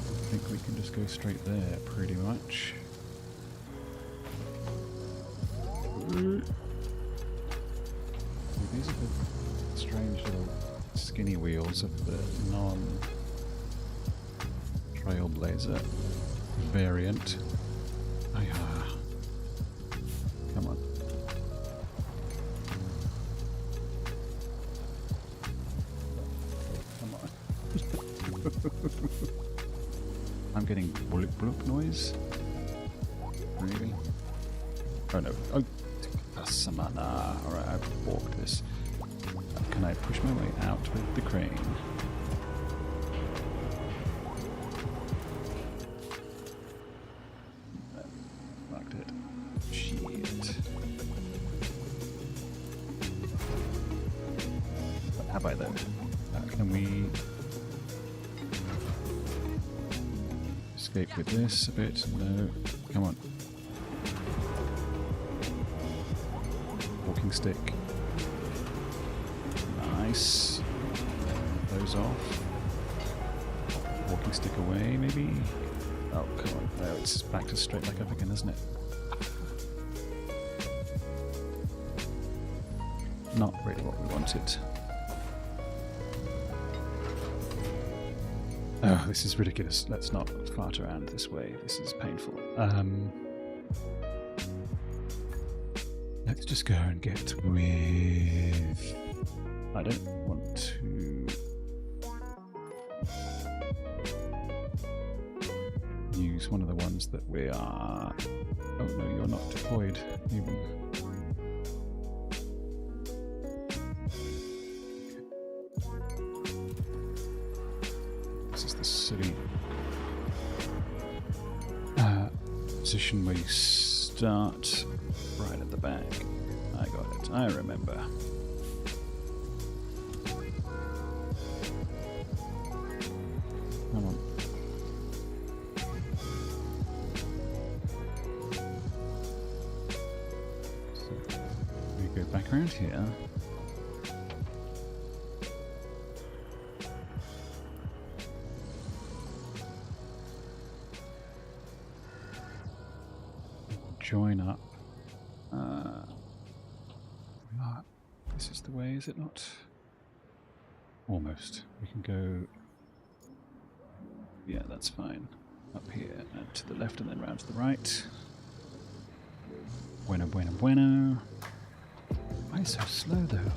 [SPEAKER 2] I think we can just go straight there, pretty much. These are the strange little skinny wheels of the non-Trailblazer variant. Come on. Come on. I'm getting bloop bloop noise. Really? Oh no. Oh, Samana. Alright, I've walked this. Can I push my way out with the crane? Marked it. Shit. What have I though? Can we escape with this a bit? No. Come on. Walking stick. Nice. Those off. Walking stick away, maybe? Oh, come on. No, it's back to straight back up again, isn't it? Not really what we wanted. Oh, this is ridiculous. Let's not fart around this way. This is painful. Let's just go and get with... I don't want to use one of the ones that we are... Oh no, you're not deployed even. This is the silly position where you start right at the back. I got it, I remember. Come on. So, we go back around here. Join up. This is the way, is it not? Almost. We can go... Yeah, that's fine. Up here and to the left and then round to the right. Bueno, bueno, bueno. Why so slow though?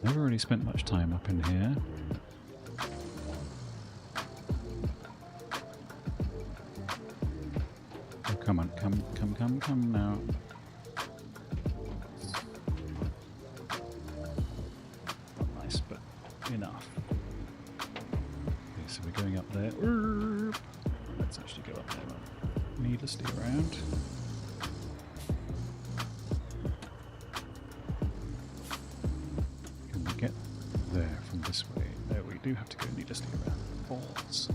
[SPEAKER 2] Never really spent much time up in here. Oh, come on, come now. Enough. Okay, so we're going up there. Let's actually go up there needlessly around. Can we get there from this way? No, we do have to go needlessly around. Balls.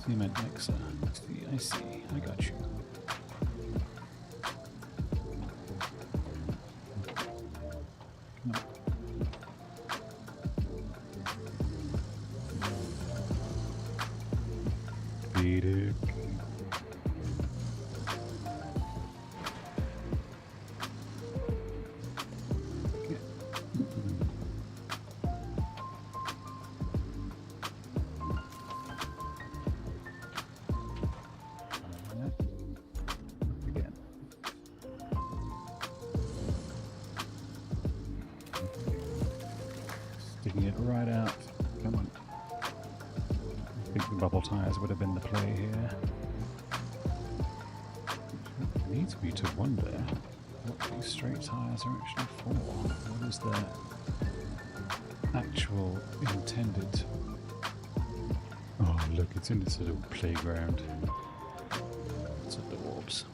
[SPEAKER 2] Cement mixer. I see. I got you. Sticking it right out. Come on. I think the bubble tyres would have been the play here. It leads me to wonder what these straight tyres are actually for. What is their actual intended... Oh look, it's in this little playground. It's at the warps.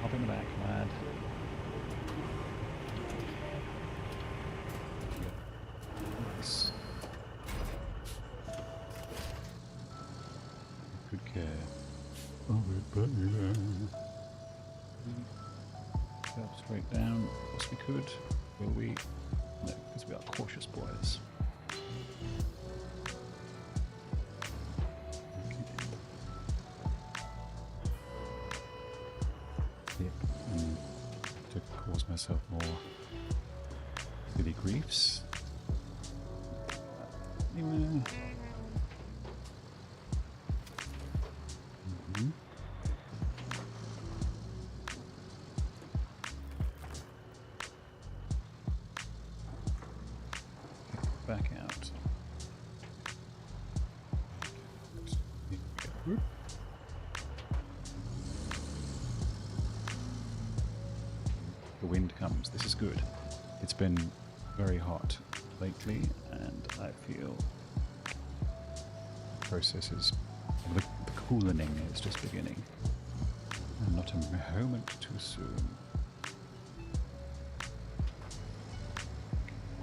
[SPEAKER 2] Hop in the back, lad. Nice. Good care. Oh, go straight down. Yes, we could. Will we? No, because we are cautious boys. Yep, and to cause myself more silly griefs. Anyway. Back out. The wind comes. This is good. It's been very hot lately, and I feel the process is the cooling is just beginning, and not a moment too soon.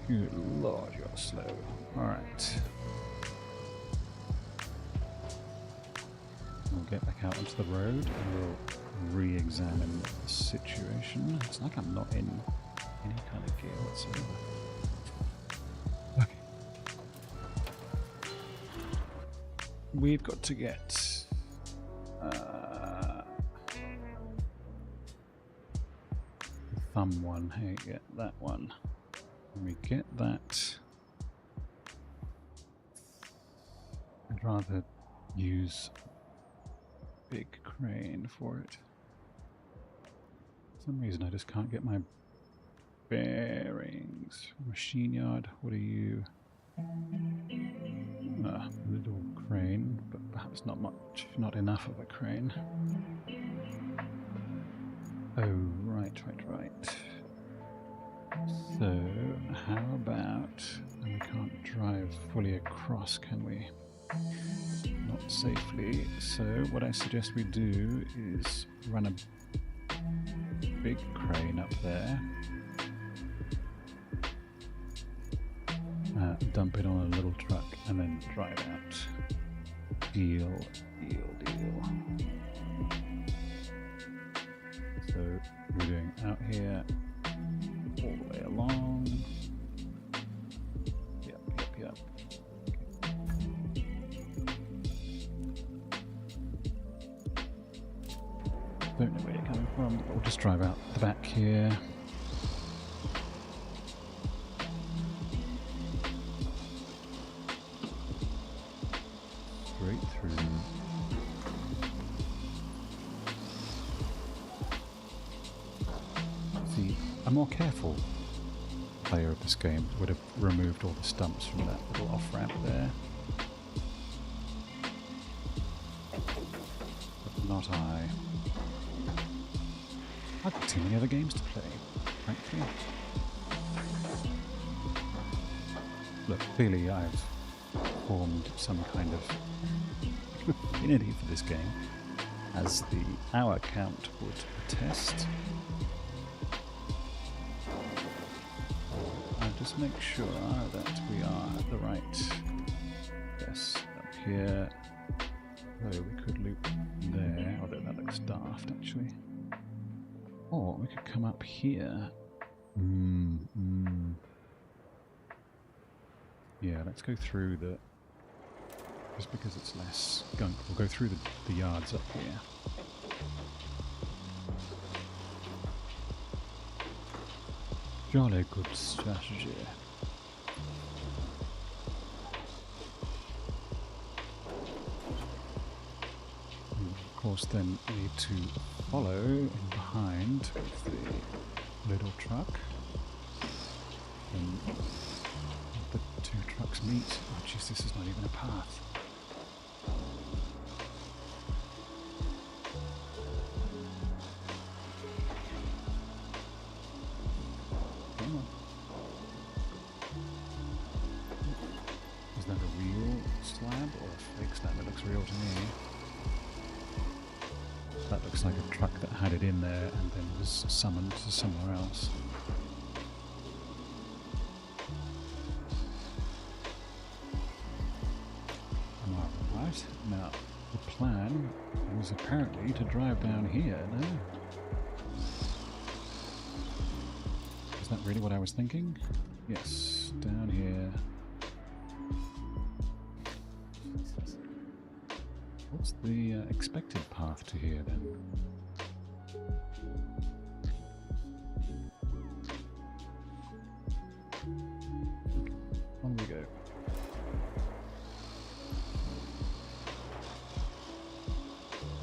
[SPEAKER 2] Good lord, you're slow. Alright. We'll get back out onto the road and we'll re-examine the situation. It's like I'm not in any kind of gear whatsoever. Okay. We've got to get... the thumb one. Hey, get that one. When we get that, I'd rather use a big crane for it. For some reason I just can't get my bearings. Machine yard, what are you? Little crane, but perhaps not much, not enough of a crane. Oh, right. So, how about, and we can't drive fully across, can we? Not safely. So, what I suggest we do is run a big crane up there, dump it on a little truck, and then drive out. Deal. So, we're doing out here. All the way along. Yep. Don't know where you're coming from, but we'll just drive out the back here. Straight through. See, I'm more careful player of this game would have removed all the stumps from that little off-ramp there. But not I. I've got too many other games to play, frankly. Look, clearly I've formed some kind of affinity for this game, as the hour count would attest. Just make sure that we are at the right. Yes, up here. Oh, we could loop there, although that looks daft actually. Or we could come up here. Yeah, let's go through the... Just because it's less gunk, we'll go through the yards up here. Jolly good strategy. And of course then we need to follow in behind with the little truck. And the two trucks meet. Oh jeez, this is not even a path. that looks like a truck that had it in there and then was summoned to somewhere else. Alright, now the plan was apparently to drive down here, no? Is that really what I was thinking? Yes, down here. What's the expected path to here then? On we go.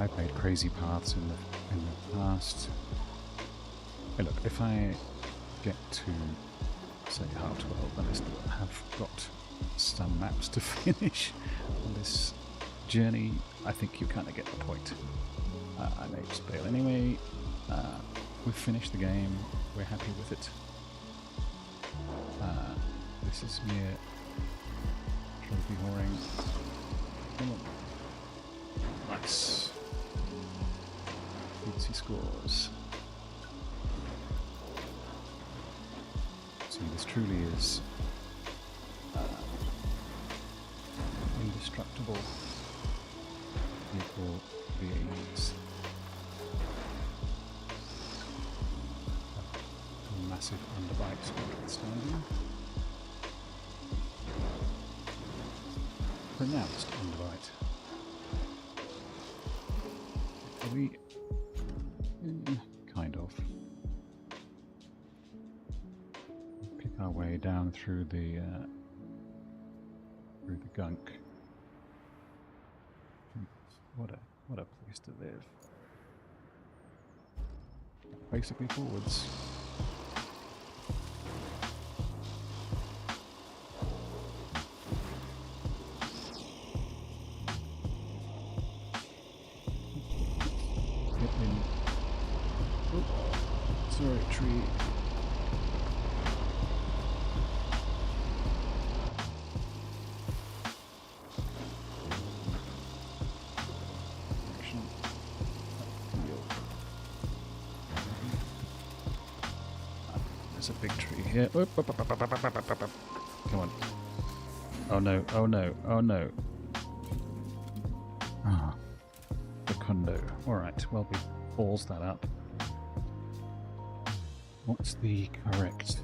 [SPEAKER 2] I've made crazy paths in the past. Hey look, if I get to say half 12, then I still have got some maps to finish on this journey. I think you kind of get the point. I may just bail anyway. We've finished the game. We're happy with it. This is mere trophy whoring. Come on. Nice. Fancy scores. See, this truly is indestructible vehicle VAEs. Massive underbite notwithstanding. Pronounced underbite. Are we? Kind of. Pick our way down through the gunk. What a place to live. Basically forwards. Get in. Oh, sorry, tree. There's a big tree here. Come on. Oh no, oh no, oh no. Ah. Secundo. Alright, well, we balls that up. What's the correct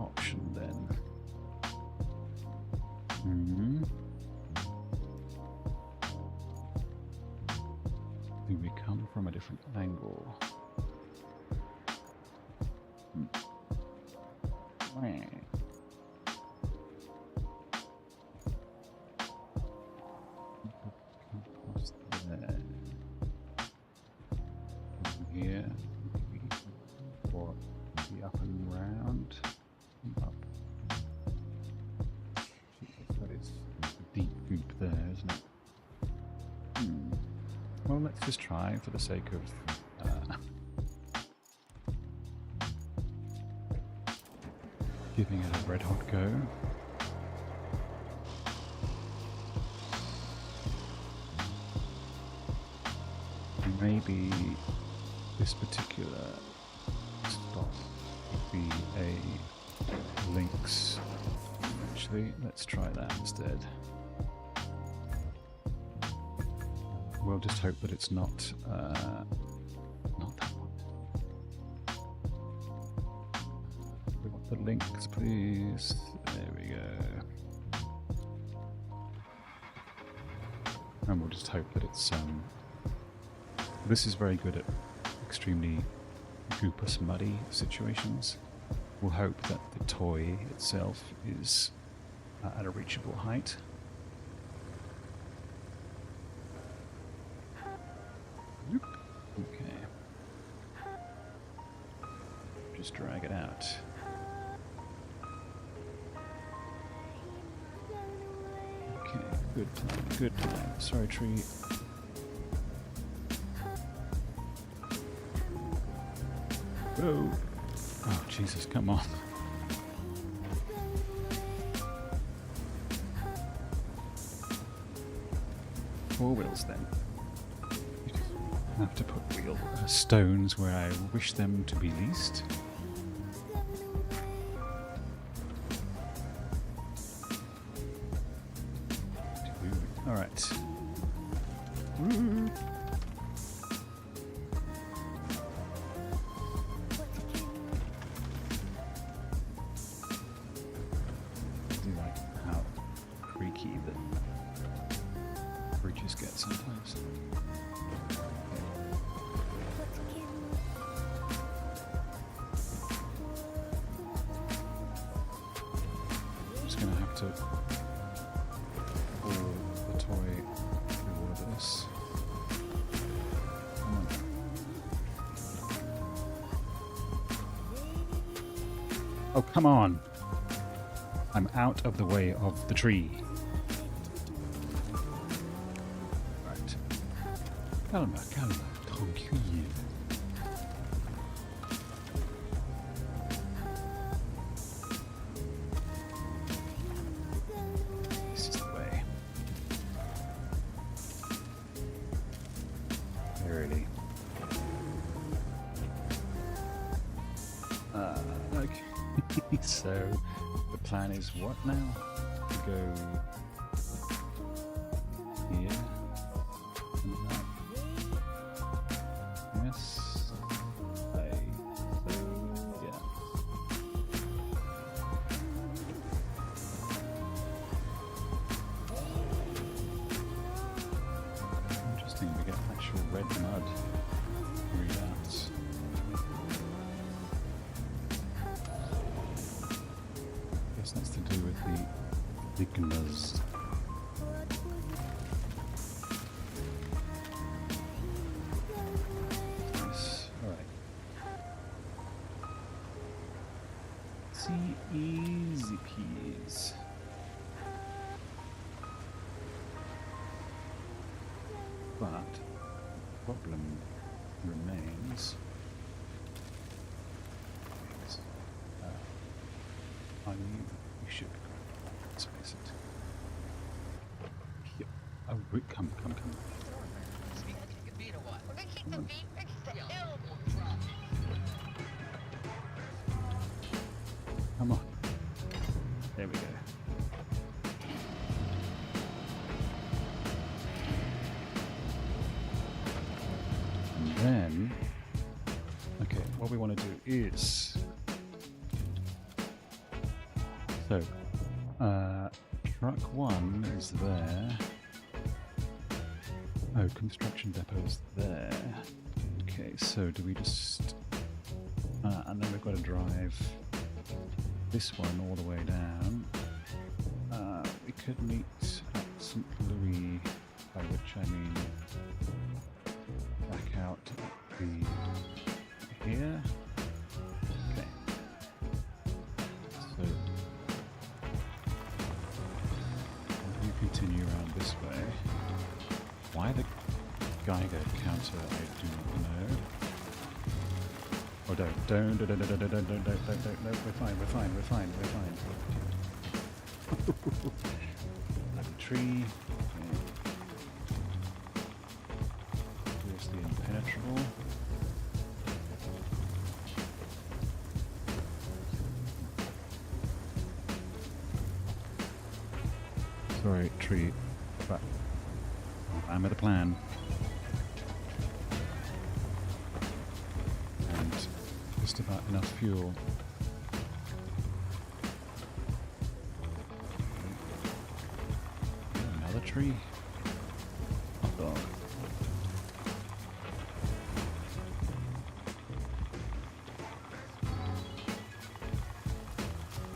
[SPEAKER 2] option then? Do we come from a different angle? Here, or the up and round, up. That is a deep goop there, isn't it? Well, let's just try for the sake of giving it a red hot go. Maybe this particular spot would be a Linx. Actually, let's try that instead. We'll just hope that it's not not that one. We want the Linx, please. There we go. And we'll just hope that it's this is very good at extremely goopus, muddy situations. We'll hope that the toy itself is at a reachable height. Okay. Just drag it out. Okay, good time, good time. Sorry, tree. Whoa. Oh, Jesus, come on. Four wheels then. I have to put real stones where I wish them to be least. Alright. Do you like how creaky the bridges get sometimes? I'm just going to have to pull the toy through all of this. Come on. Oh, come on! I'm out of the way of the tree. Right. Calma, calma, tranquille. This is the way. Verily. Okay. So the plan is what now? To go here. And that. Yes. So yeah. Interesting, we get actual red mud readouts. Guess that's to do with the ligmas. Nice. Alright. See, easy peas. But problem remains. You should space it. Here. Oh, wait, come. Come on. There we go. And then, okay, what we want to do is, so, truck 1 is there. Oh, construction depot's there. Okay, so do we just, and then we've got to drive this one all the way down. We could meet at St. Louis, by which I mean back out at the here. Okay. So you continue around this way. Why the Geiger counter, I do not know. Oh, don't, we're fine. Like a tree. Okay. Here's the impenetrable. Sorry, tree, but I'm with a plan. And just about enough fuel. Another tree. Hot dog.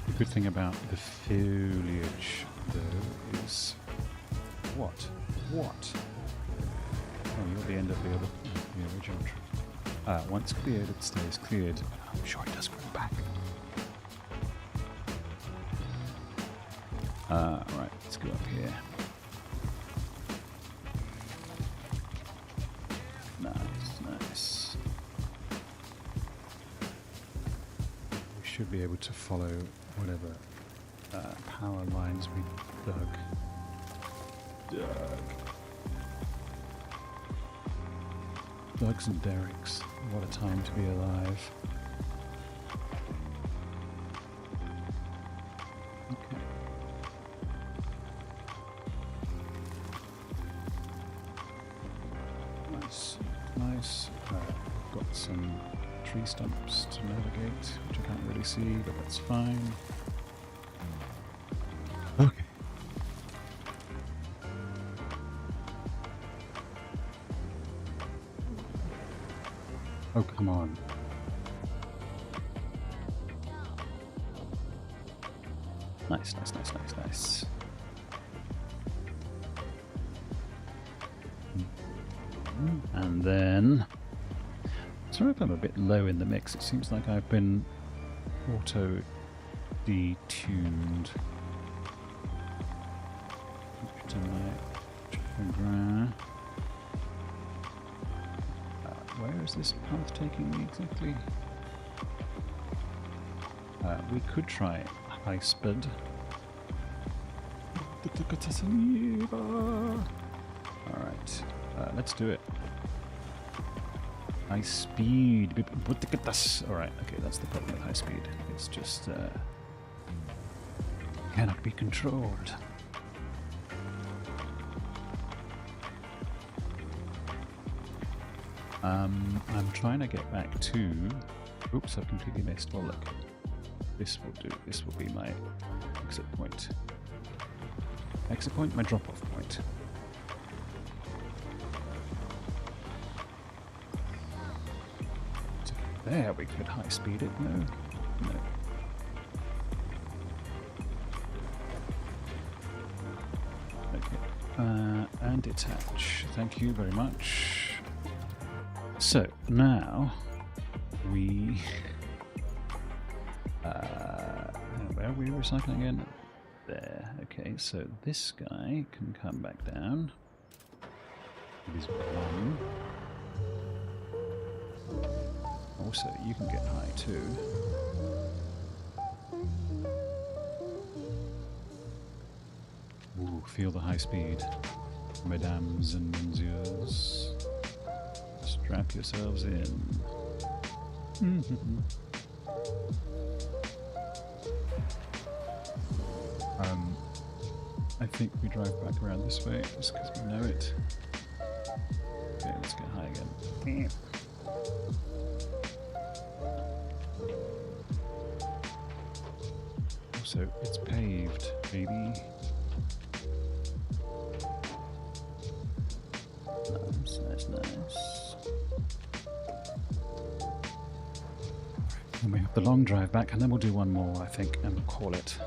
[SPEAKER 2] The good thing about the foliage, though, is what? Oh, you're the end of the original tree. Once cleared, it stays cleared. I'm sure it does grow back. Right, let's go up here. Nice. We should be able to follow whatever power lines we dug. Doug's and Derek's. What a time to be alive. Okay. Nice, nice. Got some tree stumps to navigate, which I can't really see, but that's fine. Okay. Oh, come on. Nice, nice, nice, nice, nice. And then... Sorry if I'm a bit low in the mix. It seems like I've been auto-detuned. To my trigger. Where is this path taking me exactly? We could try high speed. Alright, let's do it. High speed. Alright, okay, that's the problem with high speed. It's just cannot be controlled. I'm trying to get back to... Oops, I've completely missed. Well, look. This will do. This will be my exit point. Exit point, my drop-off point. There, we could high-speed it. No. No. Okay. And detach. Thank you very much. So now we where are we recycling again? There. Okay, so this guy can come back down. It is one. Also, you can get high too. Ooh, feel the high speed, mesdames and messieurs. Strap yourselves in. I think we drive back around this way just because we know it. Okay, let's get high again. Also, it's paved, baby. Nice, nice, nice. And we have the long drive back, and then we'll do one more, I think, and we'll call it.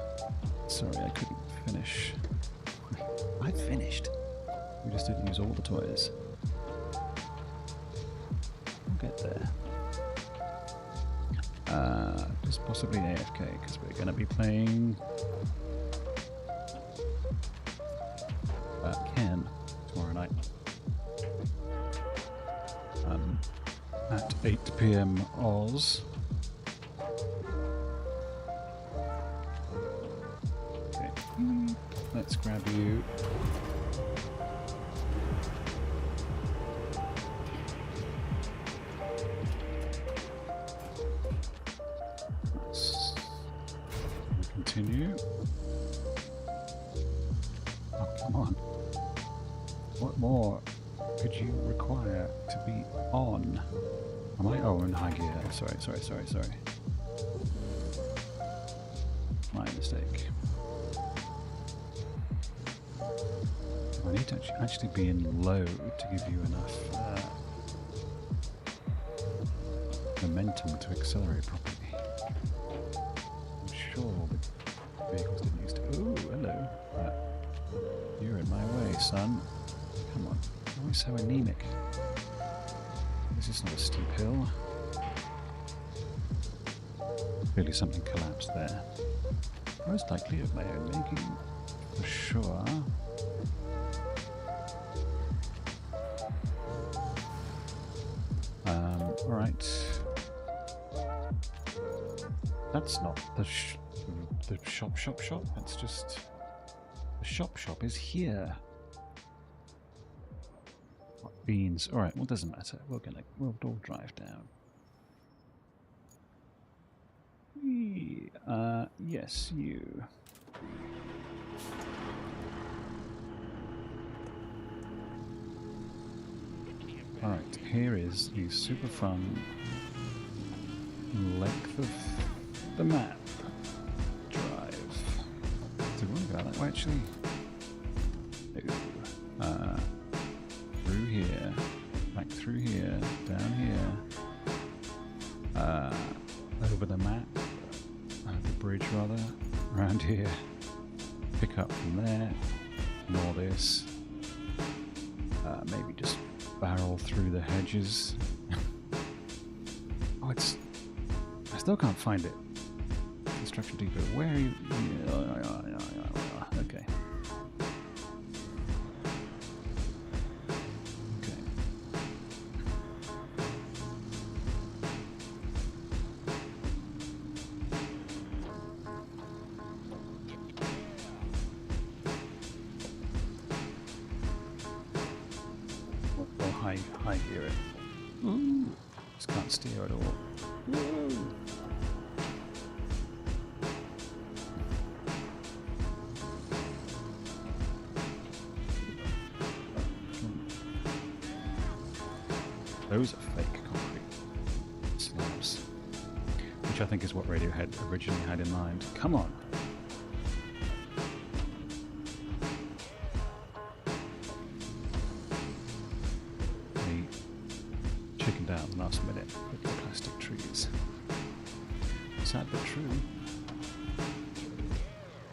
[SPEAKER 2] Sorry, I couldn't finish. I finished. We just didn't use all the toys. We'll get there. Just possibly AFK, because we're going to be playing Ken tomorrow night. At 8 PM Oz. Okay, let's grab you. Let's continue. Oh, come on. What more could you require to be on? Am I? Oh, in high gear. Sorry. My mistake. I need to actually be in low to give you enough momentum to accelerate properly. I'm sure the vehicles didn't used to. Ooh, hello. You're in my way, son. Come on. Why are you so anemic? This is not a steep hill. Clearly something collapsed there. Most likely of my own making, for sure. Alright. That's not the shop. That's just... The shop is here. beans. All right, well, doesn't matter. We'll all drive down. Yes, you. All right, here is the super fun length of the map. Drive. Do we want to go that way actually? No. Through here, back through here, down here, over the map, the bridge rather, around here, pick up from there, ignore this, maybe just barrel through the hedges. Oh, I still can't find it. Construction depot, where are you? Okay. High gear it. Ooh, just can't steer at all. Whoa. Those are fake concrete slabs, which I think is what Radiohead originally had in mind. Come on. Last minute with the plastic trees. Sad but true.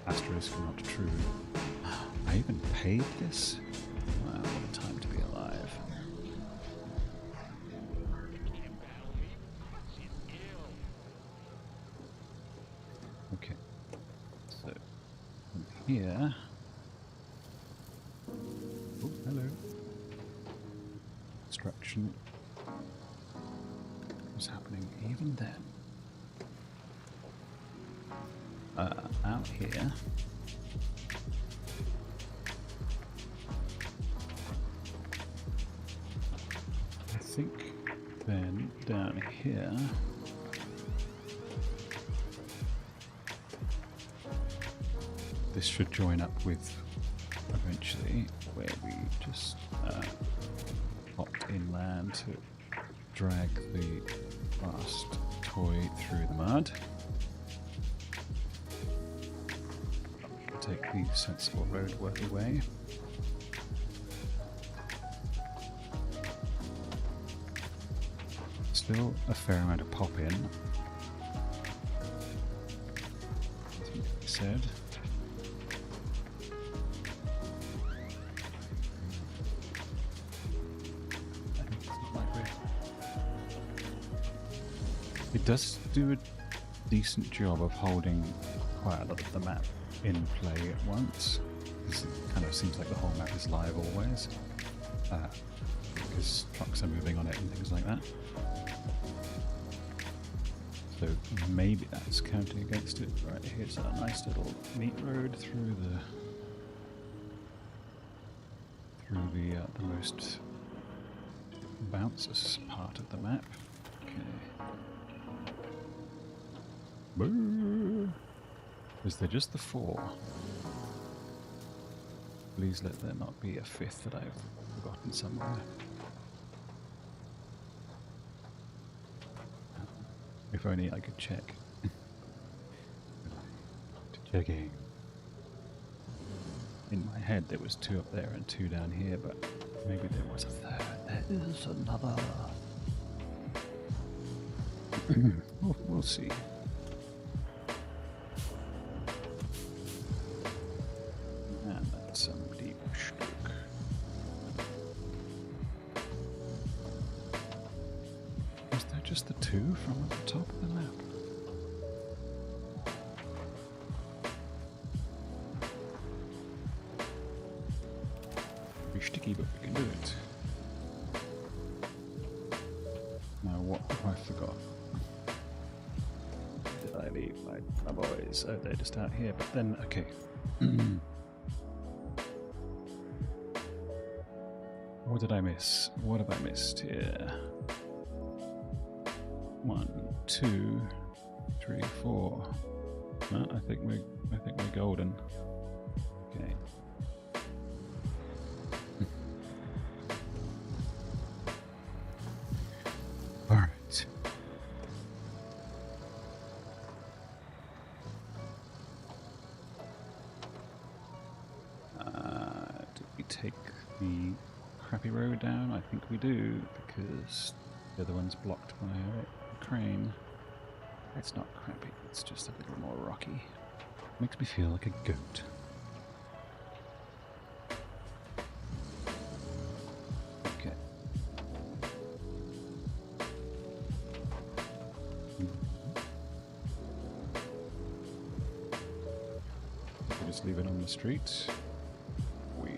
[SPEAKER 2] Asterisk not true. I even paid this? Wow, what a time to be alive. Okay. So, from here... Oh, hello. Construction. Happening even then. Out here. I think then down here. This should join up with eventually where we just popped inland to drag the last toy through the mud. Take the sensible roadworthy way. Still a fair amount of pop in, as we said. It does do a decent job of holding quite a lot of the map in play at once. It kind of seems like the whole map is live always, because trucks are moving on it and things like that. So maybe that's counting against it. Right, here's a nice little neat road through the most bounces part of the map. Okay. Boo! Is there just the 4? Please let there not be a 5th that I've forgotten somewhere. If only I could check. Checking. In my head there was 2 up there and 2 down here, but maybe there was a 3rd. There is another. We'll see. And that's some deep stuck. Is there just the 2 from at the top of the map? Be sticky, but we can do it. Now what have I forgot? Did I leave my boys? Oh, they're just out here, but then, okay. What did I miss? What have I missed here? 1, 2, 3, 4. No, I think we're golden. Okay. All right. Did we take the crappy road down? I think we do, because the other one's blocked by a crane. It's not crappy, it's just a little more rocky. Makes me feel like a goat. Okay. We'll just leave it on the street. We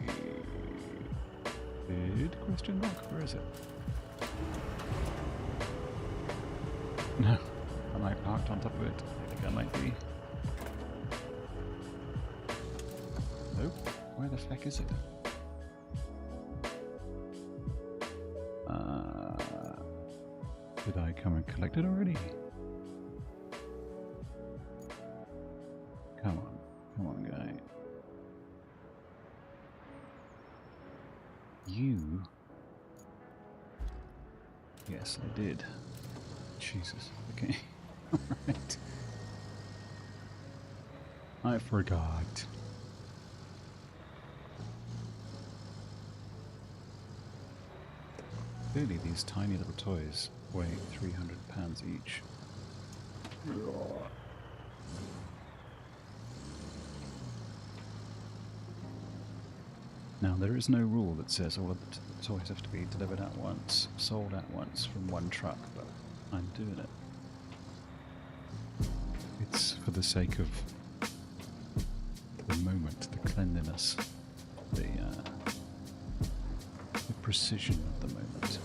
[SPEAKER 2] did question mark? Where is it? No. Am I parked on top of it? I think I might be. Nope. Where the feck is it? Did I come and collect it already? Come on, guy. You? Yes, I did. Jesus. Okay. Alright. I forgot. Clearly these tiny little toys weigh 300 pounds each. Now there is no rule that says all of the toys have to be delivered at once, sold at once from one truck, but I'm doing it. It's for the sake of the moment, the cleanliness, the precision of the moment.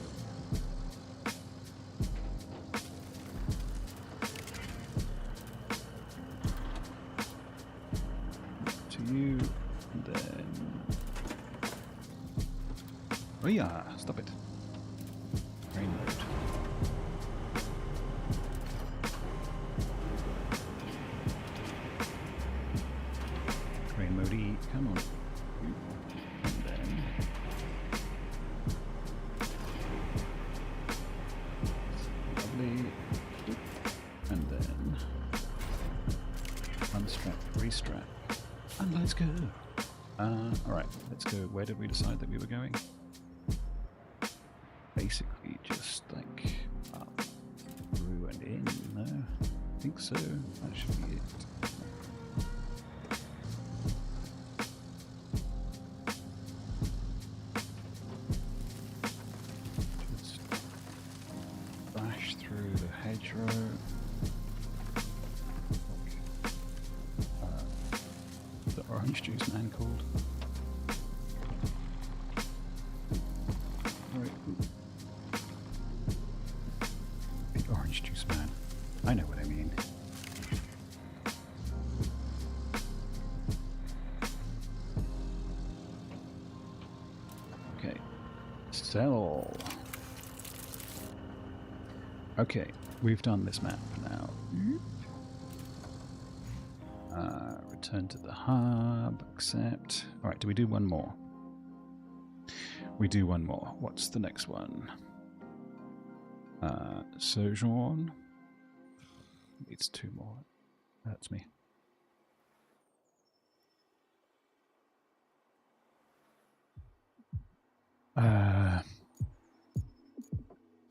[SPEAKER 2] To you, and then... Oh yeah, stop it. Rain mode. Modi, come on. And then lovely. And then unstrap, restrap. And let's go. Alright, let's go. Where did we decide that we were going? Basically just like up through and in, no? I think so. That should be it. The orange juice man called. Right. The orange juice man. I know what I mean. Okay. Sell. Okay, we've done this map now. Return to the hub, accept. Alright, do we do one more? We do one more. What's the next one? Sojourn. Needs 2 more. That's me.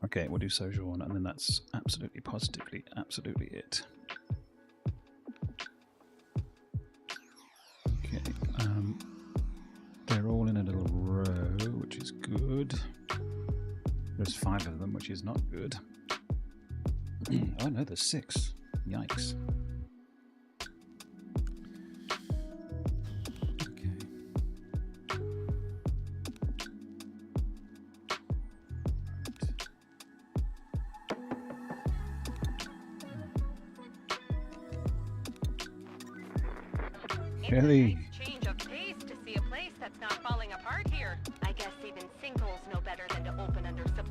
[SPEAKER 2] Okay, we'll do Sojourn, and then that's absolutely, positively, absolutely it. Okay, they're all in a little row, which is good. There's 5 of them, which is not good. Oh no, there's 6. Yikes.
[SPEAKER 3] Nice change of pace to see a place that's not falling apart here. I guess even sinkholes know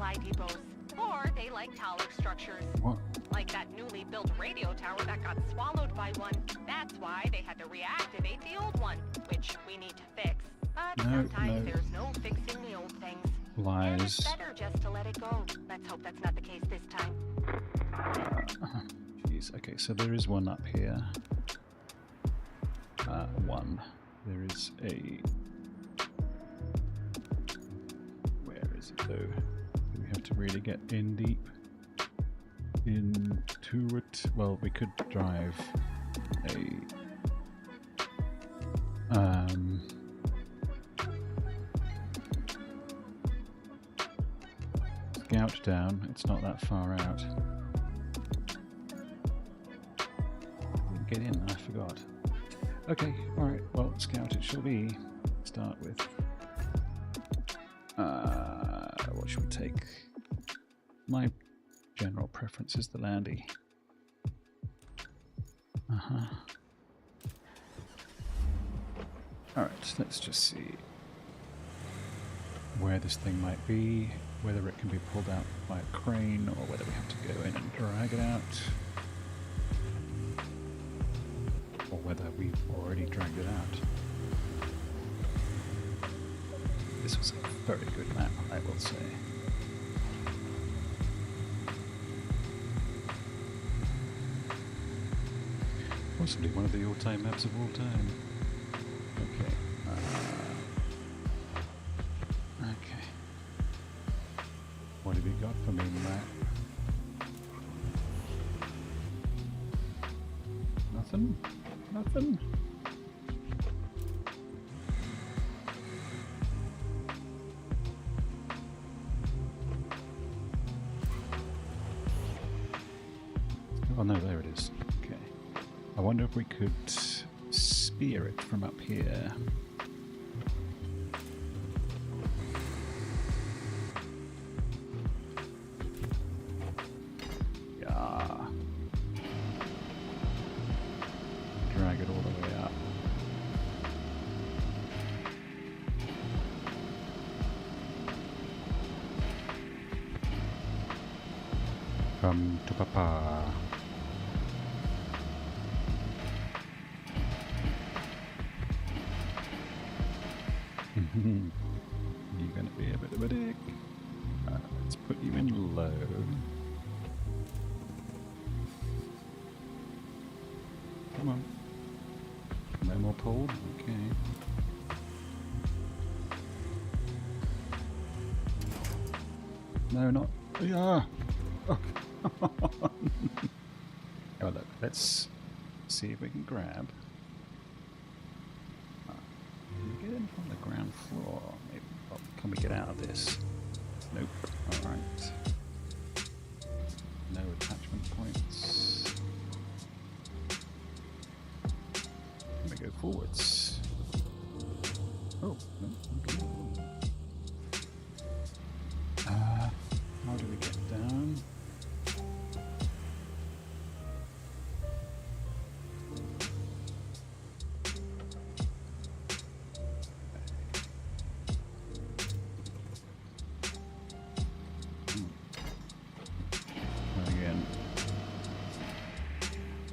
[SPEAKER 3] supply depots. Or they like taller structures.
[SPEAKER 2] What?
[SPEAKER 3] Like that newly built radio tower that got swallowed by one. That's why they had to reactivate the old one, which we need to fix. But sometimes there's no fixing the old things.
[SPEAKER 2] Lies.
[SPEAKER 3] And it's better just to let it go. Let's hope that's not the case this time.
[SPEAKER 2] Jeez. Okay, so there is one up here. One. There is a... Where is it though? Do we have to really get in deep into it? Well, we could drive a... Scout down. It's not that far out. Get in, I forgot. Okay, alright, well, scout it shall be. Start with. What should we take? My general preference is the landy. Alright, let's just see where this thing might be, whether it can be pulled out by a crane or whether we have to go in and drag it out. Or whether we've already dragged it out. This was a very good map, I will say. Possibly one of the all-time maps of all time. Okay. Okay. What have you got for me, Matt? Nothing? Nothing? Oh no, there it is. Okay. I wonder if we could spear it from up here. Yeah. Drag it all the way up. Come to Papa. You're gonna be a bit of a dick. Let's put you in low. Come on. No more pulled? Okay. No, not. Yeah! Oh, come on. Oh, look, let's see if we can grab. Can we get in from the ground floor? Maybe. Oh, can we get out of this? Nope. Alright. No attachment points. Can we go forwards? Oh, no. Okay. How do we get down? Again,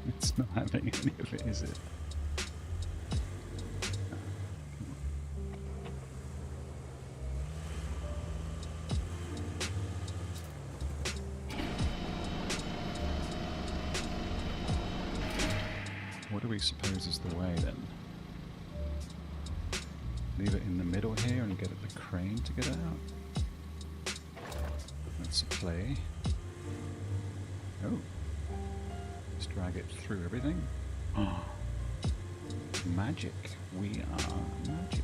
[SPEAKER 2] it's not having any of it, is it? What do we suppose is the way then? Leave it in the middle here and get the crane to get it out? That's a play. Oh. Let's drag it through everything. Oh. Magic. We are magic.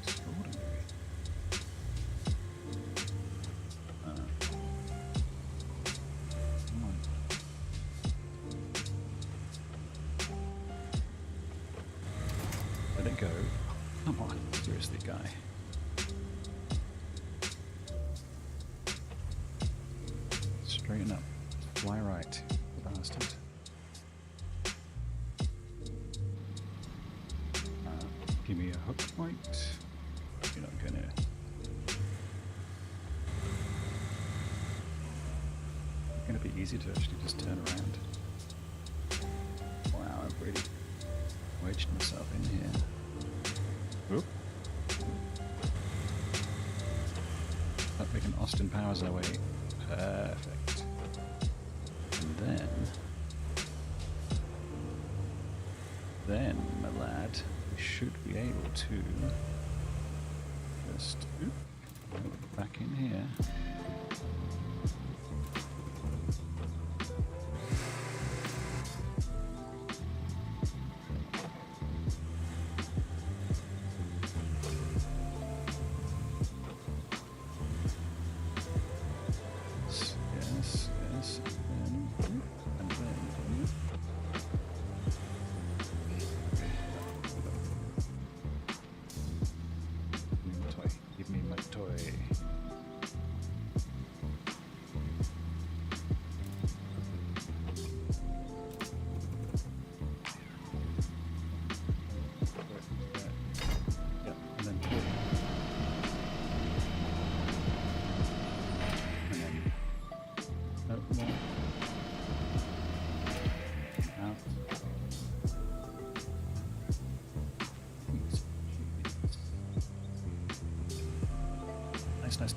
[SPEAKER 2] Extraordinary. Come on. Let it go. Come on. Seriously, guy. Straighten up. Fly right, you bastard. Give me a hook point. You're not gonna. It's gonna be easy to actually just turn around. Wow, I've really wedged myself in here. Oop. Like we can Austin Powers our way. Perfect. And then, my lad, we should be able to just go back in here.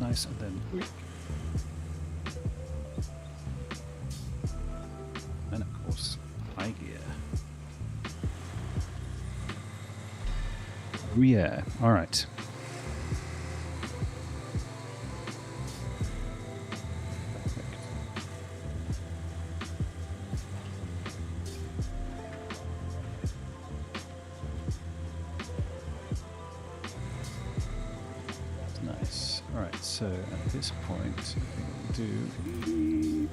[SPEAKER 2] Nice, and then and of course high gear. Oh yeah, all right. So at this point, I think we'll do.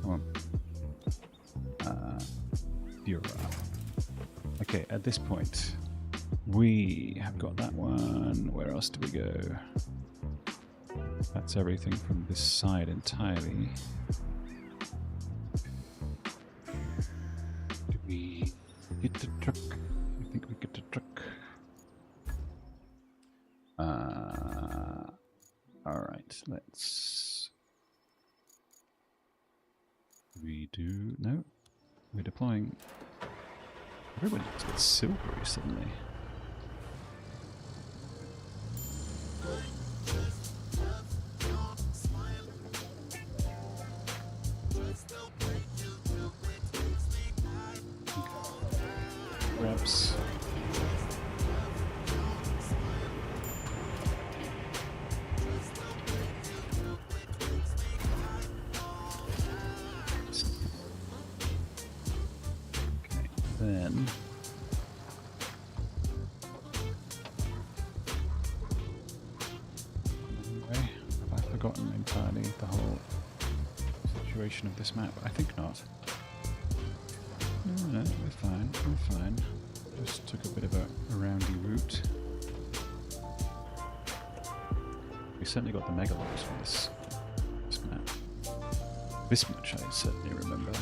[SPEAKER 2] Come on. Bureau. Okay, at this point, we have got that one. Where else do we go? That's everything from this side entirely. Do we get the truck? I think we get the truck. Alright, let's redo. No, we're deploying. Everybody looks a bit silvery suddenly. Grabs. Then anyway, have I forgotten entirely the whole situation of this map? I think not. No, we're fine, we're fine. Just took a bit of a roundy route. We certainly got the megalogs for this map. This much I certainly remember.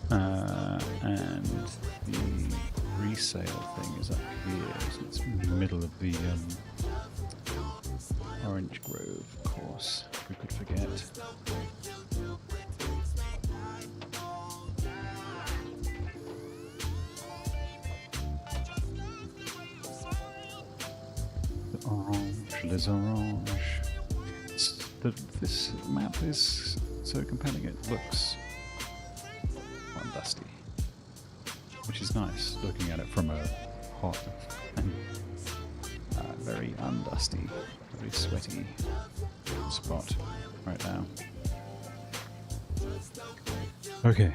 [SPEAKER 2] And the resale thing is up here, so it's in the middle of the Orange Grove, of course, we could forget. The orange, les orange. This map is so compelling, it looks dusty, which is nice looking at it from a hot and very undusty, very sweaty spot right now. Okay,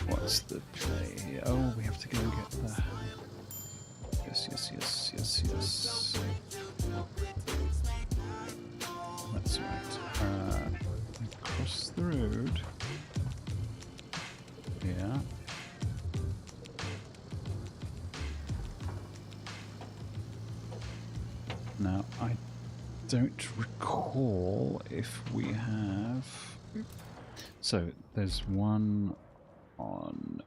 [SPEAKER 2] what's the play here? Oh, we have to go and get the yes. That's right. Across the road. Yeah. Now, I don't recall if we have... So, there's one on...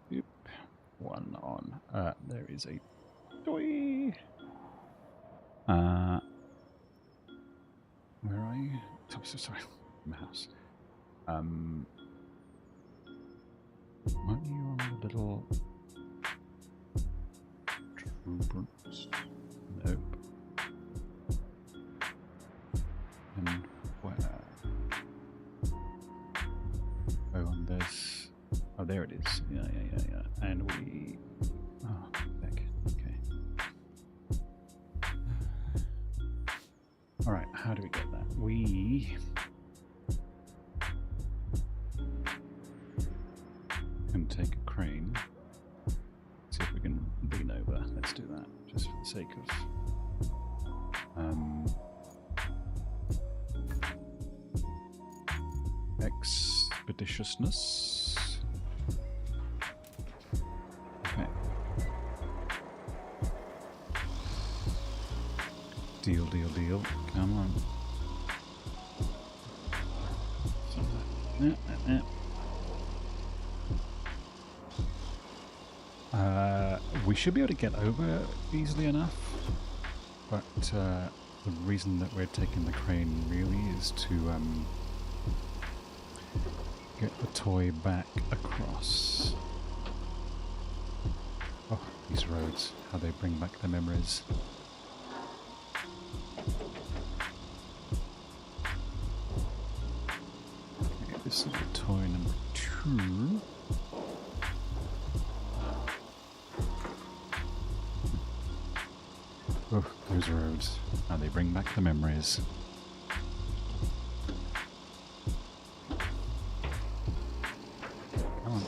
[SPEAKER 2] One on... there is a toy... where are you? Oh, so sorry. Mouse. Weren't you on the little... Troopers? Nope. And where? Oh, and there's... Oh, there it is. Yeah. And we... Oh, heck. Okay. Alright, how do we get that? We... can take a crane. See if we can lean over. Let's do that, just for the sake of... expeditiousness. Okay. Deal. Come on. We should be able to get over easily enough, but the reason that we're taking the crane really is to get the toy back across. Oh, these roads, how they bring back the memories. Okay, this is the toy number 2. Oh, those roads, how they bring back the memories. Come on.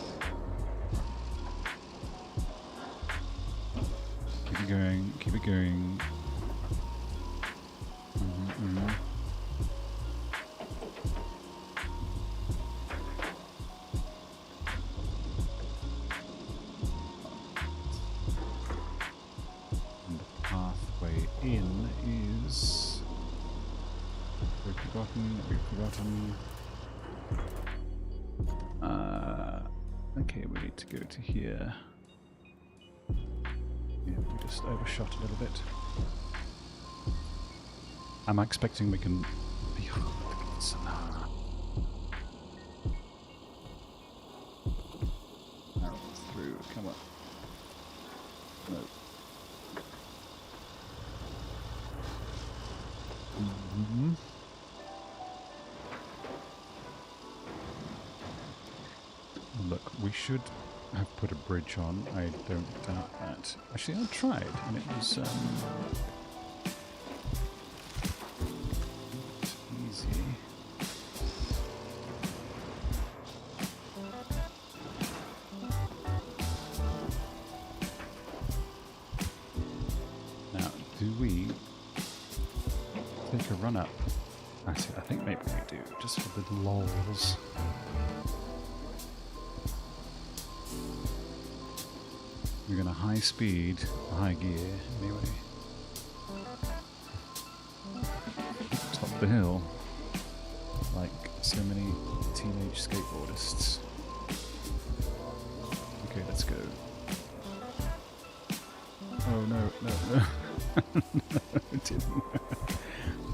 [SPEAKER 2] Keep it going. In is... We've forgotten. Okay, we need to go to here. Yeah, we just overshot a little bit. I'm expecting we can... Through, come on. No. Look, we should have put a bridge on. I don't doubt that. Actually, I tried, and it was easy. Now, do we take a run up? Actually, I think maybe we do, just for the lols. We're gonna high speed, high gear, anyway. Top the hill, like so many teenage skateboardists. Okay, let's go. Oh no. No, it didn't.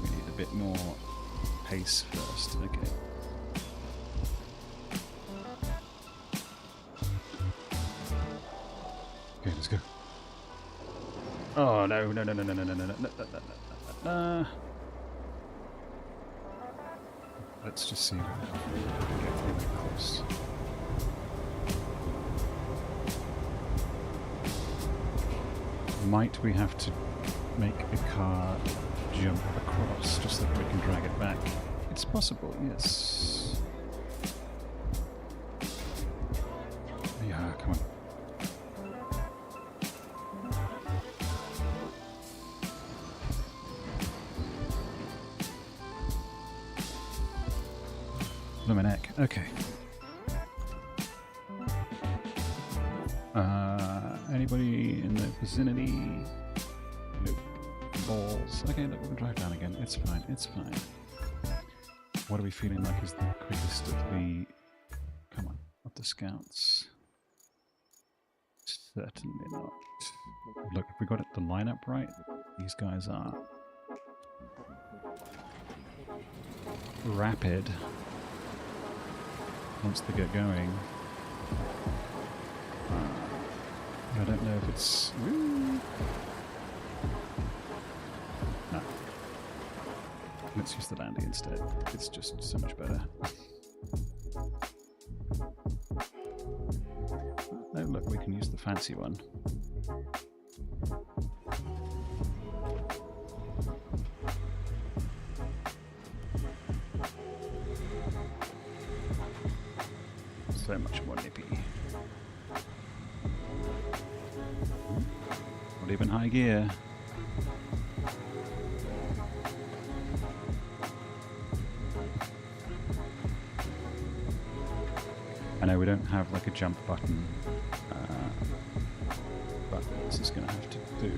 [SPEAKER 2] We need a bit more pace first, okay. Okay, let's go. Oh no. Let's just see if we can get really close. Might we have to make a car jump across just so that we can drag it back? It's possible, yes. Yeah, come on. Luminek, okay. Anybody in the vicinity? Nope. balls. Okay, look, we can drive down again. It's fine, it's fine. What are we feeling like is the quickest of the... Come on, of the scouts? Certainly not. Look, if we got the lineup right, these guys are rapid once they get going. I don't know if it's... Woo. No. Let's use the Landy instead. It's just so much better. Oh, look, we can use the fancy one. So much more nippy. Not even high gear. I know we don't have like a jump button, but this is going to have to do.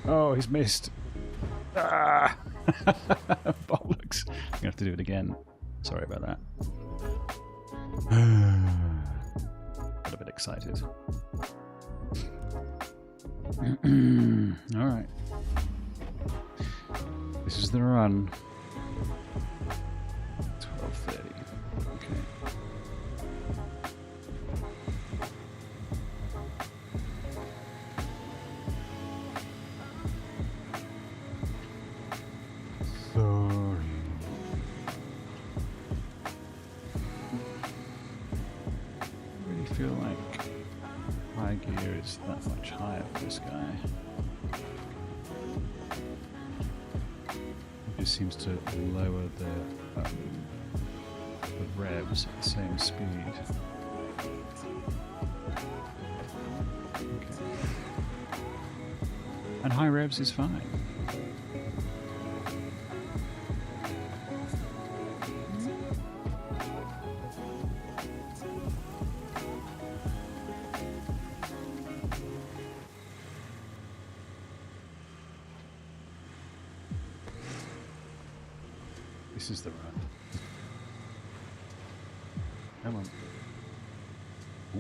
[SPEAKER 2] Oh, he's missed. Ah! Bollocks. I'm going to have to do it again. Sorry about that. Got a bit excited. Alright. This is the run. 12:30. Okay. That much higher for this guy. It just seems to lower the revs at the same speed. Okay. And high revs is fine. This is the run. Come on.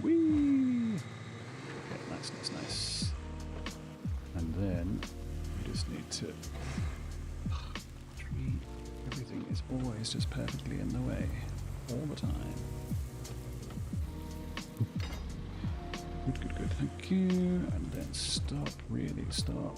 [SPEAKER 2] Whee! Okay, nice, nice, nice. And then we just need to treat everything is always just perfectly in the way. All the time. Good, good, good. Thank you. And then stop, really stop.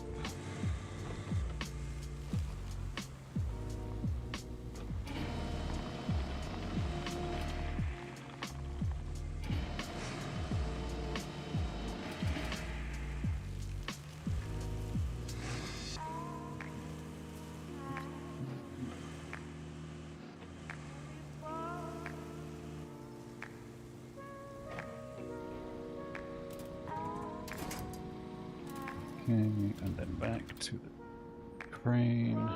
[SPEAKER 2] And then back to the crane.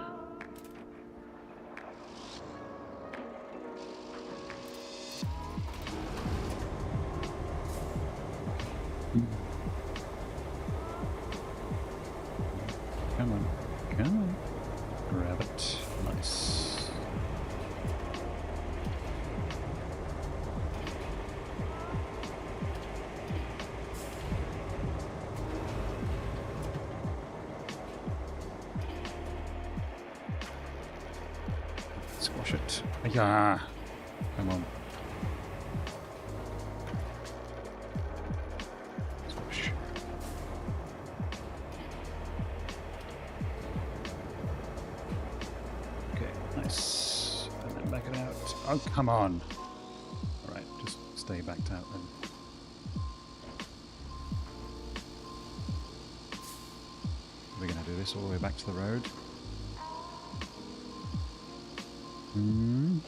[SPEAKER 2] Come on, come on. Grab it. Nice. Squash it. Yeah. Come on. Squash. Okay, nice. And then back Oh, come on. Alright, just stay backed out then. We're going to do this all the way back to the road. Hmm.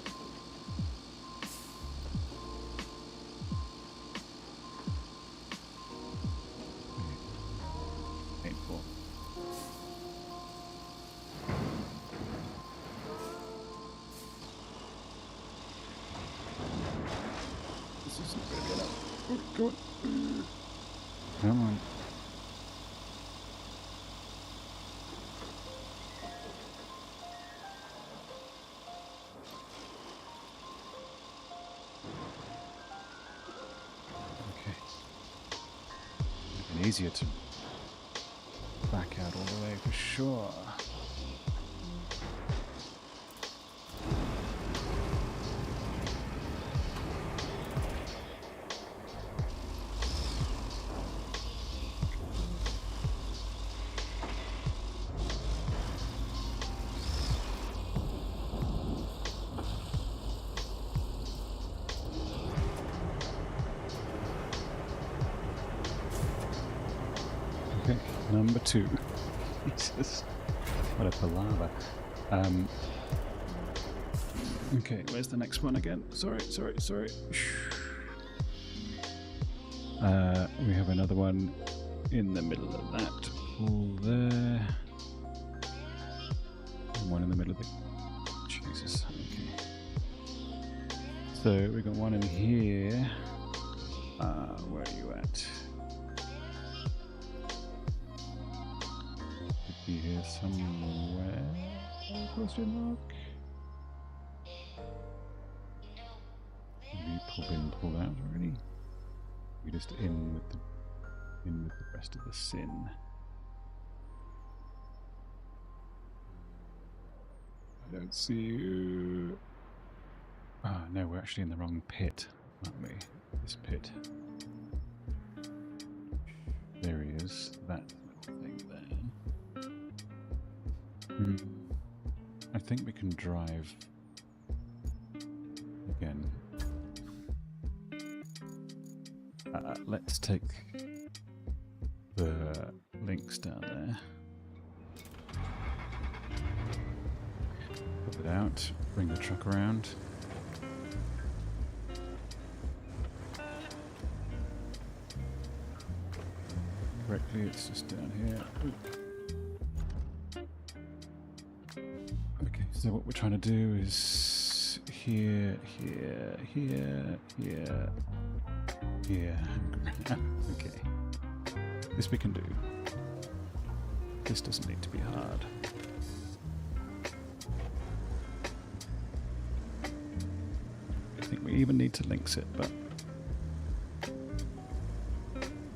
[SPEAKER 2] Painful. This isn't going to be enough. Oh, go on. Come on. Easier to back out all the way for sure. Number 2. Jesus, what a palaver. Okay, where's the next one again? Sorry. We have another one in the middle of that pool there. And one in the middle of the... Jesus, okay. So we got one in here. Where are you at? Be here somewhere? Question mark. Maybe pulled out already. We're just in with the rest of the sin. I don't see you. Ah, no, we're actually in the wrong pit, aren't we? This pit. There he is. That little thing there. I think we can drive again. Let's take the Linx down there. Put it out, bring the truck around. Correctly, it's just down here. Ooh. So what we're trying to do is here. Okay. This we can do. This doesn't need to be hard. I think we even need to Linx it, but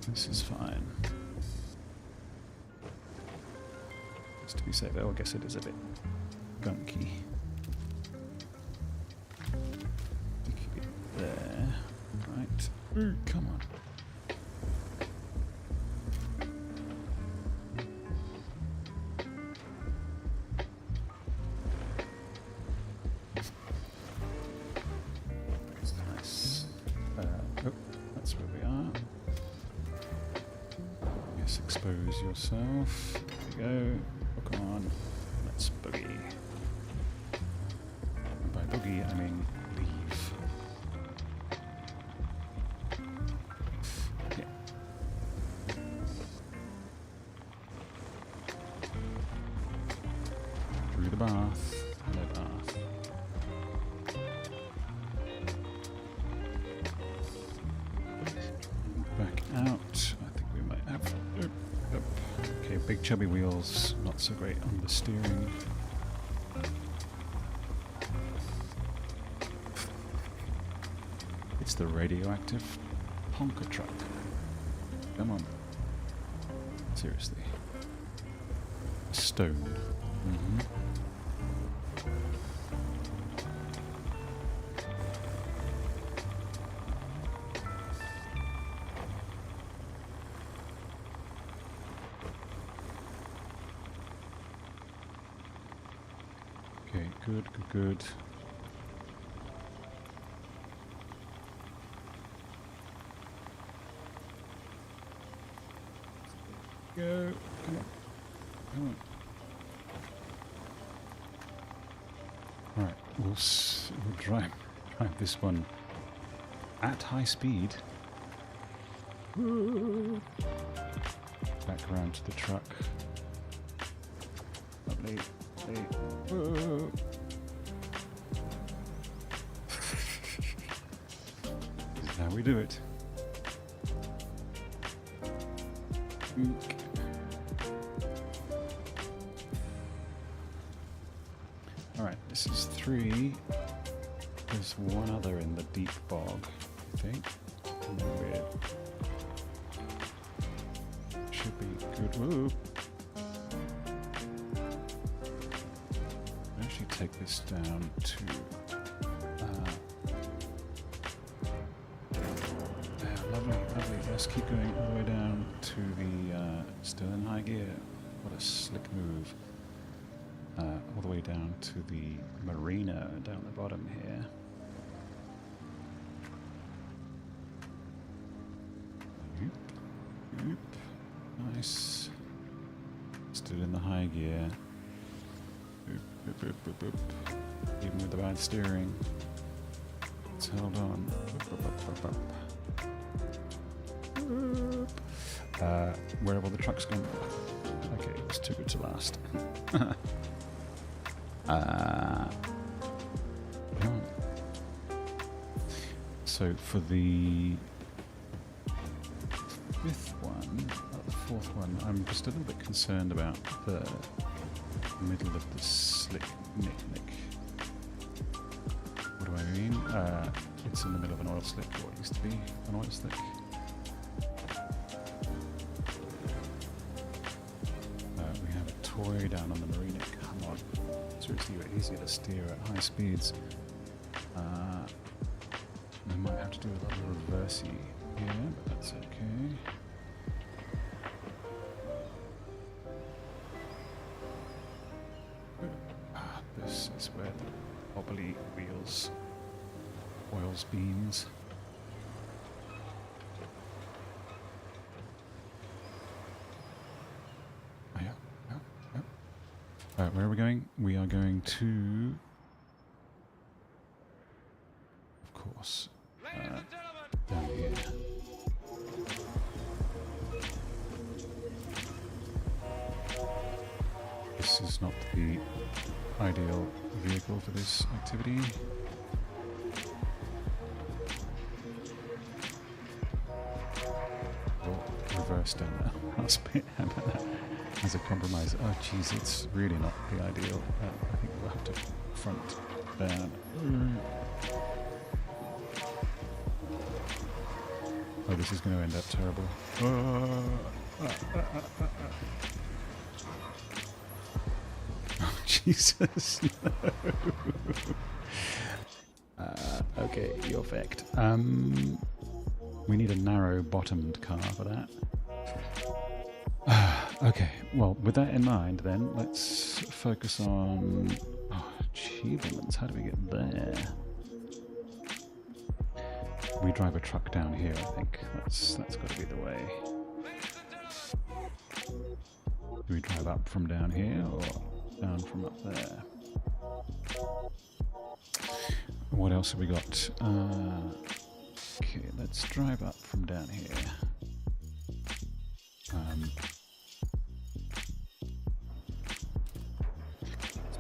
[SPEAKER 2] this is fine. Just to be safe, I guess it is a bit gunky. Keep it there. Right. Come on. Nice. Oh, that's where we are. Yes, expose yourself. There we go. Hook on. Let's boogie. And by boogie, I mean leave. Yeah. Through the bath. Hello, bath. Back out. I think we might have... Okay, big chubby wheels, not so great on the steering. It's the radioactive Ponka truck. Come on. Seriously. Stone. Okay, good. Go. Come on. Come on. Right, we'll drive this one at high speed. Back around to the truck. Lovely. This is how we do it. Alright, this is 3. There's one other in the deep bog, I think. And then we should be good. Whoa. I'll actually take this down to lovely. Let's keep going all the way down to the still in high gear. What a slick move. All the way down to the marina down the bottom here. Oop. Nice. Still in the high gear. Oop. Even with the bad steering. It's held on. Where have all the trucks gone? Okay, it's too good to last. So for the 5th one, the 4th one, I'm just a little bit concerned about the middle of the slick nick. What do I mean? It's in the middle of an oil slick, or it used to be an oil slick. We have a toy down on the marina. Come on. Seriously, you're easier to steer at high speeds. We might have to do a lot of reversey here, but that's okay. This is where the wobbly wheels oils beams. Oh, yeah. Where are we going? We are going to, of course, down here. This is not the ideal vehicle for this activity. We'll reverse down there. As a compromise. Oh jeez, it's really not the ideal. I think we'll have to front down. Oh, this is going to end up terrible. Oh, Jesus, no. Okay, you're fecked. We need a narrow-bottomed car for that. Okay, well, with that in mind, then, let's focus on... Oh, achievements, how do we get there? We drive a truck down here, I think. That's got to be the way. Do we drive up from down here, or down from up there? What else have we got? Okay, let's drive up from down here.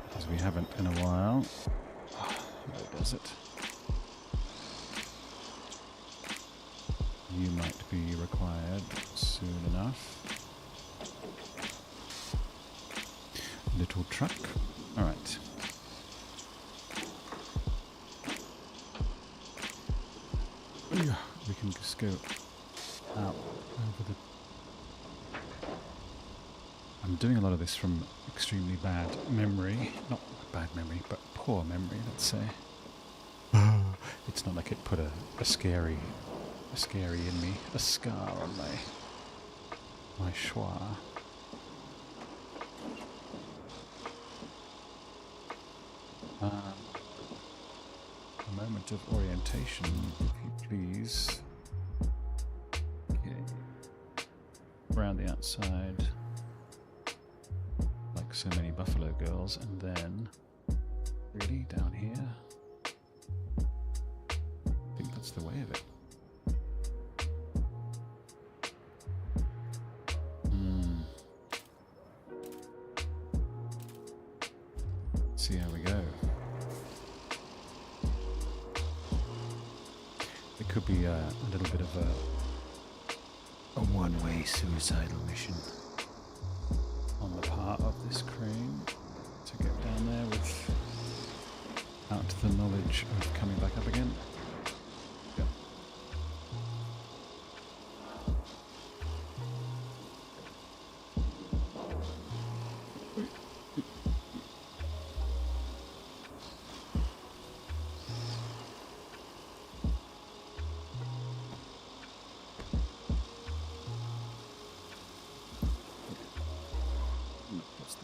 [SPEAKER 2] Because we haven't in a while. Where does it? You might be required soon enough. Little truck. Alright. We can just go out over the... I'm doing a lot of this from extremely bad memory. Not bad memory, but poor memory, let's say. It's not like it put a scary in me. A scar on my schwa. A moment of orientation, if you please. Okay. around the outside like so many buffalo girls, and then really down here. I think that's the way of it. See how we go. It could be a little bit of a one-way suicidal mission on the part of this crane to get down there without the knowledge of coming back up again. Yeah.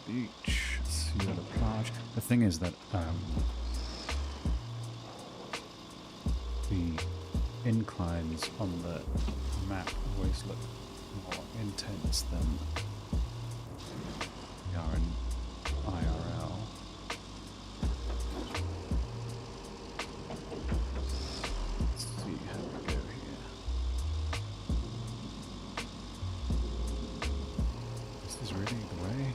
[SPEAKER 2] Beach. See the plage. The thing is that the inclines on the map always look more intense than they are in IRL. Let's see how we go here. Is this really the way?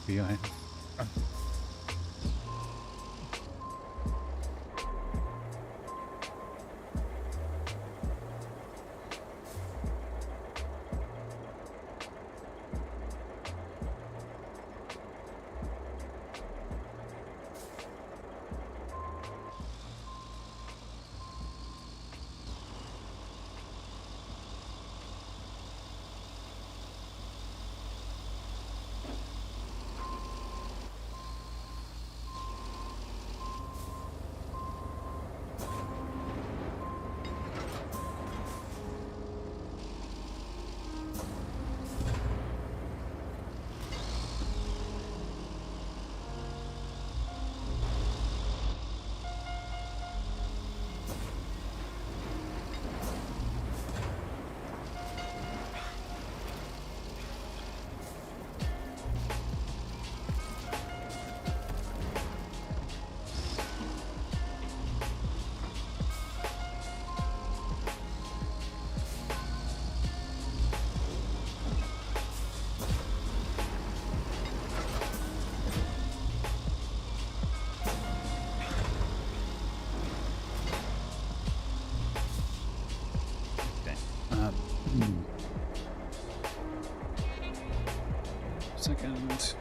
[SPEAKER 2] Behind. Second.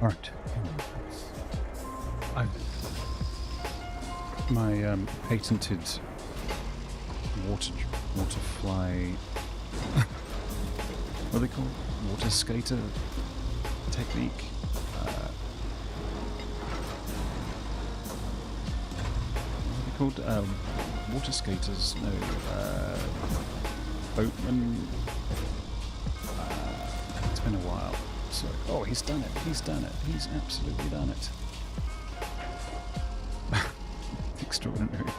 [SPEAKER 2] All right. My patented water fly. What are they called? Water skater technique. What are they called? Water skaters? No. Boatmen. It's been a while. So, oh, he's done it. He's done it. He's absolutely done it. Extraordinary.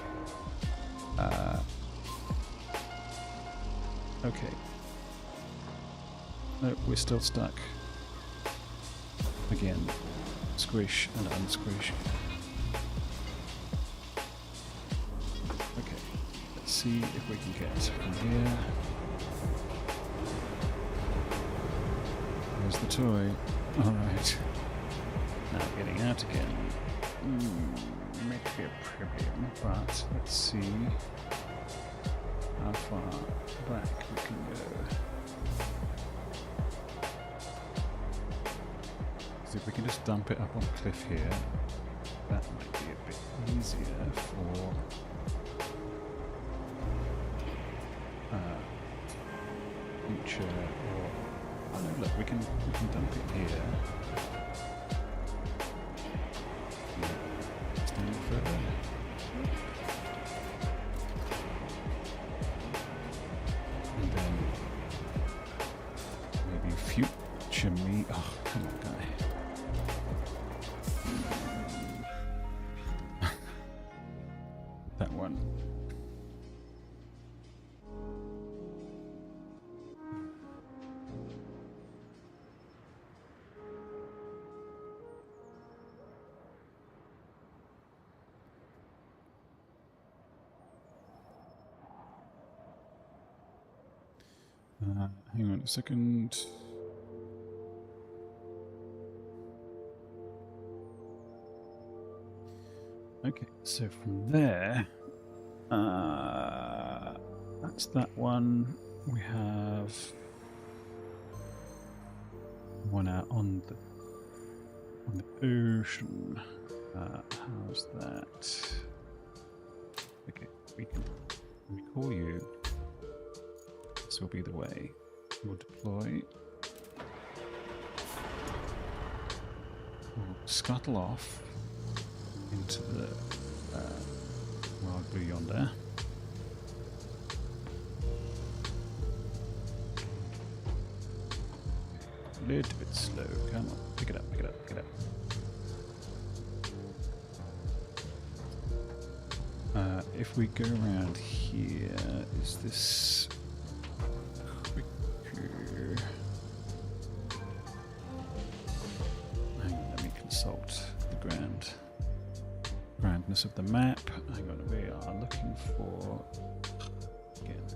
[SPEAKER 2] Okay. No, we're still stuck. Again. Squish and unsquish. Okay. Let's see if we can get from here. There's the toy. Alright. Now getting out again. Might be a problem, but let's see how far back we can go. if we can just dump it up on the cliff here, that might be a bit easier for future. Or oh no, look, we can dump it here. Stand further. And then maybe future me. Oh, come on, guy. That one. Hang on a second. Okay, so from there, that's that one. We have one out on the ocean. How's that? Okay, we can call you. This will be the way. We'll deploy. We'll scuttle off into the wild blue yonder. A little bit slow. Come on, pick it up, pick it up, pick it up. If we go around here, is this quicker? Hang on, let me consult the grandness of the map. Hang on, we are looking for again.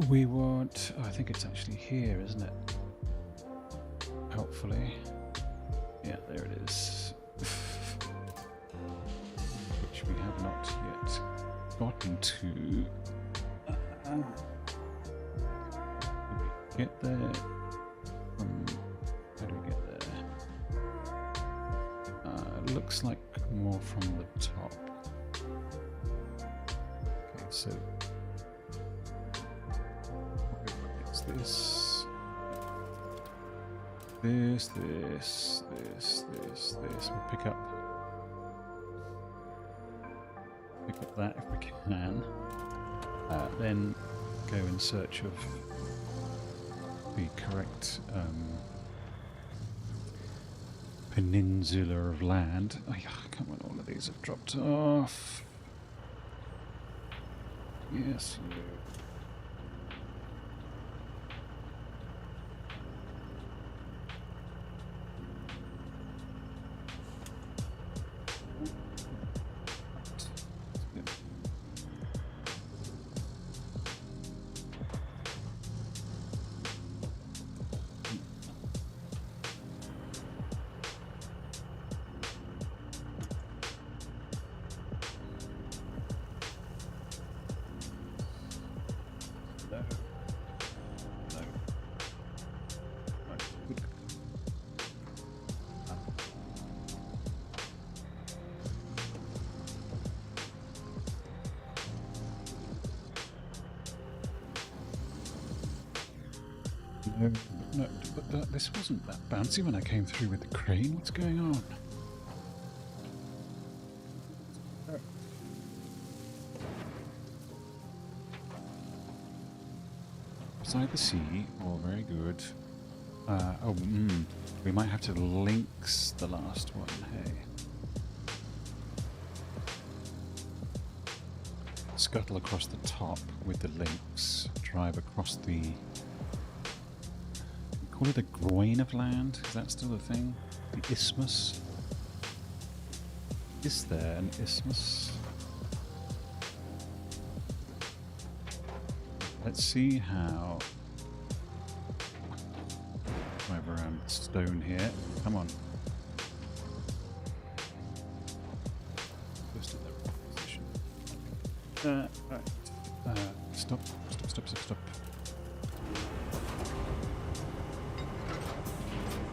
[SPEAKER 2] We want. Oh, I think it's actually here, isn't it? Hopefully, yeah, there it is. Which we have not yet gotten to. Do we get there? How do we get there? Looks like more from the top. Okay, so it's this. This. We'll pick up that if we can. Then go in search of the correct peninsula of land. Oh, yeah, come on, all of these have dropped off. Yes, you. No, but this wasn't that bouncy when I came through with the crane. What's going on? Beside the sea, oh, very good. We might have to Linx the last one, hey. Scuttle across the top with the Linx, drive across the... Call it a groin of land? Is that still a thing? The isthmus? Is there an isthmus? Let's see how... Drive around the stone here. Come on. Just in the right position. Right. Stop.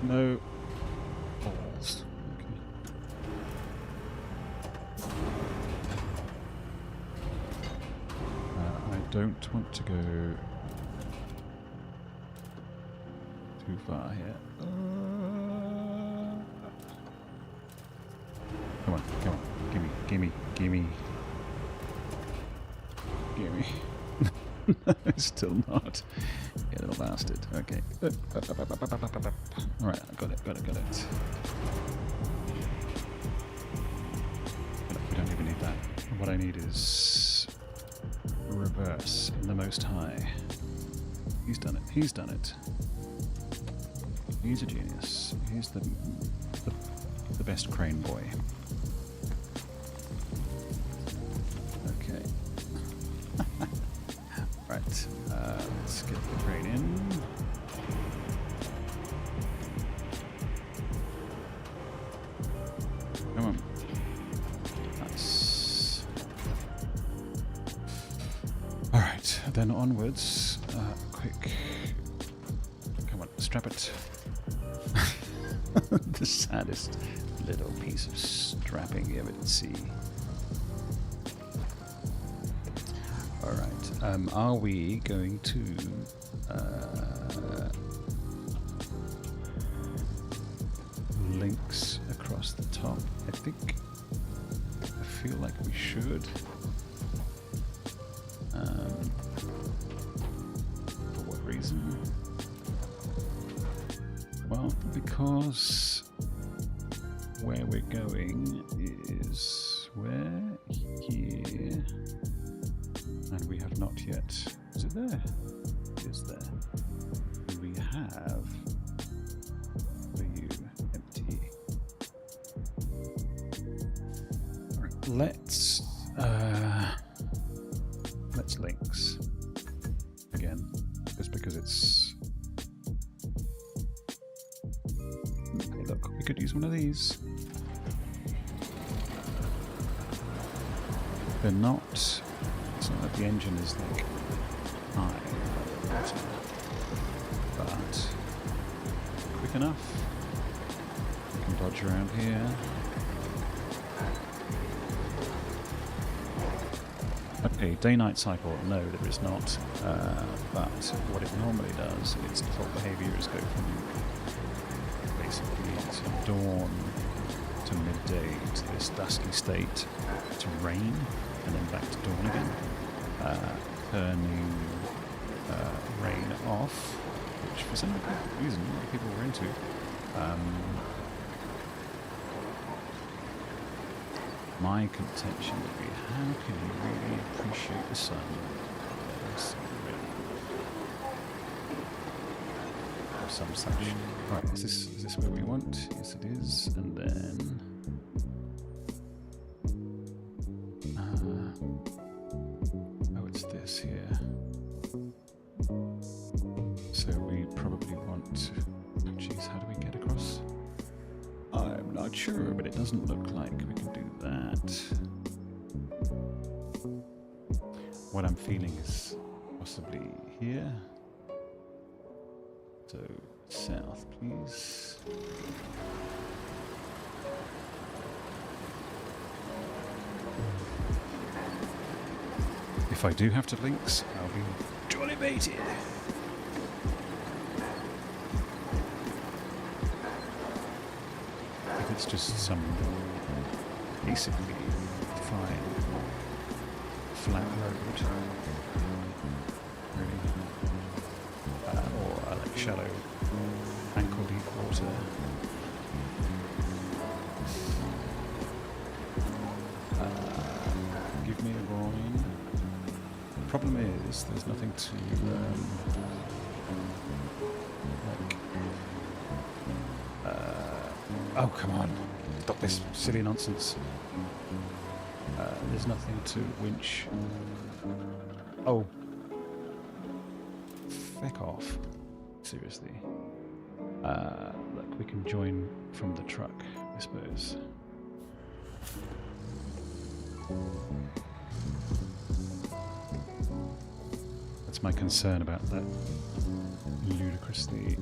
[SPEAKER 2] No balls. Okay. I don't want to go too far here. Come on, come on. Gimme, gimme, gimme. Gimme. Still not. You little bastard. Okay. Alright, I got it. We don't even need that. What I need is reverse in the Most High. He's done it. He's done it. He's a genius. He's the best crane boy. Okay. Right. Let's get the crane in. Come on. Nice. Alright, then onwards. Quick. Come on, strap it. The saddest little piece of strapping you ever see. Alright, are we going to Linx across the top? I feel like we should. For what reason? Well, because where we're going is where? Here. And we have not yet. Is it there? It is there. We have the U empty. Alright, let's Linx again. Just because it's hey look, we could use one of these. They're not. It's not like the engine is like high, but quick enough. We can dodge around here. Okay, day-night cycle. No, there is not. But what it normally does, its default behavior is go from basically dawn to midday to this dusky state to rain, and then back to dawn again. Turning rain off, which for some reason a lot of people were into. My contention would be, how can you really appreciate the sun? Or some such. Right, is this where we want? Yes, it is. And then this here. So we probably want. Oh, geez, how do we get across? I'm not sure, but it doesn't look like we can do that. What I'm feeling is possibly here. So south, please. If I do have to Linx, I'll be jolly baited. If it's just some basically fine flat road, really, or like shallow ankle deep water. Give me a groin. Problem is, there's nothing to oh come on, stop this silly nonsense. There's nothing to winch. Oh, feck off, seriously. Look, we can join from the truck, I suppose. My concern about that ludicrously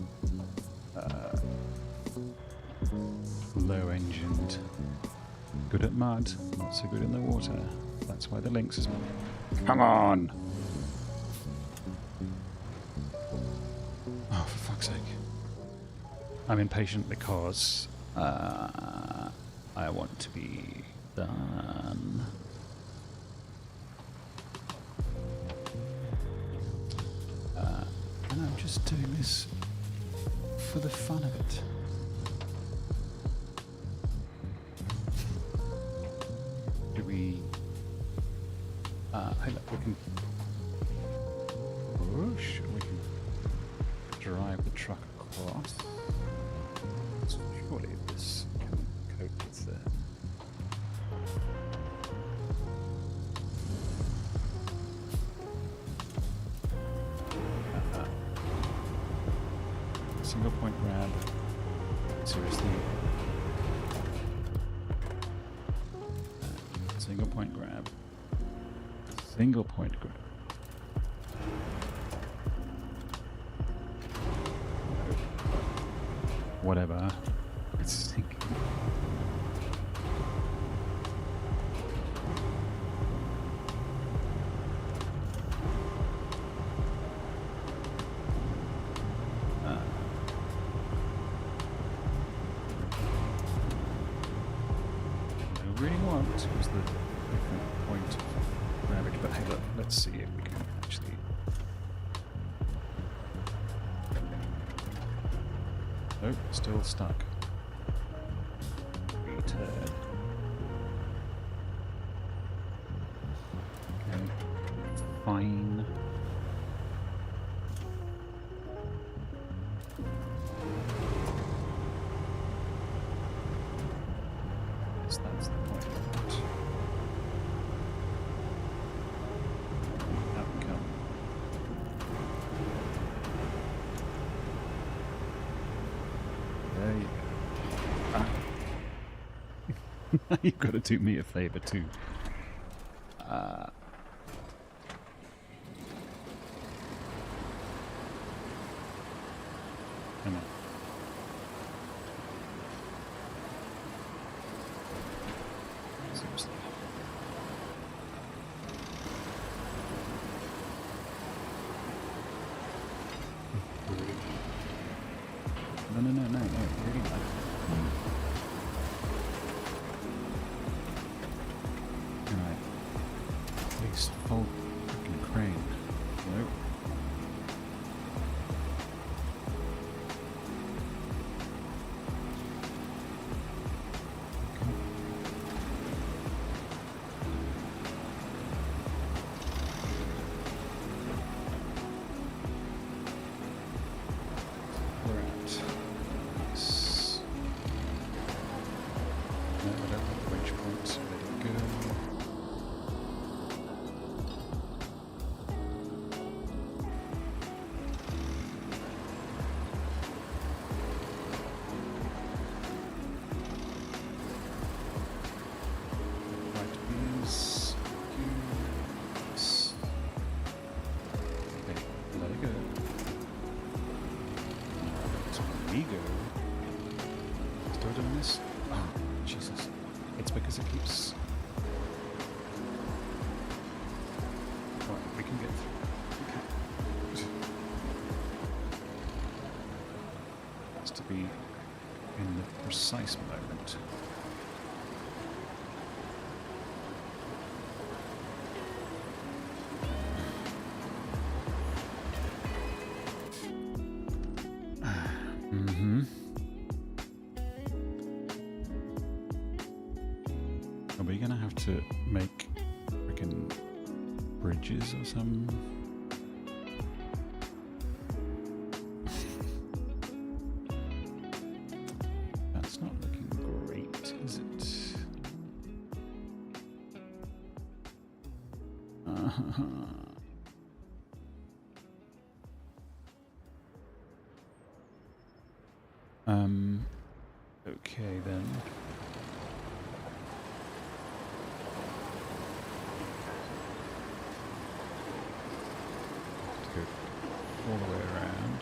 [SPEAKER 2] Low-engined. Good at mud, not so good in the water. That's why the Linx is... Come on! Oh, for fuck's sake. I'm impatient because I want to be done. And I'm just doing this for the fun of it. Do we... hey, look, we can push, we can drive the truck across. Surely this can cope with the... Single point grab. Seriously. Single point grab. Single point grab. Whatever. It's sinking. Was the different point of gravity, but hey, look, let's see if we can actually. Nope, still stuck. Return. Okay, fine. Yes, that's the point. You've got to do me a favour too. Come on. Seriously. No. Really like. Full fucking crane. Nope. We're at this. No, I don't have the winch points. Let it go. To be in the precise moment. Are we gonna have to make freaking bridges or some? Okay then. Have to go all the way around.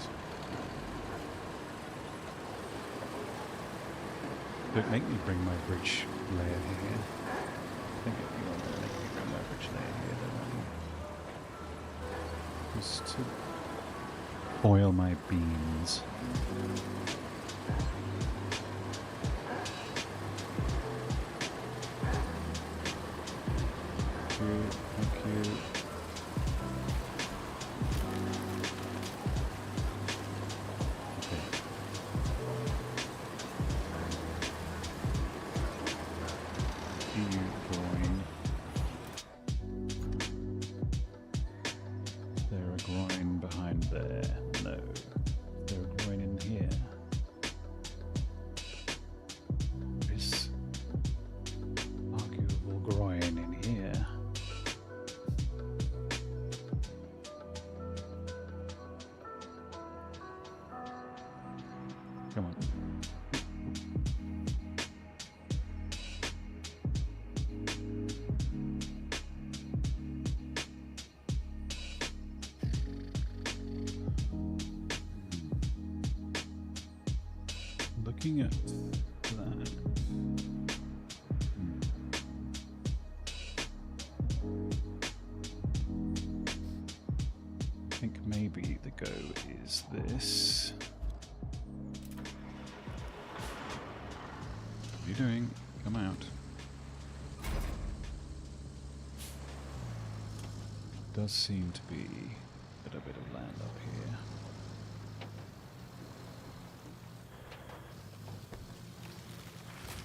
[SPEAKER 2] Don't make me bring my bridge layer here. I think if you want to make me bring my bridge layer here, then just to boil my beans. Thank you. Looking at that. I think maybe the go is this. What are you doing? Come out. Does seem to be a bit of land up here.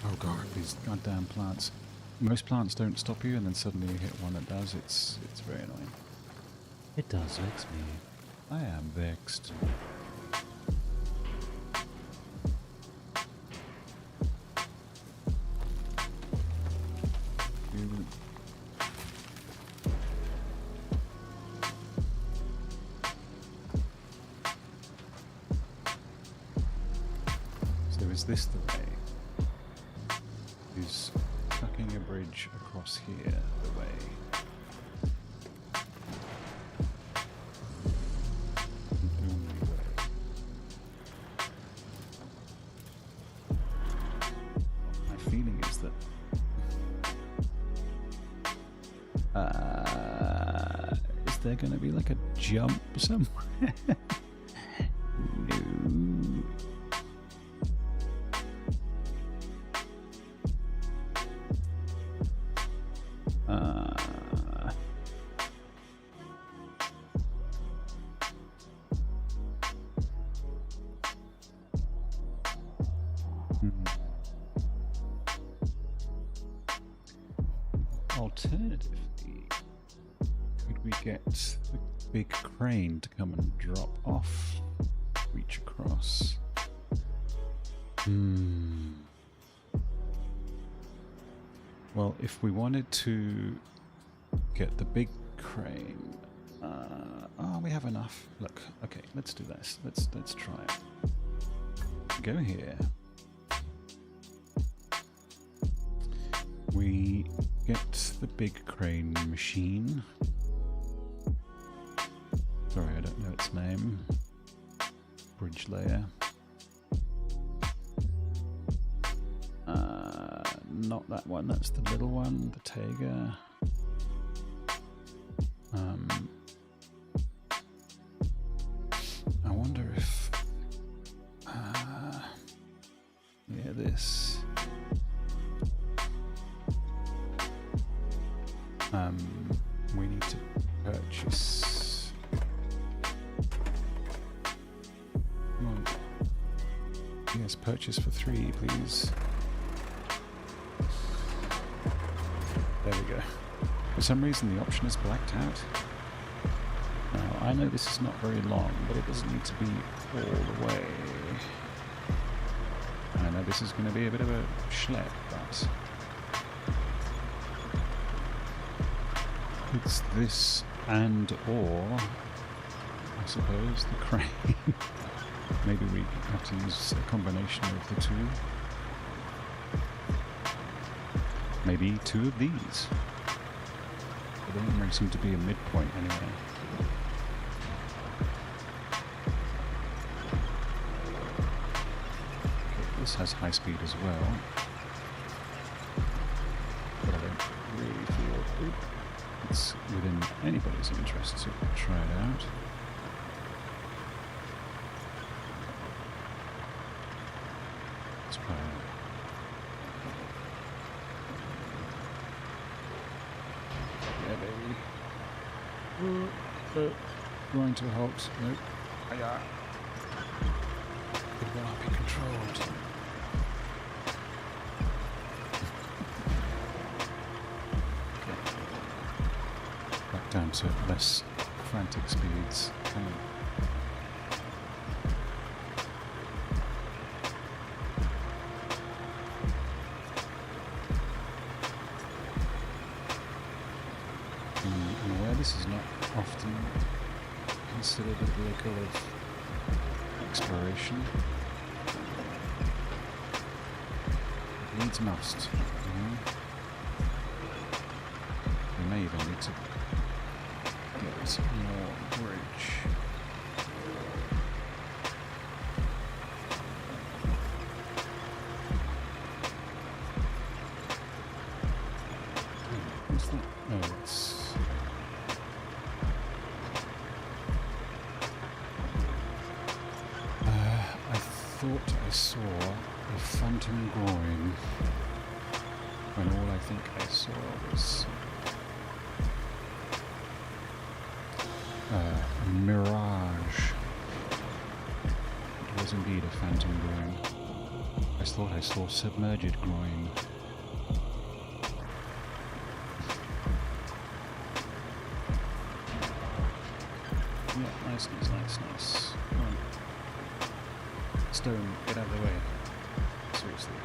[SPEAKER 2] Oh god, these goddamn plants. Most plants don't stop you, and then suddenly you hit one that does. It's very annoying.
[SPEAKER 1] It does vex me.
[SPEAKER 2] I am vexed. So is this the way? Is tucking a bridge across here the way? The only way. My feeling is that is there going to be like a jump somewhere? No. Alternatively, could we get the big crane to come and drop off, reach across? Well, if we wanted to get the big crane, we have enough. Look, okay, let's do this. Let's try it. Go here. We get the big crane machine. Sorry, I don't know its name. Bridge layer. Not that one, that's the little one, the Tega. I wonder if... yeah, this... we need to purchase... Come on. Yes, purchase for 3, please. There we go. For some reason the option is blacked out. Now, I know this is not very long, but it doesn't need to be all the way. I know this is going to be a bit of a schlep, but... it's this and or, I suppose, the crane. Maybe we have to use a combination of the two. Maybe 2 of these. But there doesn't seem to be a midpoint anyway. Okay, This has high speed as well, but I don't really feel it's within anybody's interest to try it out. Let's try it. Yeah, baby. Going to a halt. Nope. Hiya. It will not be controlled. Okay. Back down to less frantic speeds. Come on. I'm aware this is not often considered a vehicle of exploration. It needs must. We may even need to get more bridge. What's that? Oh, it's... I thought I saw a phantom groin when all I think I saw was a mirage. It was indeed a phantom groin. I thought I saw submerged groin. Yeah, nice. Come on. Stone, get out of the way. Seriously.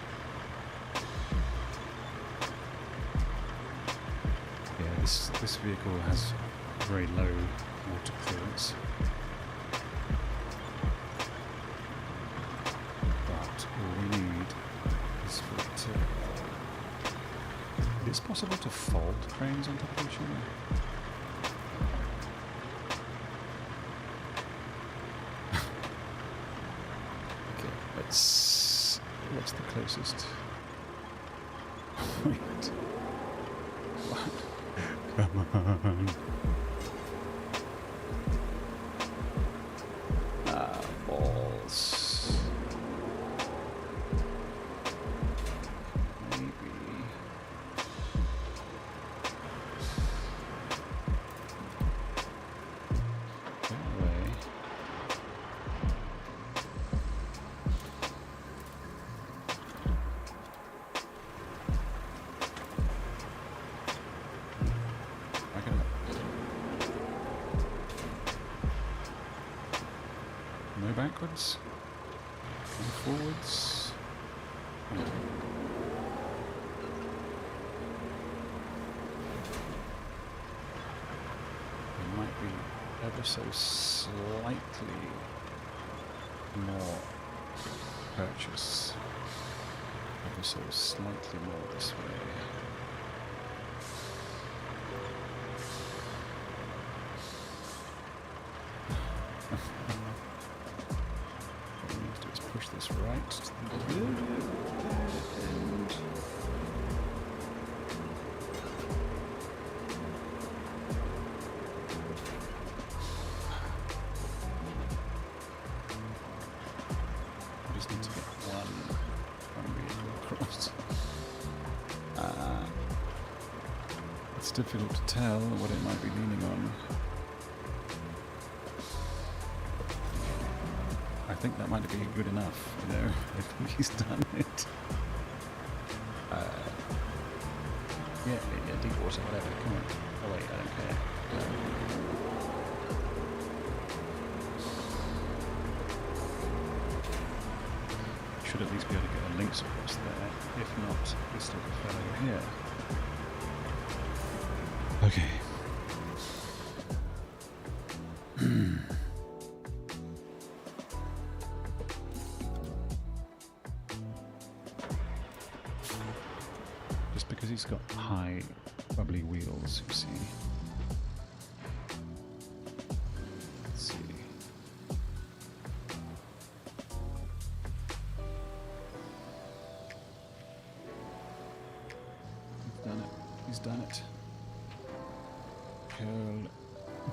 [SPEAKER 2] Yeah, this vehicle has very low water clearance. But all we need is for it to... It's possible to fold cranes on top of each other. What's the closest? Wait. What? Come on. Ah, balls. Maybe. Get away. No backwards. No forwards. Oh. There might be ever so slightly more purchase. Ever so slightly more this way. Push this right to the good end. I just need to get one vehicle across. It's difficult to tell what it might be leaning on. I think that might be good enough, you know, I think he's done it. Yeah, deep water, whatever, come on. Oh wait, I don't care. Should at least be able to get a Linx across there, if not, this little fellow here. Okay. Just because he's got high, bubbly wheels, you see. Let's see. He's done it.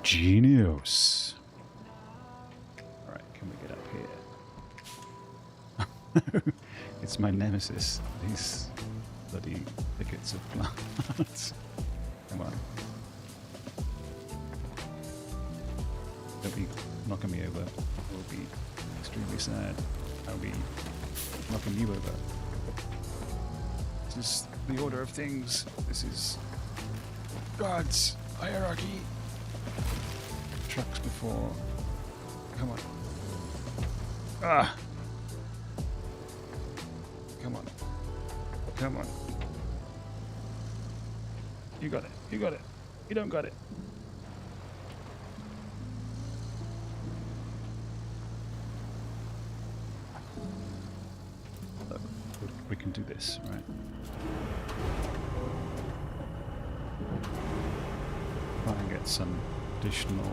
[SPEAKER 2] Genius. Alright, can we get up here? It's my nemesis. These bloody thickets of plants. Come on. Don't be knocking me over. I'll be extremely sad. I'll be knocking you over. This is the order of things. This is God's hierarchy. Trucks before. Come on. Ah! Come on. Come on. You got it. You got it. You don't got it. Look, we can do this, right? Try and get some additionally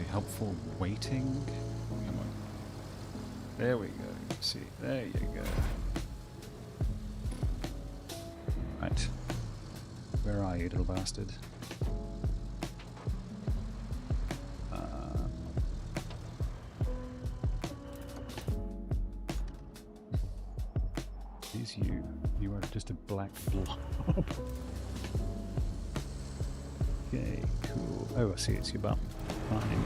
[SPEAKER 2] helpful weighting. Come on. There we go. See, there you go. Right. Where are you, little bastard? Is you. You are just a black blob. Okay, cool. Oh, I see, it's your bum. Fine.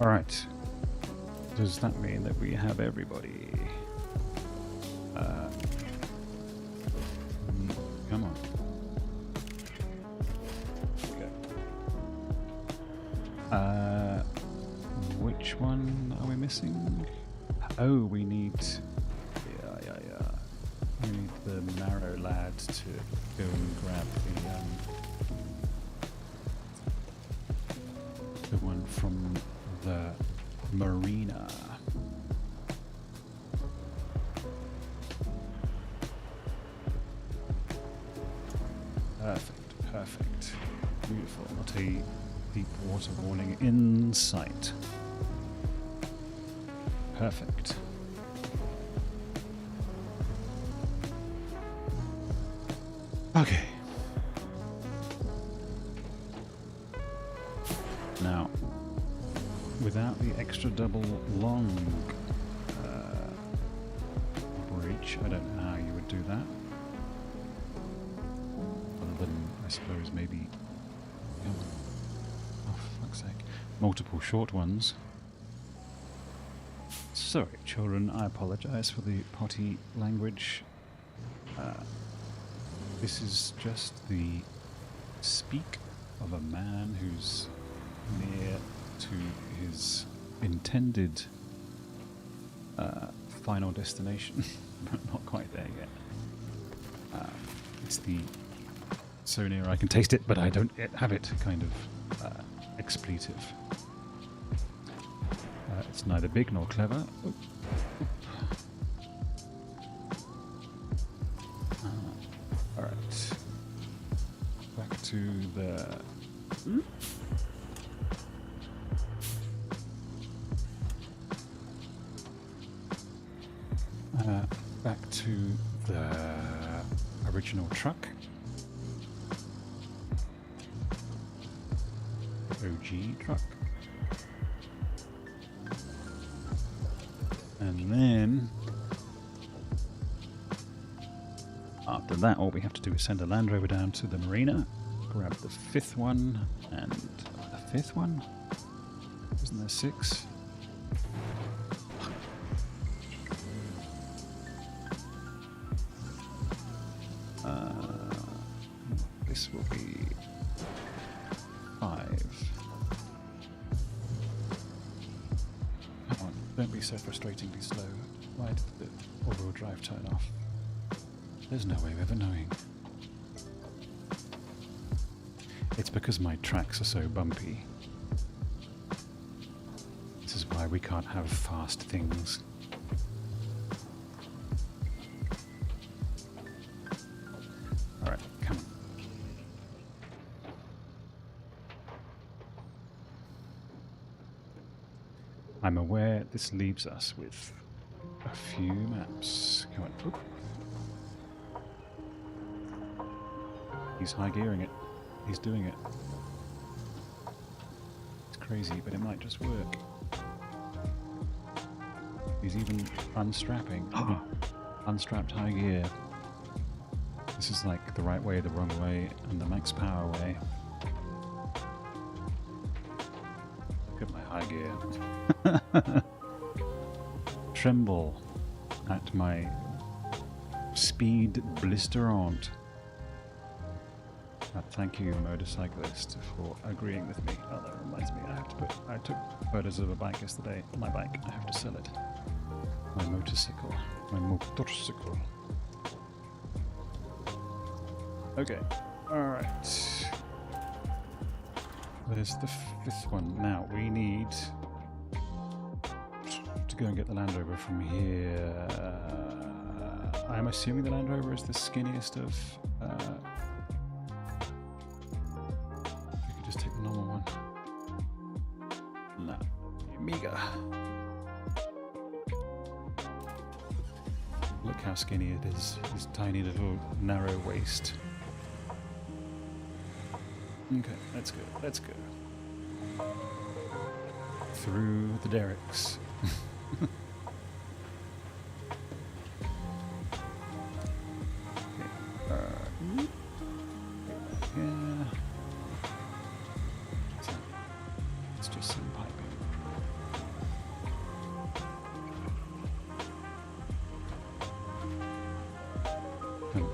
[SPEAKER 2] Alright. Does that mean that we have everybody? Come on. Okay. Which one are we missing? Oh, we need... Yeah. We need the narrow lad to go and grab the one from the marina. Perfect. Beautiful. Not a deep water warning in sight. Perfect. Okay. Now, without the extra double long bridge, I don't know how you would do that. I suppose maybe, oh fuck's sake, multiple short ones. Sorry children, I apologise for the potty language. This is just the speak of a man who's near to his intended final destination, but not quite there yet. It's the so near I can taste it, but I don't yet have it kind of expletive. It's neither big nor clever. Alright. Back to the... back to the original truck. OG truck. And then after that all we have to do is send a Land Rover down to the marina, grab the fifth one, and the fifth one? Isn't there 6? This will be 5. Come on, don't be so frustratingly slow. Why did the all-wheel drive turn off? There's no way of ever knowing. It's because my tracks are so bumpy. This is why we can't have fast things. I'm aware this leaves us with a few maps. Come on. Oop. He's high gearing it. He's doing it. It's crazy, but it might just work. He's even unstrapping. Unstrapped high gear. This is like the right way, the wrong way, and the max power way. Look at my high gear. Tremble at my speed blisterant. Thank you, motorcyclist, for agreeing with me. Oh, that reminds me, I took photos of a bike yesterday. My bike, I have to sell it. My motorcycle. My motorcycle. Okay, alright. There's the fifth one. Now, we need to go and get the Land Rover from here. I'm assuming the Land Rover is the skinniest of... you could just take the normal one. No, the Amiga. Look how skinny it is. This tiny little narrow waist. Okay, let's go. Let's go. Through the derricks. It's just some piping. Come on.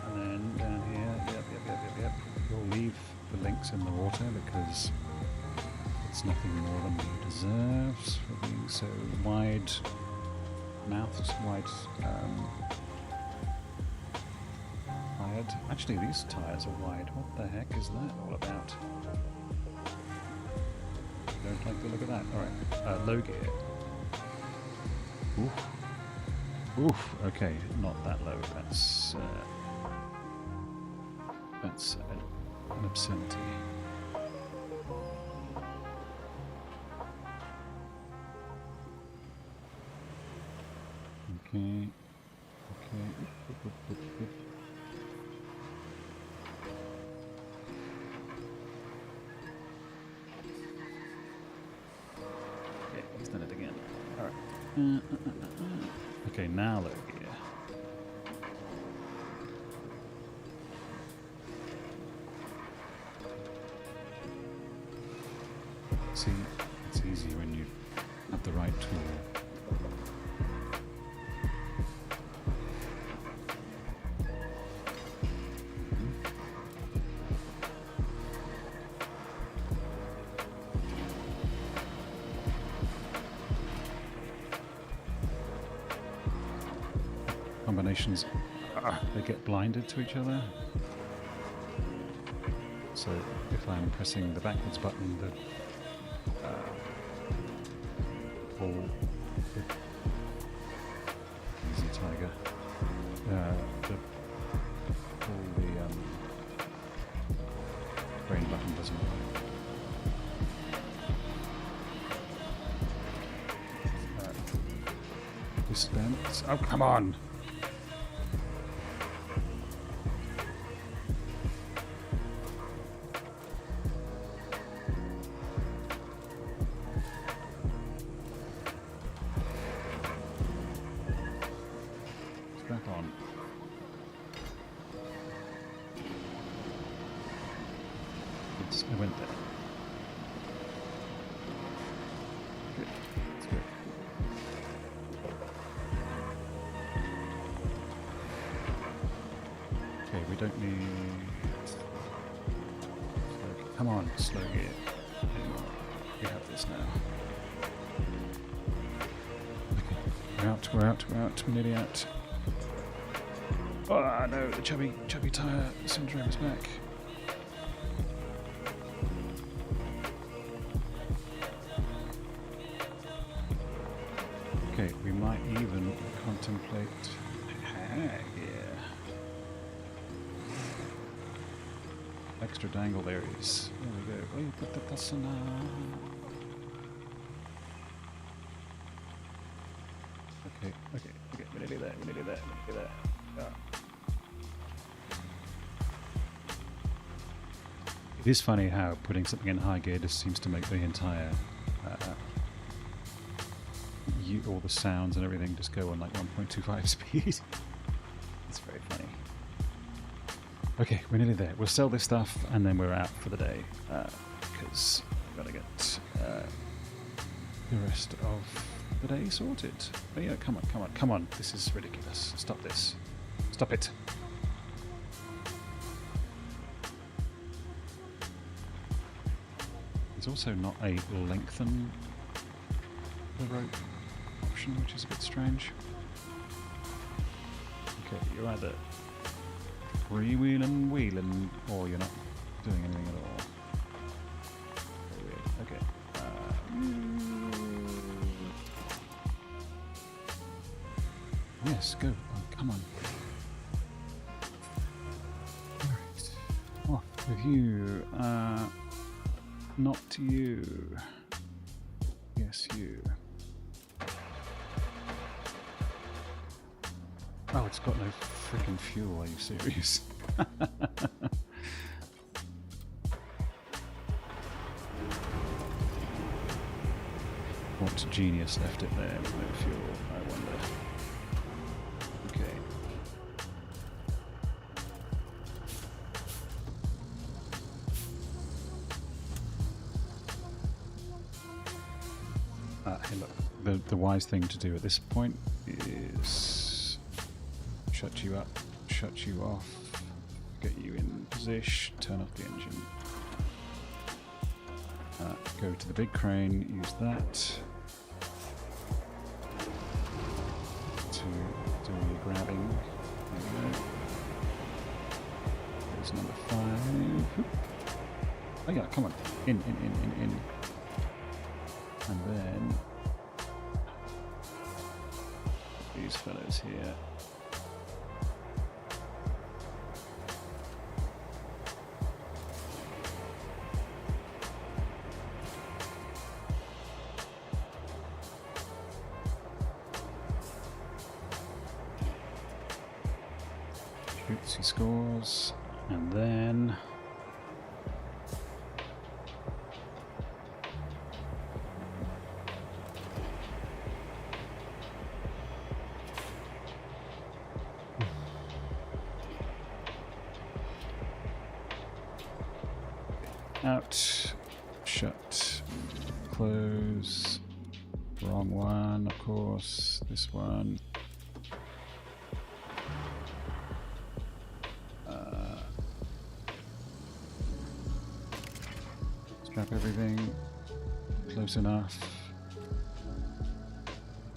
[SPEAKER 2] And then down here, yep. We'll leave the Linx in the water because it's nothing more than he deserves for being so wide-mouthed, tired. Actually, these tyres are wide. What the heck is that all about? Don't like the look of that. Alright, low gear. Oof, okay, not that low. That's an obscenity. Okay. Oop. Okay, he's done it again. Alright. Okay, now low gear. See, it's easy when you have the right tool. Combinations, they get blinded to each other. So if I'm pressing the backwards button, the easy tiger. The brain button doesn't work. Dispense. Oh, come on! I went there. Good. That's good. Okay, we don't need... Come on, slow gear. We have this now. Okay, we're out. We're nearly out. Oh no, the chubby tyre syndrome is back. Okay, we might even contemplate Okay, yeah. Extra dangle berries. There we go. Oh, you put the person. Okay. We're nearly there. Yeah. It is funny how putting something in high gear just seems to make the entire all the sounds and everything just go on like 1.25 speed. It's very funny. Okay, we're nearly there. We'll sell this stuff and then we're out for the day because we've got to get the rest of the day sorted. Oh yeah, come on. This is ridiculous. Stop this. Stop it. There's also not a lengthen the rope option, which is a bit strange. Okay, you're either freewheeling, wheeling, or you're not doing anything at all. Very weird. Okay. Yes, go. Oh, come on. Alright. Off with you. Not you. Yes, you. Oh, it's got no freaking fuel, are you serious? What genius left it there with no fuel, I wonder. Okay. Hey look, the wise thing to do at this point is shut you up, shut you off, get you in position, turn off the engine. Go to the big crane, use that to do your grabbing. There we go. There's number 5. Oh yeah, come on. In. And then these fellows here. Shoots, he scores, and then out, shut, close, wrong one, of course, this one. Strap everything, close enough.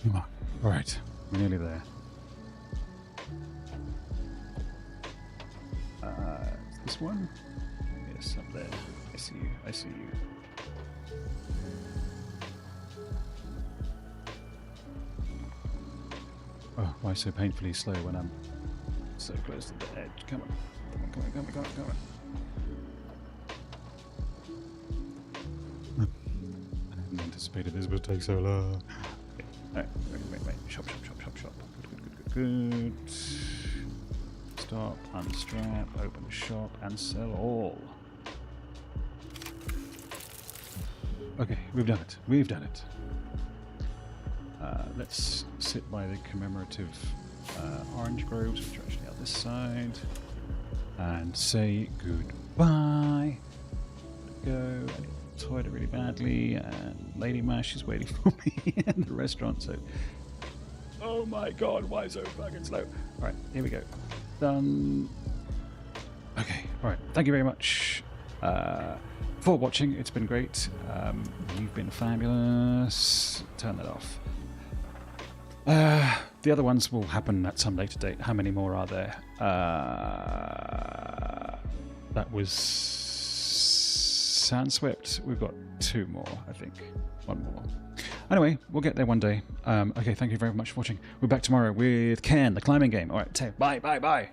[SPEAKER 2] Come on, alright, we're nearly there. This one? Yes, up there. I see you. Oh, why so painfully slow when I'm so close to the edge? Come on. I hadn't anticipated this would take so long. Okay. Wait. Shop. Good. Stop, unstrap, open the shop, and sell all. Okay, we've done it. Let's sit by the commemorative orange groves, which are actually out this side, and say goodbye. Go. I need the toilet really badly, and Lady Mash is waiting for me in the restaurant, so... Oh my god, why so fucking slow? Alright, here we go. Done. Okay, alright, thank you very much for watching. It's been great. You've been fabulous. Turn that off. The other ones will happen at some later date. How many more are there? That was Sandswept. We've got 2 more, I think. 1 more.
[SPEAKER 1] Anyway, we'll get there one day. Okay, thank you very much for watching. We're back tomorrow with Ken, the climbing game. All right, bye, bye, bye.